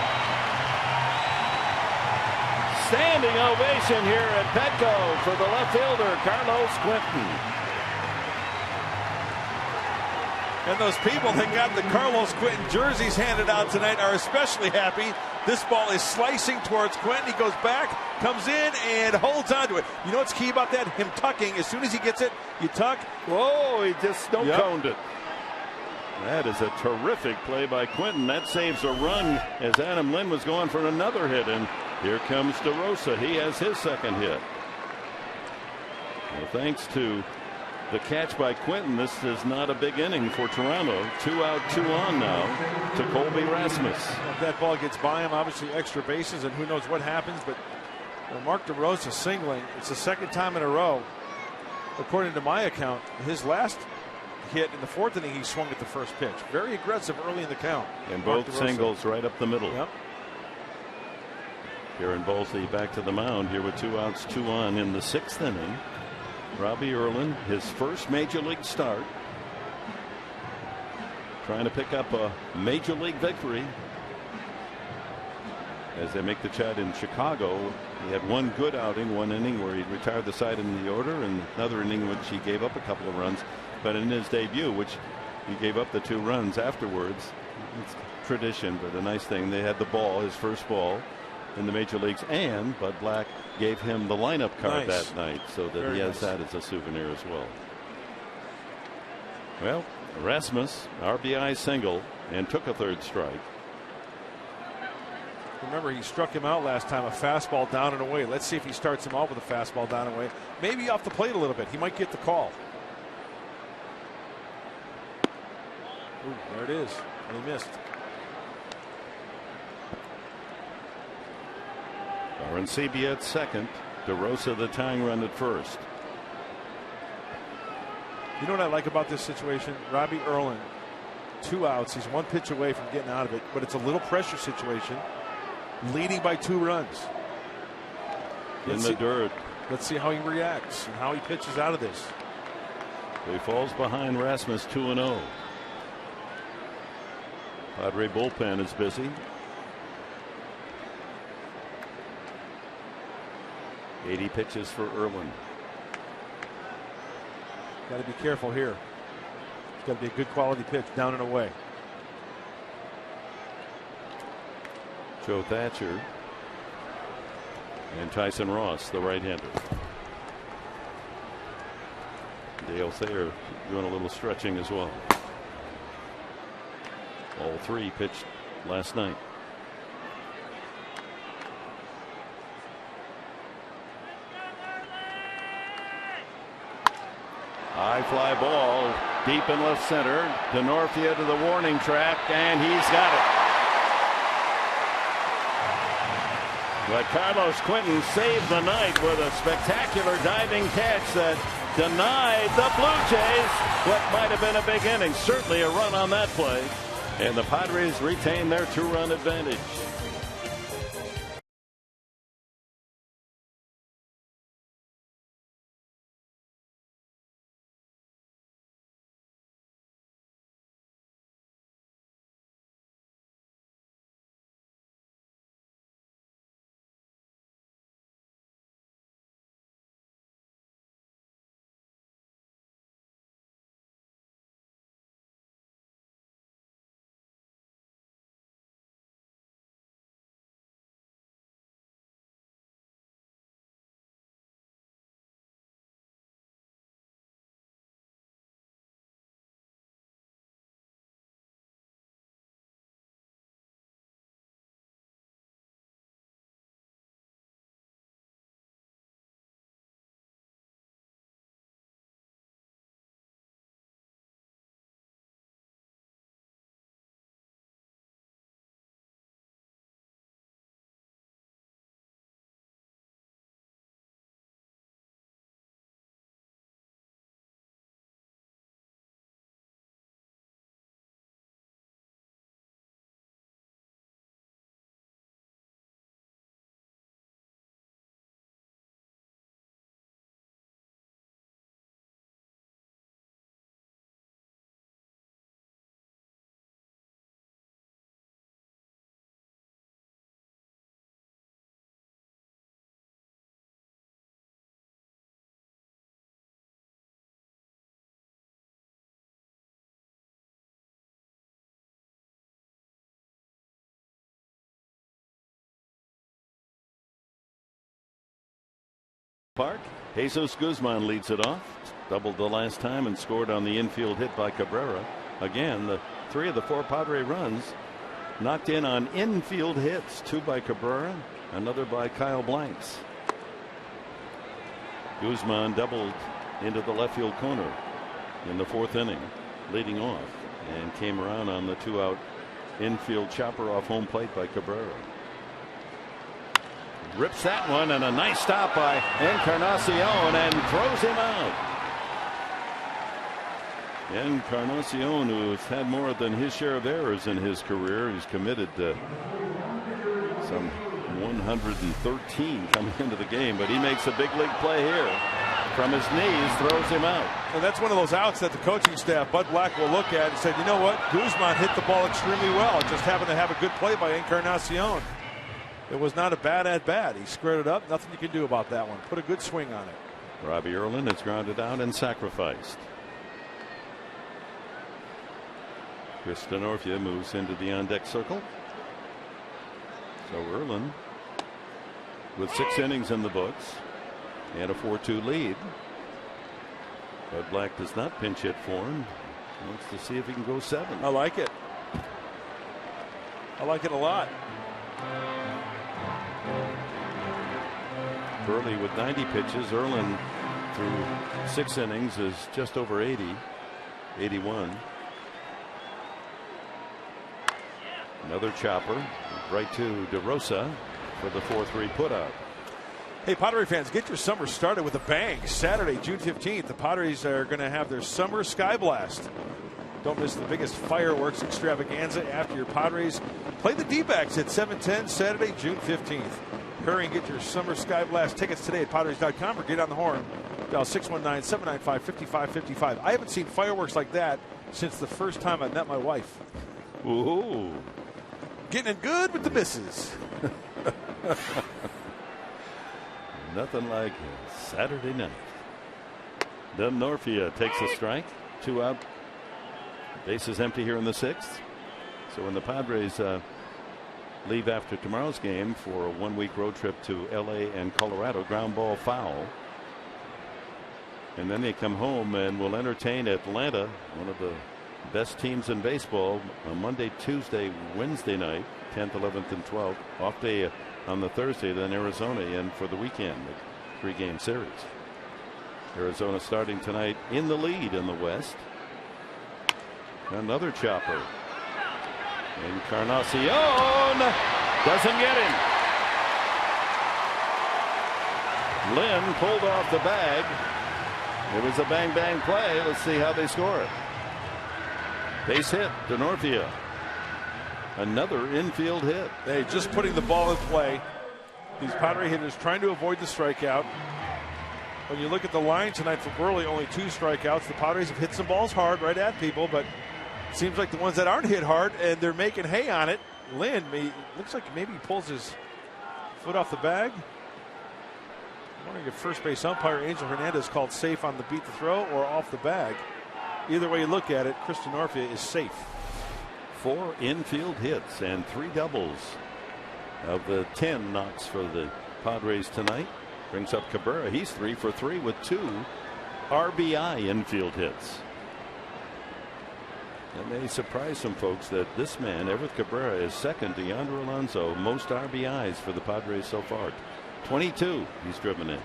Standing ovation here at Petco for the left fielder, Carlos Quentin. And those people that got the Carlos Quentin jerseys handed out tonight are especially happy. This ball is slicing towards Quentin. He goes back, comes in, and holds on to it. You know what's key about that? Him tucking. As soon as he gets it, you tuck. Whoa, he just no-coned it. That is a terrific play by Quentin. That saves a run as Adam Lind was going for another hit. And here comes DeRosa. He has his second hit. Well, thanks to the catch by Quentin, this is not a big inning for Toronto. 2 out, 2 on now to Colby Rasmus. If that ball gets by him, obviously extra bases, and who knows what happens. But Mark DeRosa singling. It's the second time in a row, according to my account. His last hit in the 4th inning, he swung at the first pitch. Very aggressive early in the count. And both singles right up the middle. Yep. Aaron Bolsey back to the mound here with 2 outs, 2 on in the 6th inning. Robbie Erlin, his first major league start, trying to pick up a major league victory as they make the chat in Chicago. He had one good outing, one inning where he retired the side in the order, and another inning in which he gave up a couple of runs. But in his debut, which he gave up the 2 runs afterwards, it's tradition, but a nice thing. They had the ball, his first ball in the major leagues, and Bud Black gave him the lineup card that night, so that he has that as a souvenir as well. Well, Rasmus, RBI single, and took a 3rd strike. Remember, he struck him out last time, a fastball down and away. Let's see if he starts him out with a fastball down and away. Maybe off the plate a little bit. He might get the call. Ooh, there it is. And he missed. Arancibia at second. DeRosa the tying run at first. You know what I like about this situation? Robbie Erlin, 2 outs. He's 1 pitch away from getting out of it, but it's a little pressure situation. Leading by 2 runs. In the dirt. Let's see how he reacts and how he pitches out of this. He falls behind Rasmus 2-0. Padre bullpen is busy. 80 pitches for Erlin. Got to be careful here. It's got to be a good quality pitch down and away. Joe Thatcher and Tyson Ross, the right-hander. Dale Thayer doing a little stretching as well. All 3 pitched last night. High fly ball deep in left center. Denorfia to the warning track, and he's got it. But Carlos Quentin saved the night with a spectacular diving catch that denied the Blue Jays what might have been a big inning. Certainly a run on that play. And the Padres retain their 2-run advantage. Park. Jesus Guzman leads it off. Doubled the last time and scored on the infield hit by Cabrera. Again, the 3 of the 4 Padre runs knocked in on infield hits. 2 by Cabrera, another by Kyle Blanks. Guzman doubled into the left field corner in the 4th inning, leading off, and came around on the 2-out infield chopper off home plate by Cabrera. Rips that one, and a nice stop by Encarnacion, and throws him out. Encarnacion, who's had more than his share of errors in his career, he's committed some 113 coming into the game, but he makes a big league play here. From his knees, throws him out. And that's one of those outs that the coaching staff, Bud Black, will look at and say, you know what, Guzman hit the ball extremely well. Just happened to have a good play by Encarnacion. It was not a bad at bat. He squared it up. Nothing you can do about that one. Put a good swing on it. Robbie Erlin is grounded out and sacrificed. Chris Denorfia moves into the on-deck circle. So Erlin, with 6 innings in the books and a 4-2 lead. Bud Black does not pinch hit for him. He wants to see if he can go 7. I like it. I like it a lot. Burley with 90 pitches. Erlin through 6 innings is just over 80. 81. Another chopper right to DeRosa for the 4-3 putout. Hey, Padre fans, get your summer started with a bang. Saturday, June 15th, the Padres are going to have their summer sky blast. Don't miss the biggest fireworks extravaganza after your Padres play the D-backs at 7:10 Saturday, June 15th. Hurry and get your summer sky blast tickets today at Padres.com or get on the horn. Dial 619-795-5555. I haven't seen fireworks like that since the first time I met my wife. Ooh. Getting in good with the missus. Nothing like Saturday night. Denorfia takes a strike. 2 out. Bases empty here in the 6th. So when the Padres leave after tomorrow's game for a 1-week road trip to LA and Colorado, ground ball foul. And then they come home and will entertain Atlanta, one of the best teams in baseball, on Monday, Tuesday, Wednesday night, 10th, 11th, and 12th. Off day on the Thursday, then Arizona in for the weekend, a 3-game series. Arizona starting tonight in the lead in the West. Another chopper. Encarnacion doesn't get him. Lynn pulled off the bag. It was a bang-bang play. Let's see how they score it. Base hit, Denorfia. Another infield hit. Hey, just putting the ball in play. These Padre hitters trying to avoid the strikeout. When you look at the line tonight for Burley, only 2 strikeouts. The Padres have hit some balls hard right at people, but it seems like the ones that aren't hit hard, and they're making hay on it. Lynn, looks like maybe he pulls his foot off the bag. I'm wondering if first base umpire Angel Hernandez called safe on the beat the throw or off the bag. Either way you look at it, Chris Denorfia is safe. 4 infield hits and 3 doubles of the 10 knocks for the Padres tonight. Brings up Cabrera. He's 3 for 3 with 2 RBI infield hits. That may surprise some folks that this man, Everett Cabrera, is second to Yonder Alonso, most RBIs for the Padres so far. 22 he's driven in.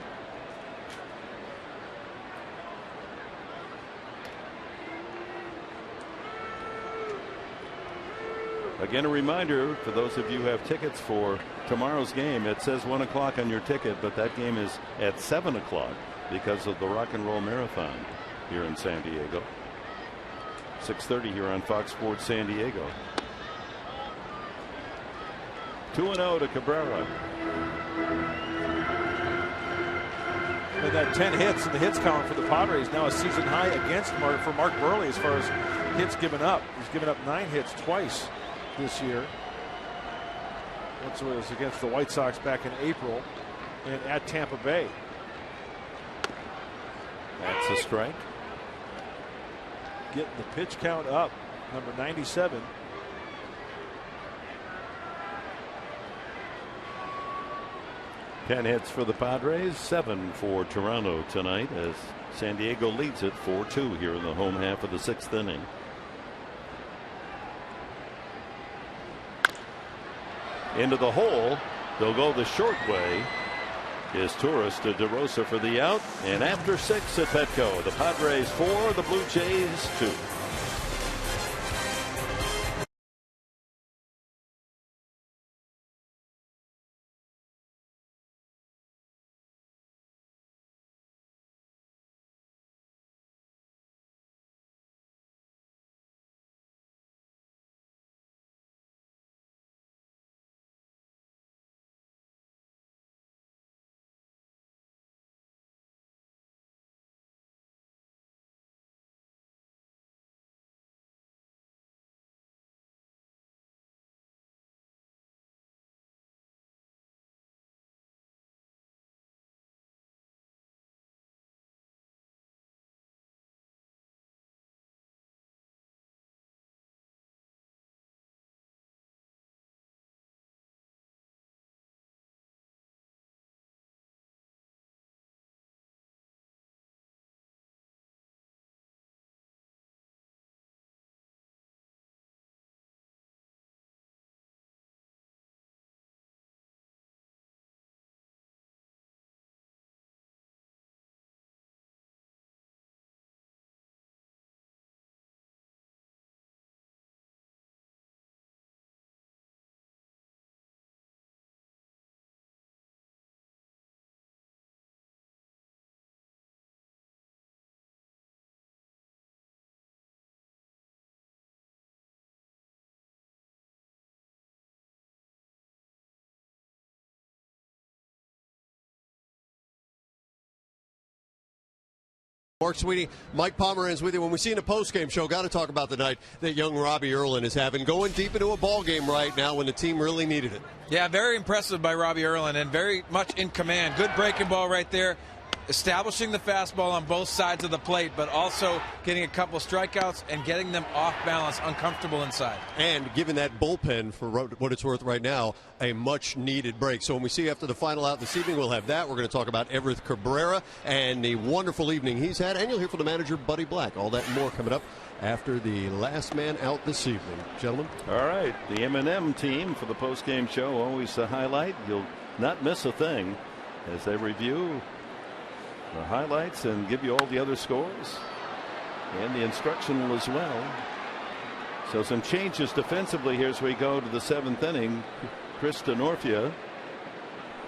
Again, a reminder for those of you who have tickets for tomorrow's game. It says 1 o'clock on your ticket, but that game is at 7 o'clock because of the Rock and Roll Marathon here in San Diego. 6:30 here on Fox Sports San Diego. 2-0 to Cabrera. And that 10 hits in the hits column for the Padres, now a season high against for Mark Burley as far as hits given up. He's given up 9 hits twice this year. Once it was against the White Sox back in April and at Tampa Bay. That's a strike. Getting the pitch count up. Number 97. 10 hits for the Padres, 7 for Toronto tonight as San Diego leads it 4-2 here in the home half of the 6th inning. Into the hole. They'll go the short way. Is Torres to DeRosa for the out. And after 6 at Petco, the Padres 4, the Blue Jays 2. Mark Sweeney, Mike Pomeranz with you. When we see in a post-game show, got to talk about the night that young Robbie Erlin is having, going deep into a ball game right now when the team really needed it. Yeah, very impressive by Robbie Erlin and very much in command. Good breaking ball right there, establishing the fastball on both sides of the plate, but also getting a couple strikeouts and getting them off balance, uncomfortable inside. And giving that bullpen, for what it's worth right now, a much-needed break. So when we see you after the final out this evening, we'll have that. We're going to talk about Everett Cabrera and the wonderful evening he's had. And you'll hear from the manager, Buddy Black. All that and more coming up after the last man out this evening. Gentlemen. All right. The M&M team for the post-game show, always a highlight. You'll not miss a thing as they review the highlights and give you all the other scores and the instructional as well. So some changes defensively here as we go to the 7th inning. Chris DeNorfia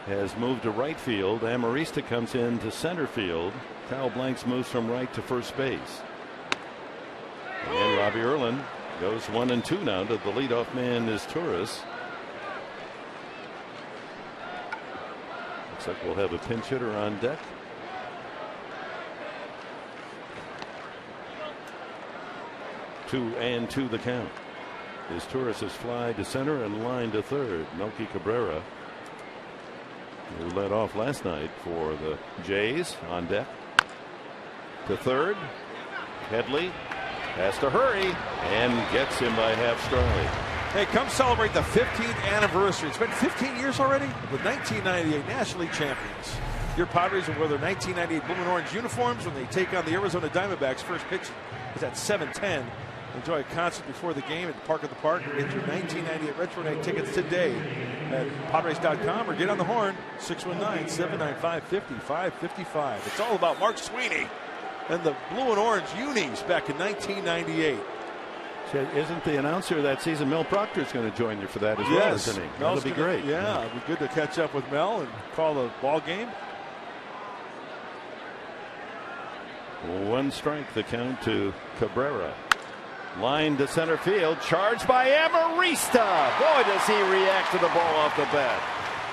has moved to right field. Amarista comes in to center field. Kyle Blanks moves from right to first base. And Robbie Erlin goes 1 and 2 now to the leadoff man is Torres. Looks like we'll have a pinch hitter on deck. Two and 2 the count. Is Torres' fly to center and line to third. Melky Cabrera, who led off last night for the Jays, on deck to third. Headley has to hurry and gets him by half stride. Hey, come celebrate the 15th anniversary. It's been 15 years already of the 1998 National League champions. Your Padres will wear their 1998 blue and orange uniforms when they take on the Arizona Diamondbacks. First pitch is at 7:10. Enjoy a concert before the game at the Park at the Park. Get your 1998 Retro Night tickets today at Padres.com or get on the horn, 619-795-5555. It's all about Mark Sweeney and the blue and orange unis back in 1998. Isn't the announcer that season, Mel Proctor, is going to join you for that as well, isn't he? That'll be great. Yeah, it'll be good to catch up with Mel and call the ball game. 1 strike, the count to Cabrera. Line to center field, charged by Amarista. Boy, does he react to the ball off the bat.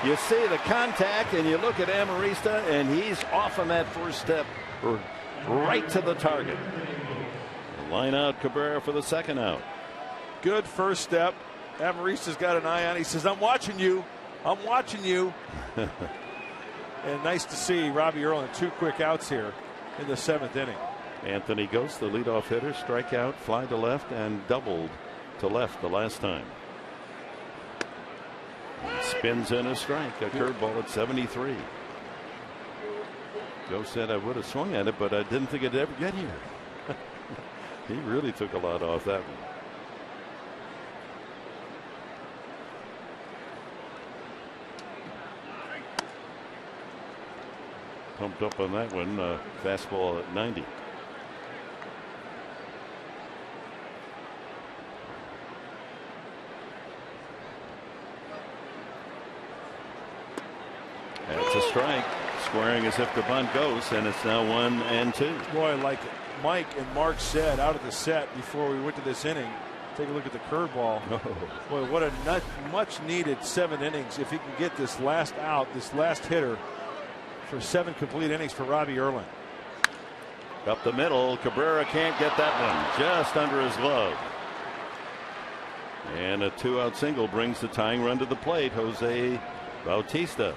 You see the contact and you look at Amarista and he's off on that first step right to the target. Line out Cabrera for the second out. Good first step. Amarista's got an eye on. He says, I'm watching you. I'm watching you. And nice to see Robbie Erlin 2 quick outs here in the 7th inning. Anthony Ghost, the leadoff hitter, strikeout, fly to left, and doubled to left the last time. Spins in a strike, a curveball at 73. Joe said I would have swung at it, but I didn't think it'd ever get here. He really took a lot off that one. Pumped up on that one. Fastball at 90. That's a strike. Squaring as if the bunt goes, and it's now 1-2. Boy, like Mike and Mark said out of the set before we went to this inning, take a look at the curveball. Oh. Boy, what a much needed 7 innings if he can get this last out, this last hitter for 7 complete innings for Robbie Erlin. Up the middle, Cabrera can't get that one, just under his glove. And a 2-out single brings the tying run to the plate. Jose Bautista.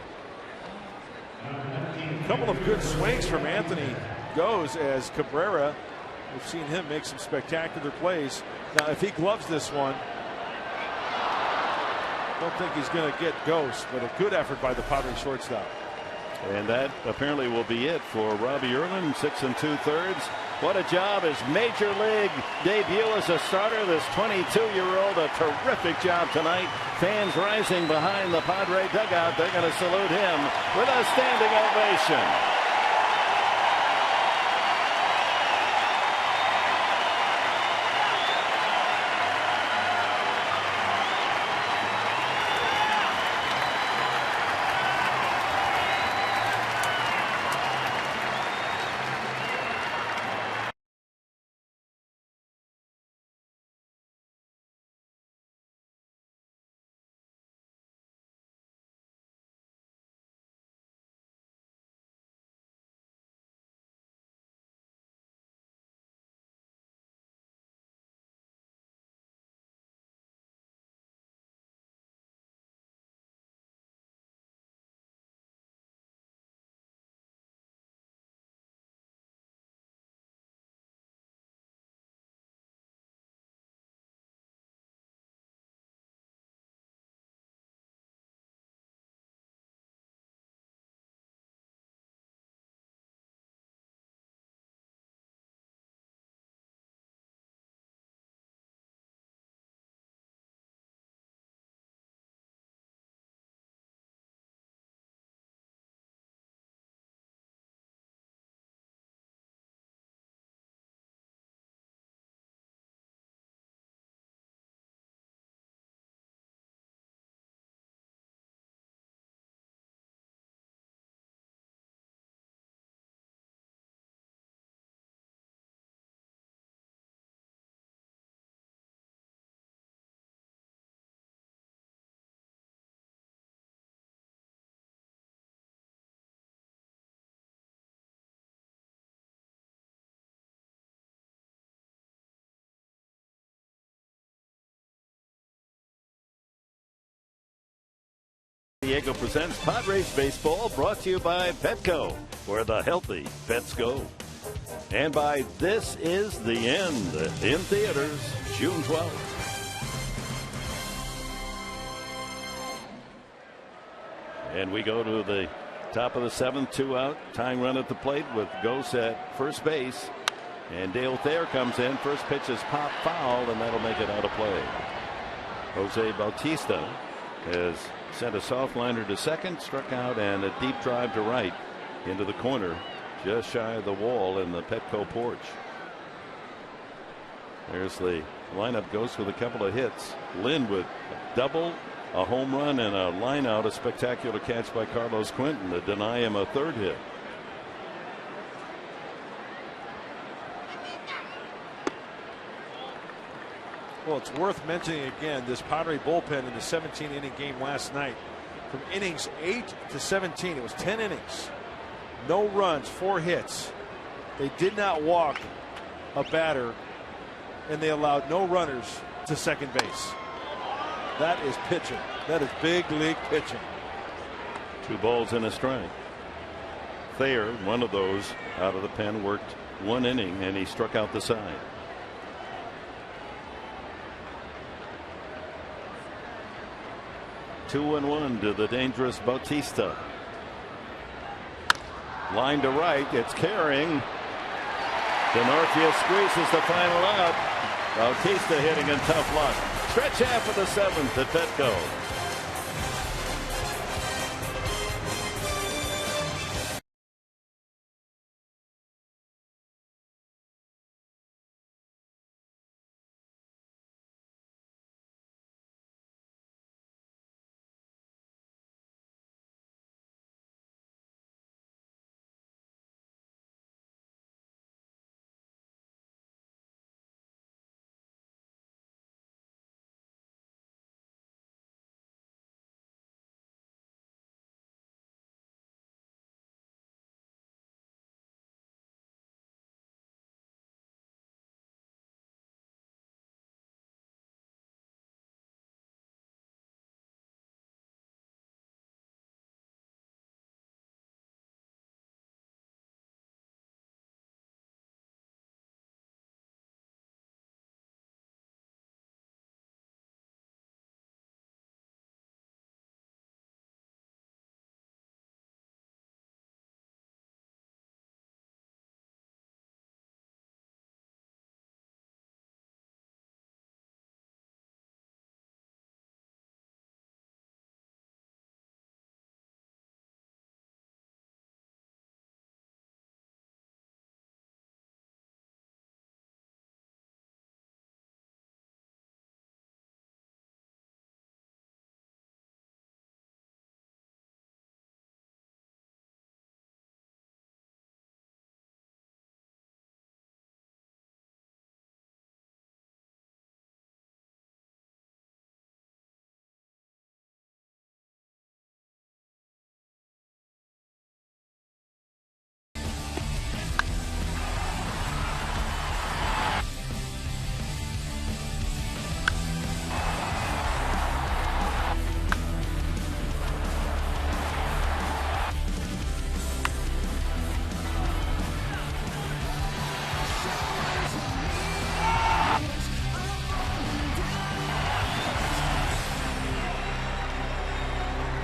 A couple of good swings from Anthony goes as Cabrera. We've seen him make some spectacular plays. Now, if he gloves this one, I don't think he's going to get ghost, but a good effort by the Padres shortstop. And that apparently will be it for Robbie Erlin, 6 2/3. What a job, his major league debut as a starter. This 22-year-old, a terrific job tonight. Fans rising behind the Padre dugout. They're going to salute him with a standing ovation. Diego presents Padres Baseball, brought to you by Petco, where the healthy pets go. And by This Is the End, in theaters, June 12th. And we go to the top of the 7th, 2-out, tying run at the plate with Gose at first base. And Dale Thayer comes in. First pitch is pop foul, and that'll make it out of play. Jose Bautista has sent a soft liner to second, struck out, and a deep drive to right into the corner, just shy of the wall in the Petco porch. There's the lineup. Goes with a couple of hits. Lynn with a double, a home run, and a line out. A spectacular catch by Carlos Quinton to deny him a third hit. Well, it's worth mentioning again this Padre bullpen in the 17-inning game last night. From innings 8 to 17, it was 10 innings. No runs, 4 hits. They did not walk a batter, and they allowed no runners to second base. That is pitching. That is big league pitching. 2 balls and a strike. Thayer, one of those out of the pen, worked 1 inning, and he struck out the side. 2-1 to the dangerous Bautista. Line to right. It's carrying. Denorfia squeezes the final out. Bautista hitting in tough luck. Stretch half of the 7th at Petco.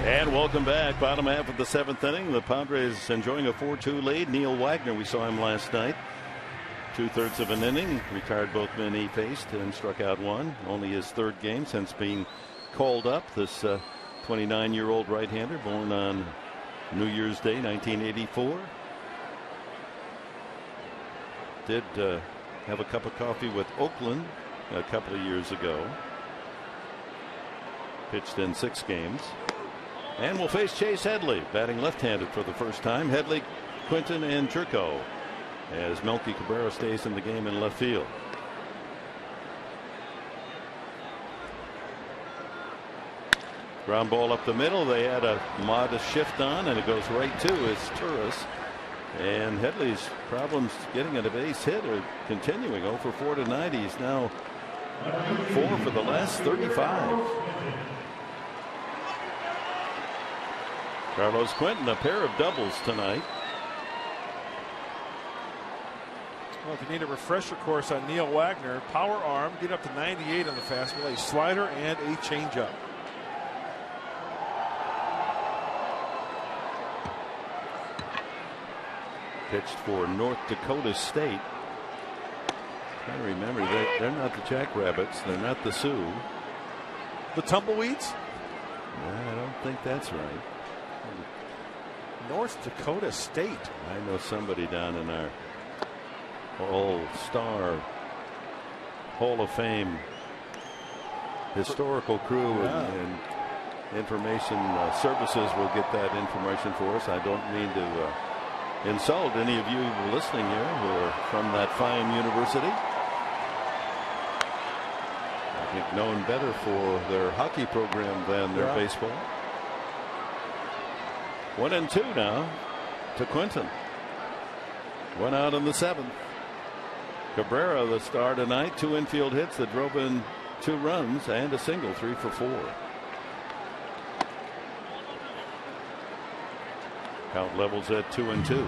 And welcome back. Bottom half of the 7th inning. The Padres enjoying a 4-2 lead. Neil Wagner, we saw him last night. 2/3 of an inning. Retired both men he faced and struck out one. Only his 3rd game since being called up. This 29-year-old right-hander born on New Year's Day 1984. Did have a cup of coffee with Oakland a couple of years ago. Pitched in 6 games. And will face Chase Headley, batting left-handed for the first time. Headley, Quinton, and Turco, as Melky Cabrera stays in the game in left field. Ground ball up the middle. They had a modest shift on, and it goes right to his Turris. And Headley's problems getting at a base hit are continuing. 0 for 4 tonight. He's now 4 for the last 35. Carlos Quinton, a pair of doubles tonight. Well, if you need a refresher course on Neil Wagner, power arm, get up to 98 on the fastball, a slider, and a changeup. Pitched for North Dakota State. I remember that they're not the Jackrabbits. They're not the Sioux. The Tumbleweeds? I don't think that's right. North Dakota State. I know somebody down in our All-Star Hall of Fame historical crew and information services will get that information for us. I don't mean to insult any of you listening here who are from that fine university. I think known better for their hockey program than their baseball. 1-2 now to Quinton. 1 out in the 7th. Cabrera, the star tonight. 2 infield hits that drove in 2 runs and a single. 3 for 4. Count levels at 2-2.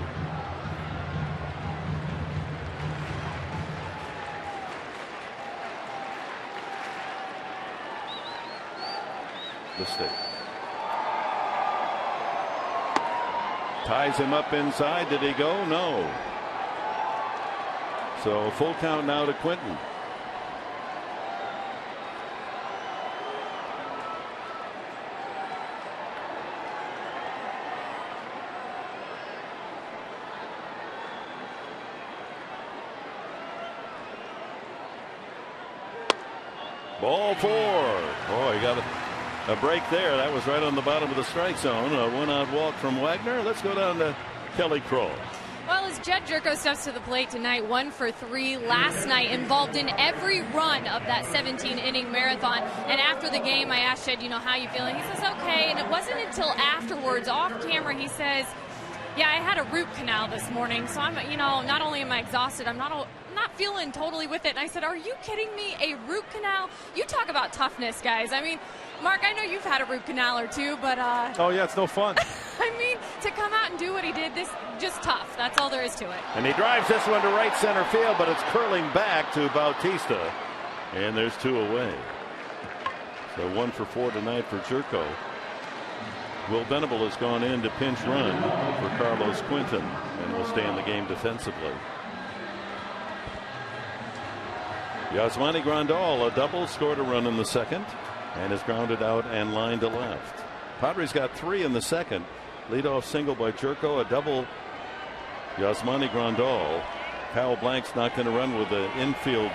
The State. Ties him up inside. Did he go? No. So full count now to Quinton. Ball 4. Boy, got a break there. That was right on the bottom of the strike zone. A one-out walk from Wagner. Let's go down to Kelly Crow. Well, as Jed Jerko steps to the plate tonight, 1 for 3 last night, involved in every run of that 17-inning marathon. And after the game, I asked Jed, how you feeling? He says, okay. And it wasn't until afterwards, off camera, he says, yeah, I had a root canal this morning. So I'm, not only am I exhausted, I'm not feeling totally with it. And I said, are you kidding me? A root canal? You talk about toughness, guys. I mean, Mark, I know you've had a root canal or two, but oh yeah, it's no fun. I mean, to come out and do what he did, this just tough. That's all there is to it. And he drives this one to right center field, but it's curling back to Bautista, and there's 2 away. So 1 for 4 tonight for Jerko. Will Venable has gone in to pinch run for Carlos Quinton and will stay in the game defensively. Yasmani Grandal, a double, scored a run in the second and is grounded out and lined to left. Padres got 3 in the second. Leadoff single by Jerko, a double Yasmani Grandal. Kyle Blank's not going to run with an infield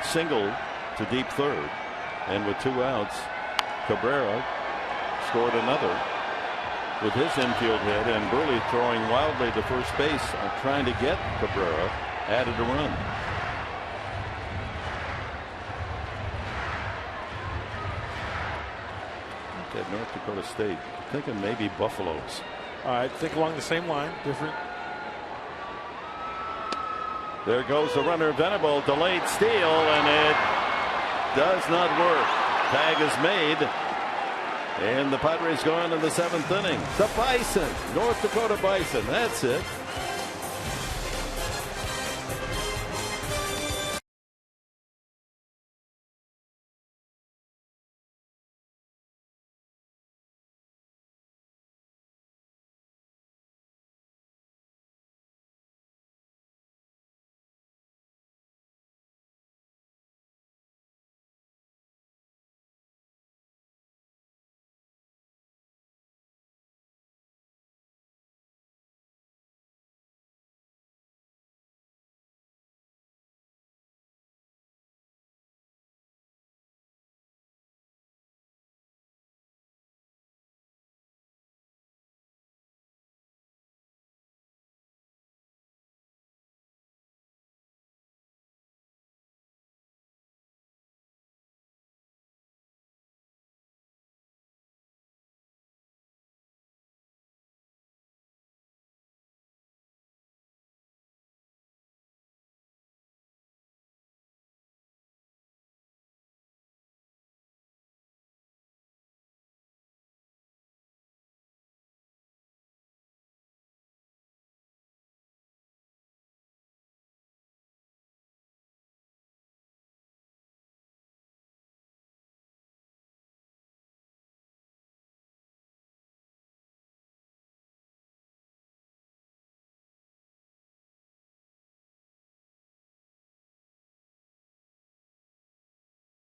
single to deep third. And with 2 outs, Cabrera scored another with his infield hit, and Burley throwing wildly to first base trying to get Cabrera added a run. At North Dakota State, thinking maybe Buffaloes. All right, think along the same line, different. There goes the runner. Venable, delayed steal, and it does not work. Tag is made, and the Padres go on in the 7th inning. The Bison, North Dakota Bison, that's it.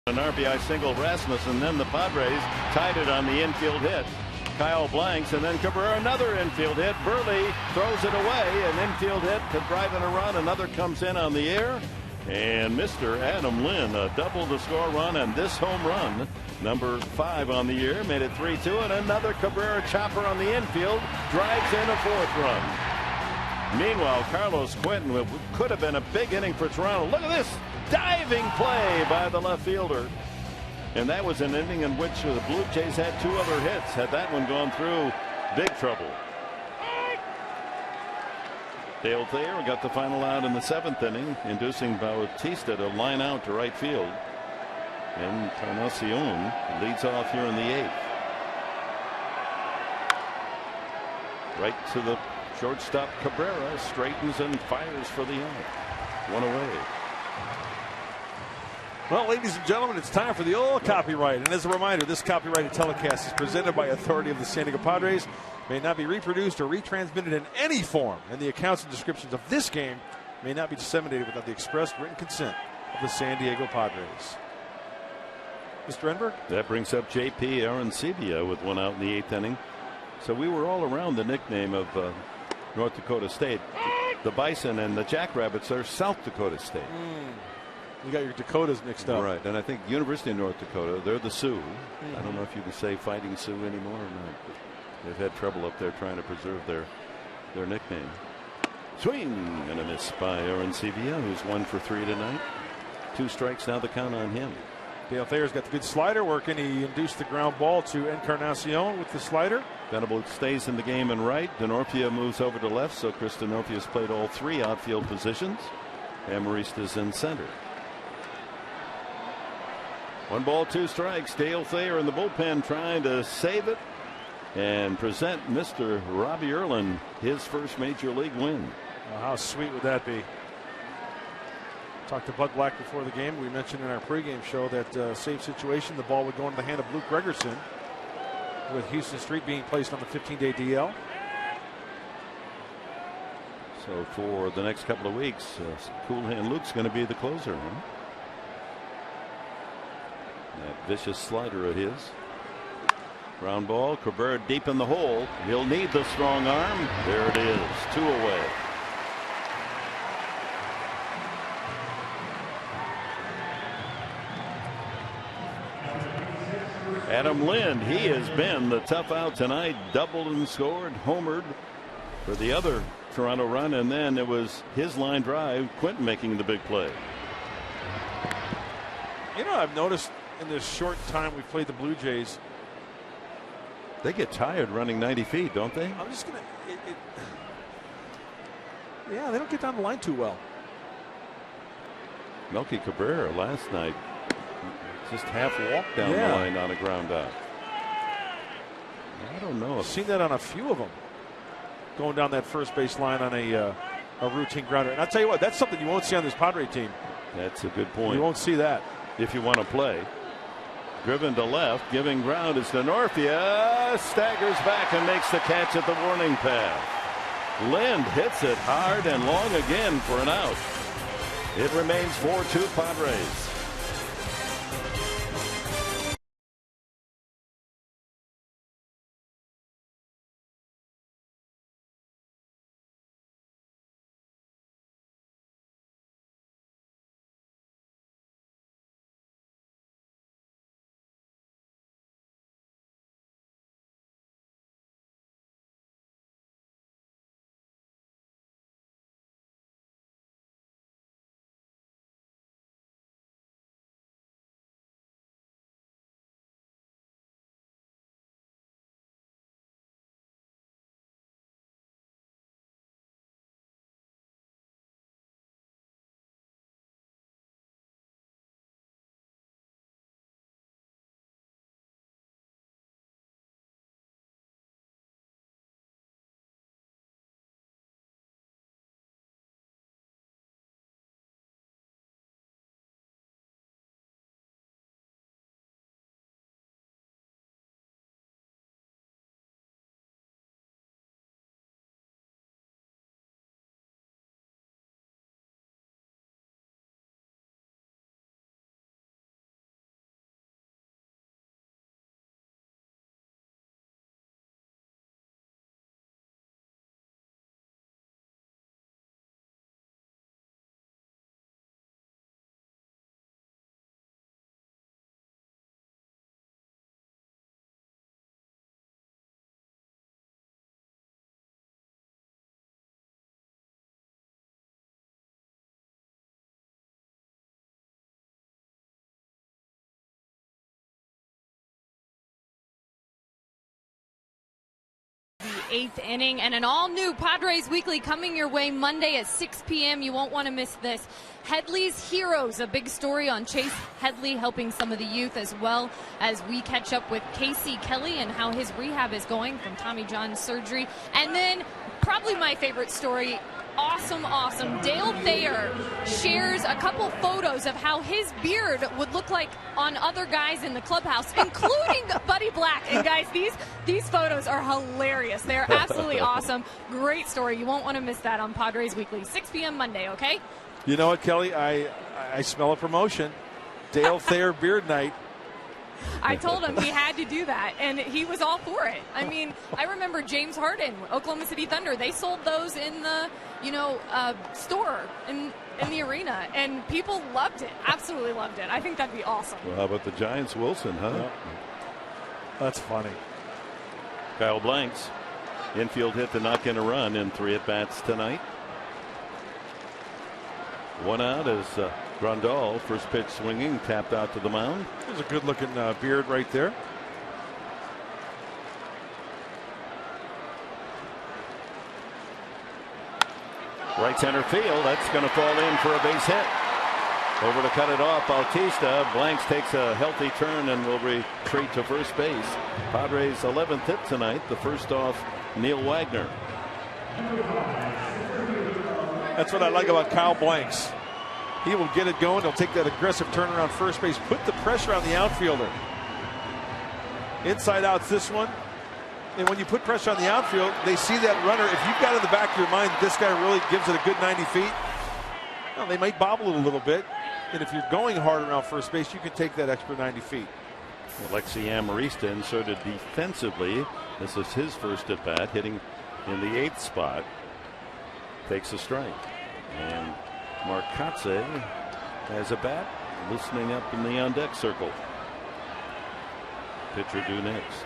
An RBI single Rasmussen, then the Padres tied it on the infield hit. Kyle Blanks, and then Cabrera another infield hit. Burley throws it away. An infield hit to drive in a run. Another comes in on the air. And Mr. Adam Lynn, a double to score run, and this home run, number 5 on the year, made it 3-2. And another Cabrera chopper on the infield drives in a 4th run. Meanwhile, Carlos Quinton could have been a big inning for Toronto. Look at this diving play by the left fielder. And that was an inning in which the Blue Jays had 2 other hits. Had that one gone through, big trouble. Dale Thayer got the final out in the 7th inning, inducing Bautista to line out to right field. And Encarnacion leads off here in the 8th. Right to the shortstop. Cabrera straightens and fires for the out. 1 away. Well, ladies and gentlemen, it's time for the old copyright. And as a reminder, this copyrighted telecast is presented by authority of the San Diego Padres, may not be reproduced or retransmitted in any form, and the accounts and descriptions of this game may not be disseminated without the express written consent of the San Diego Padres. Mr. Enberg? That brings up JP Arancibia with one out in the 8th inning. So we were all around the nickname of North Dakota State. The Bison and the Jackrabbits are South Dakota State. You got your Dakotas mixed up. Right, and I think University of North Dakota, they're the Sioux. I don't know if you can say Fighting Sioux anymore or not. But they've had trouble up there trying to preserve their nickname. Swing and a miss by Arancibia, who's 1 for 3 tonight. 2 strikes now, the count on him. Dale Thayer's got the good slider working. He induced the ground ball to Encarnacion with the slider. Venable stays in the game and right. Denorfia moves over to left, so Chris Denorfia's played all 3 outfield positions. Amarista's in center. 1 ball, 2 strikes. Dale Thayer in the bullpen trying to save it and present Mr. Robbie Erlin his first major league win. Well, how sweet would that be? Talked to Bud Black before the game. We mentioned in our pregame show that save situation, the ball would go into the hand of Luke Gregerson, with Houston Street being placed on the 15-day DL. So for the next couple of weeks, Cool Hand Luke's going to be the closer. Huh? That vicious slider of his. Ground ball, Cabrera deep in the hole. He'll need the strong arm. There it is, 2 away. Adam Lind, he has been the tough out tonight. Doubled and scored, homered for the other Toronto run, and then it was his line drive, Quinton making the big play. You know, I've noticed in this short time we've played the Blue Jays, they get tired running 90 feet, don't they? I'm just going to. Yeah, they don't get down the line too well. Melky Cabrera last night just half walked down the line on a ground out. I don't know. I've seen that on a few of them, going down that first base line on a routine grounder. And I'll tell you what, that's something you won't see on this Padre team. That's a good point. You won't see that. If you want to play. Driven to left, giving ground is Denorfia. Staggers back and makes the catch at the warning path. Lind hits it hard and long again for an out. It remains 4-2 Padres. The 8th inning and an all-new Padres Weekly coming your way Monday at 6 p.m. You won't want to miss this. Headley's Heroes, a big story on Chase Headley helping some of the youth, as well as we catch up with Casey Kelly and how his rehab is going from Tommy John surgery. And then probably my favorite story, awesome, awesome. Dale Thayer shares a couple photos of how his beard would look like on other guys in the clubhouse, including Buddy Black. And guys, these photos are hilarious. They're absolutely awesome. Great story. You won't want to miss that on Padres Weekly, 6 p.m. Monday, okay? You know what, Kelly? I smell a promotion. Dale Thayer Beard Night. I told him he had to do that, and he was all for it. I mean, I remember James Harden, Oklahoma City Thunder. They sold those in the, store in the arena, and people loved it. Absolutely loved it. I think that'd be awesome. Well, how about the Giants, Wilson, huh? Yeah. That's funny. Kyle Blanks, infield hit to knock in a run in 3 at-bats tonight. 1 out as Grandal, first pitch swinging, tapped out to the mound. There's a good-looking beard right there. Right center field. That's going to fall in for a base hit. Over to cut it off, Bautista. Blanks takes a healthy turn and will retreat to first base. Padres' 11th hit tonight, the first off Neil Wagner. That's what I like about Kyle Blanks. He will get it going. He'll take that aggressive turn around first base, put the pressure on the outfielder. Inside out's this one. And when you put pressure on the outfield, they see that runner. If you've got in the back of your mind, this guy really gives it a good 90 feet, well, they might bobble it a little bit. And if you're going hard around first base, you can take that extra 90 feet. Alexi Amarista inserted defensively. This is his first at bat, hitting in the 8th spot. Takes a strike. And Mark Kotze has a bat, listening up in the on-deck circle. Pitcher due next.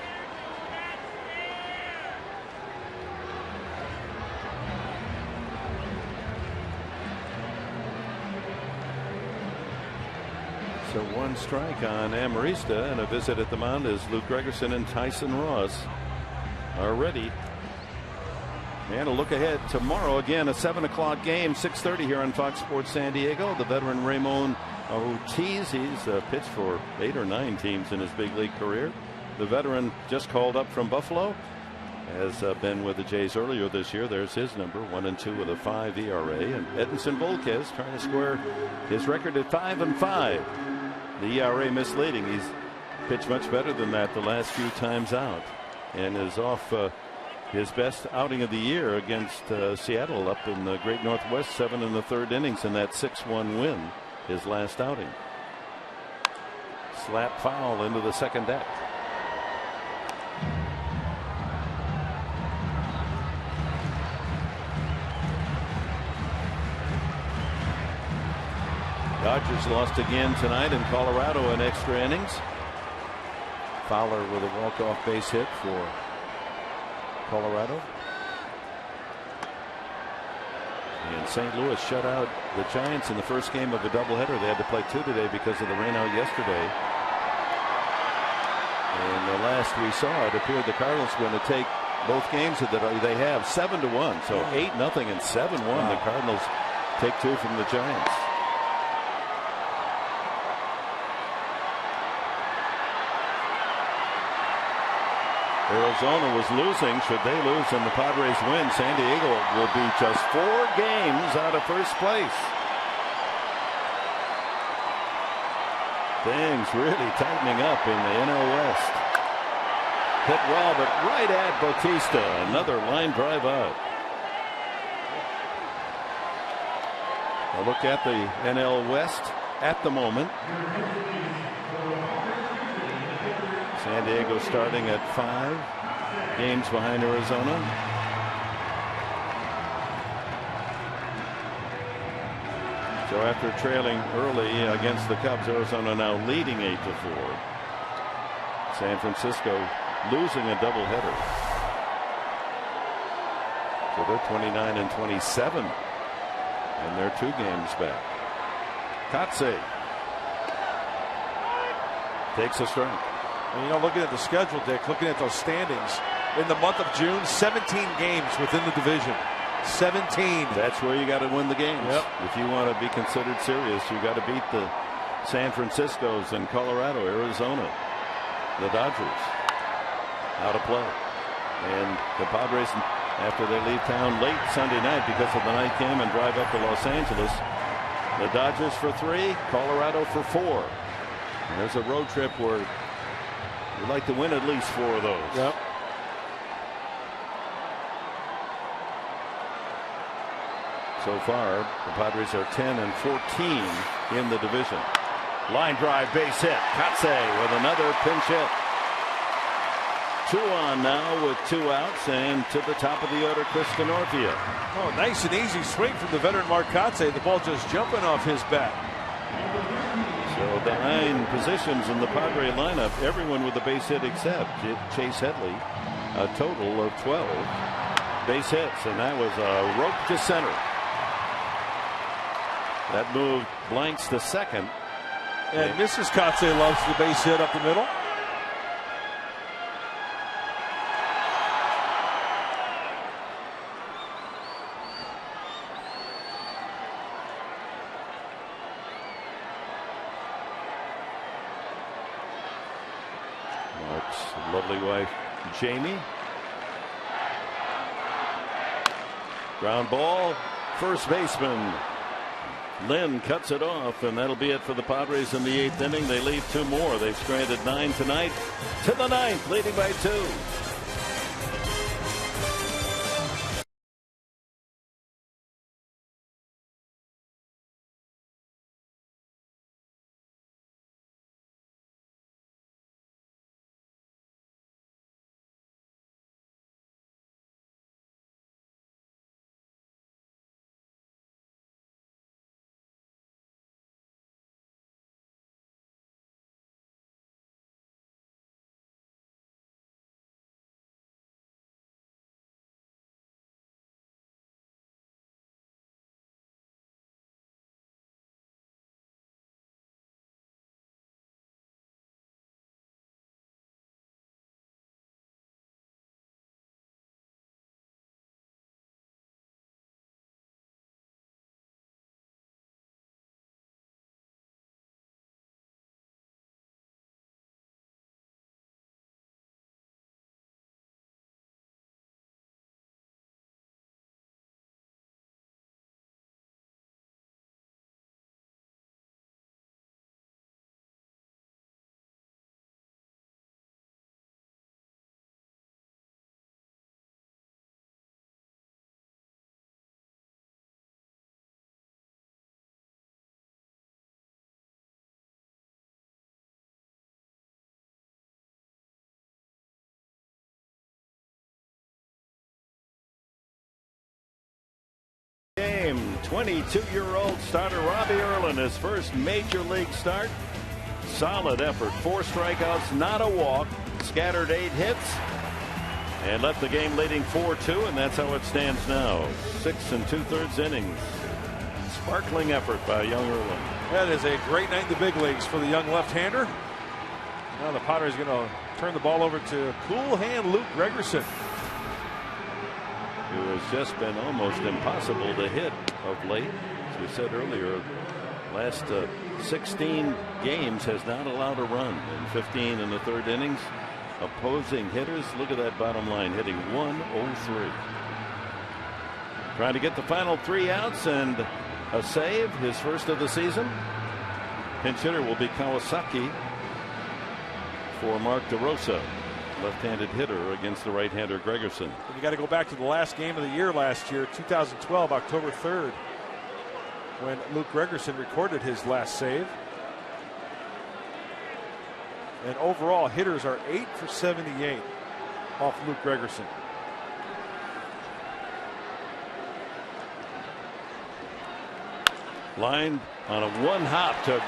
So 1 strike on Amarista, and a visit at the mound as Luke Gregerson and Tyson Ross are ready. And a look ahead tomorrow, again a 7 o'clock game, 6:30 here on Fox Sports San Diego. The veteran Ramon Ortiz, he's pitched for 8 or 9 teams in his big league career. The veteran just called up from Buffalo, has been with the Jays earlier this year. There's his number, 1-2 with a 5 ERA. And Edinson Volquez trying to square his record at 5-5. The ERA misleading. He's pitched much better than that the last few times out, and is off his best outing of the year against Seattle up in the Great Northwest, 7 1/3 innings in that 6-1 win, his last outing. Slap foul into the second deck. Dodgers lost again tonight in Colorado in extra innings. Fowler with a walk-off base hit for Colorado. And St. Louis shut out the Giants in the first game of a doubleheader. They had to play 2 today because of the rain out yesterday. And the last we saw, it appeared the Cardinals were going to take both games that they have 7-1. So 8-0 and 7-1. Wow. The Cardinals take 2 from the Giants. Arizona was losing. Should they lose and the Padres win, San Diego will be just 4 games out of first place. Things really tightening up in the NL West. Hit well, but right at Bautista. Another line drive out. A look at the NL West at the moment. San Diego starting at 5 games behind Arizona. So after trailing early against the Cubs, Arizona now leading 8-4. San Francisco losing a doubleheader. So they're 29-27, and they're 2 games back. Kotze takes a strike. And looking at the schedule, Dick, looking at those standings, in the month of June, 17 games within the division. 17. That's where you got to win the games. Yep. If you want to be considered serious, you got to beat the San Franciscos and Colorado, Arizona, the Dodgers out of play. And the Padres after they leave town late Sunday night because of the night game and drive up to Los Angeles. The Dodgers for 3, Colorado for 4. And there's a road trip where you'd like to win at least 4 of those. Yep. So far, the Padres are 10 and 14 in the division. Line drive, base hit. Katse with another pinch hit. 2 on now with 2 outs, and to the top of the order, Chris Denorfia. Oh, nice and easy swing from the veteran Mark Katse. The ball just jumping off his bat. So the 9 positions in the Padre lineup, everyone with a base hit except Chase Headley, a total of 12 base hits, and that was a rope to center. That moved Blanks to second. And Mrs. Katse loves the base hit up the middle. Mark's lovely wife, Jamie. Ground ball, first baseman Lynn cuts it off, and that'll be it for the Padres in the 8th inning. They leave 2 more. They've stranded 9 tonight. To the 9th, leading by 2. Game, 22-year-old starter Robbie Erlin, his first major league start. Solid effort, 4 strikeouts, not a walk, scattered 8 hits, and left the game leading 4-2, and that's how it stands now. 6 2/3 innings. Sparkling effort by young Erlin. That is a great night in the big leagues for the young left-hander. Now the Padres going to turn the ball over to cool hand Luke Gregerson, who has just been almost impossible to hit of late. As we said earlier, last 16 games has not allowed a run, and 15 in the 3rd innings. Opposing hitters, look at that bottom line, hitting 103. Trying to get the final 3 outs and a save, his first of the season. Pinch hitter will be Kawasaki for Mark DeRosa, left-handed hitter against the right-hander Gregerson. And you got to go back to the last game of the year last year, 2012, October 3rd, when Luke Gregerson recorded his last save. And overall, hitters are 8 for 78 off Luke Gregerson. Lined on a 1-hop to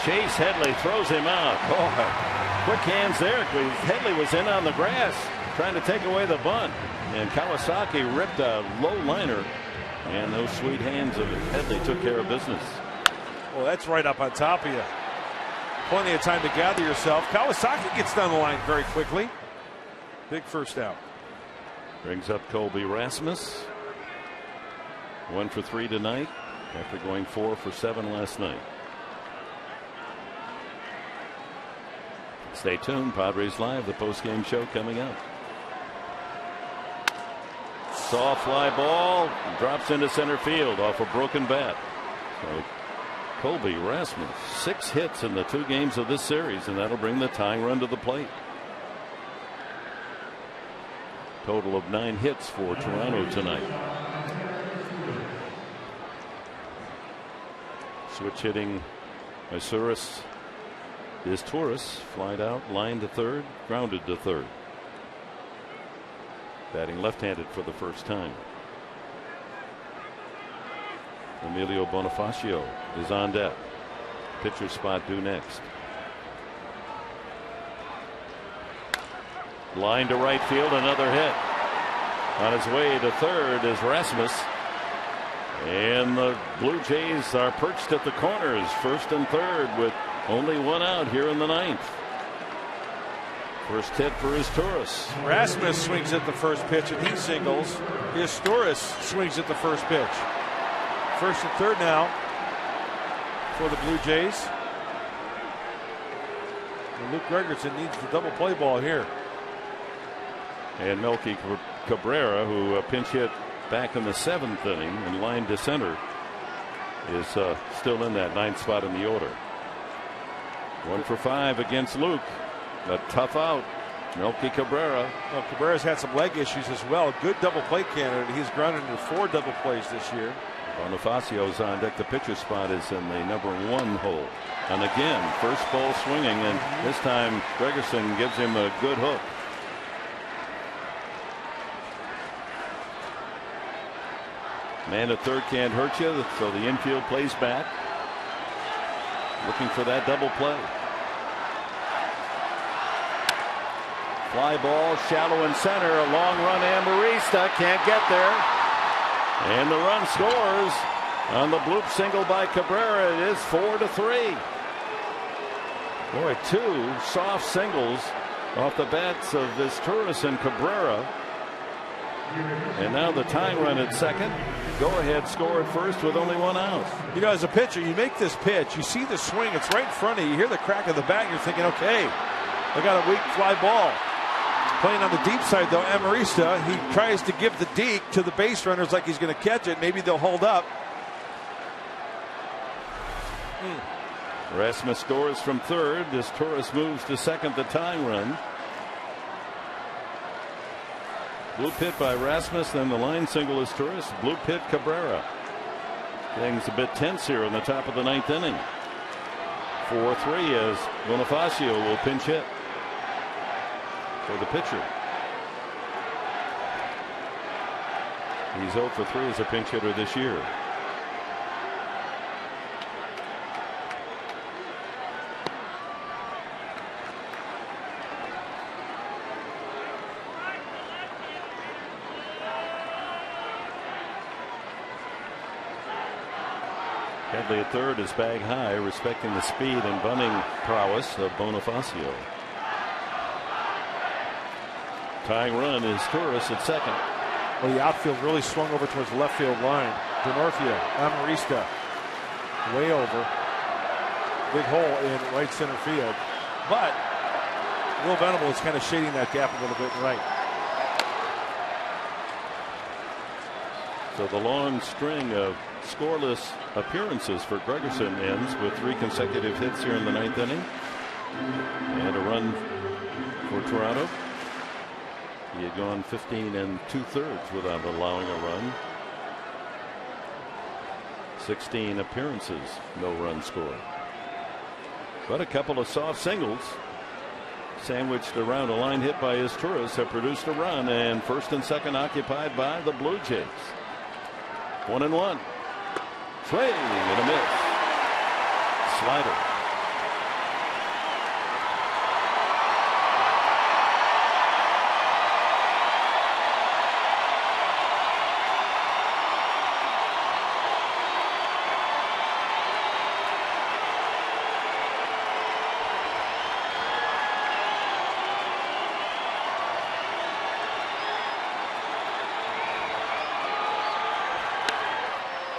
Chase Headley, throws him out. Oh, quick hands there. Headley was in on the grass trying to take away the bunt, and Kawasaki ripped a low liner, and those sweet hands of Headley took care of business. Well, that's right up on top of you. Plenty of time to gather yourself. Kawasaki gets down the line very quickly. Big first out. Brings up Colby Rasmus. 1 for 3 tonight after going 4 for 7 last night. Stay tuned. Padres Live, the post-game show coming up. Soft fly ball drops into center field off a broken bat. So Colby Rasmus, 6 hits in the 2 games of this series, and that'll bring the tying run to the plate. Total of 9 hits for Toronto tonight. Switch hitting Isuris is Torres, flied out, line to third, grounded to third. Batting left-handed for the first time. Emilio Bonifacio is on deck. Pitcher spot due next. Line to right field, another hit. On his way to third is Rasmus. And the Blue Jays are perched at the corners, first and third, with only 1 out here in the 9th. First hit for Torres. Rasmus swings at the first pitch and he singles. Torres swings at the first pitch. First and third now for the Blue Jays. And Luke Gregerson needs the double play ball here. And Melky Cabrera, who pinch hit back in the 7th inning and line to center, is still in that 9th spot in the order. 1 for 5 against Luke. A tough out. Melky Cabrera. Well, Cabrera's had some leg issues as well. Good double play candidate. He's grounded into 4 double plays this year. Bonifacio's on deck. The pitcher spot is in the number 1 hole. And again, first ball swinging, and this time Gregerson gives him a good hook. Man at third can't hurt you, so the infield plays back. Looking for that double play. Fly ball, shallow in center, a long run. Amarista can't get there. And the run scores on the bloop single by Cabrera. It is 4-3. Boy, 2 soft singles off the bats of this Torres and Cabrera. And now the tying run at second. Go ahead score at first with only 1 out. You know, as a pitcher, you make this pitch, you see the swing, it's right in front of you. You hear the crack of the bat, you're thinking, okay, I got a weak fly ball. Playing on the deep side, though, Amarista, he tries to give the deke to the base runners like he's going to catch it. Maybe they'll hold up. Rasmus scores from third as Torres moves to second, the tying run. Blue hit by Rasmus, then the line single is Torres. Blue hit Cabrera. Things a bit tense here in the top of the 9th inning. 4-3 as Bonifacio will pinch hit for the pitcher. He's 0 for 3 as a pinch hitter this year. Headley at third is bag high, respecting the speed and bunting prowess of Bonifacio. Tying run is Torres at second. Well, the outfield really swung over towards the left field line. Denorfia, Amarista, way over. Big hole in right center field. But Will Venable is kind of shading that gap a little bit right. So the long string of scoreless appearances for Gregerson ends with 3 consecutive hits here in the 9th inning. And a run for Toronto. He had gone 15 2/3 without allowing a run. 16 appearances, no run scored. But a couple of soft singles sandwiched around a line hit by Torres have produced a run, and first and second occupied by the Blue Jays. 1-1. Swing and a miss. Slider.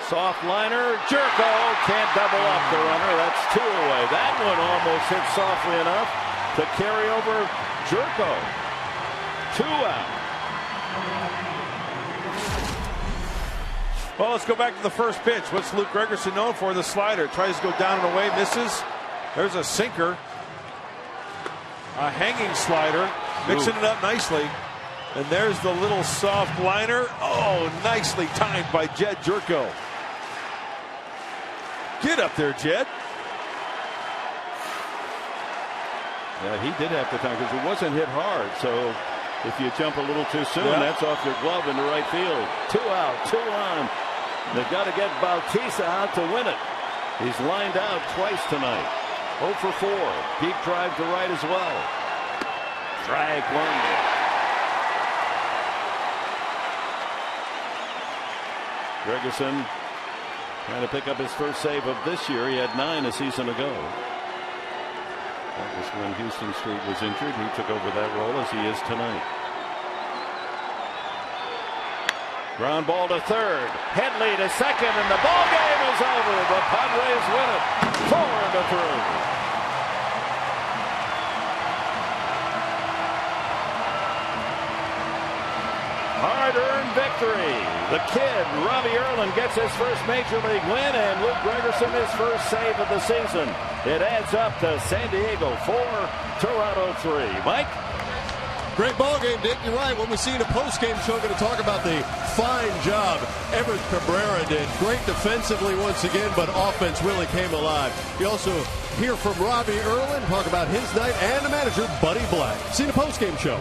Soft liner, Jerko can't double up the runner. That's 2 away. That one almost hit softly enough to carry over Jerko. 2 out. Well, let's go back to the first pitch. What's Luke Gregerson known for? The slider. Tries to go down and away, misses. There's a sinker. A hanging slider. Mixing it up nicely. And there's the little soft liner. Oh, nicely timed by Jed Jerko. Get up there, Jed. Yeah, he did have to time because it wasn't hit hard. So if you jump a little too soon, that's off your glove into right field. 2 out, 2 on. They've got to get Bautista out to win it. He's lined out twice tonight. 0 for 4. Deep drive to right as well. Strike 1. Gregerson trying to pick up his first save of this year. He had 9 a season ago. That was when Houston Street was injured. He took over that role as he is tonight. Ground ball to third. Headley to second, and the ball game is over. The Padres win it 4-3. Hard-earned victory. The kid, Robbie Erlin, gets his first major league win, and Luke Gregerson his first save of the season. It adds up to San Diego 4, Toronto 3. Mike? Great ball game, Dick. You're right. When we see in a post-game show, we're going to talk about the fine job Everett Cabrera did. Great defensively once again, but offense really came alive. You also hear from Robbie Erlin, talk about his night, and the manager, Buddy Black. See you in a post-game show.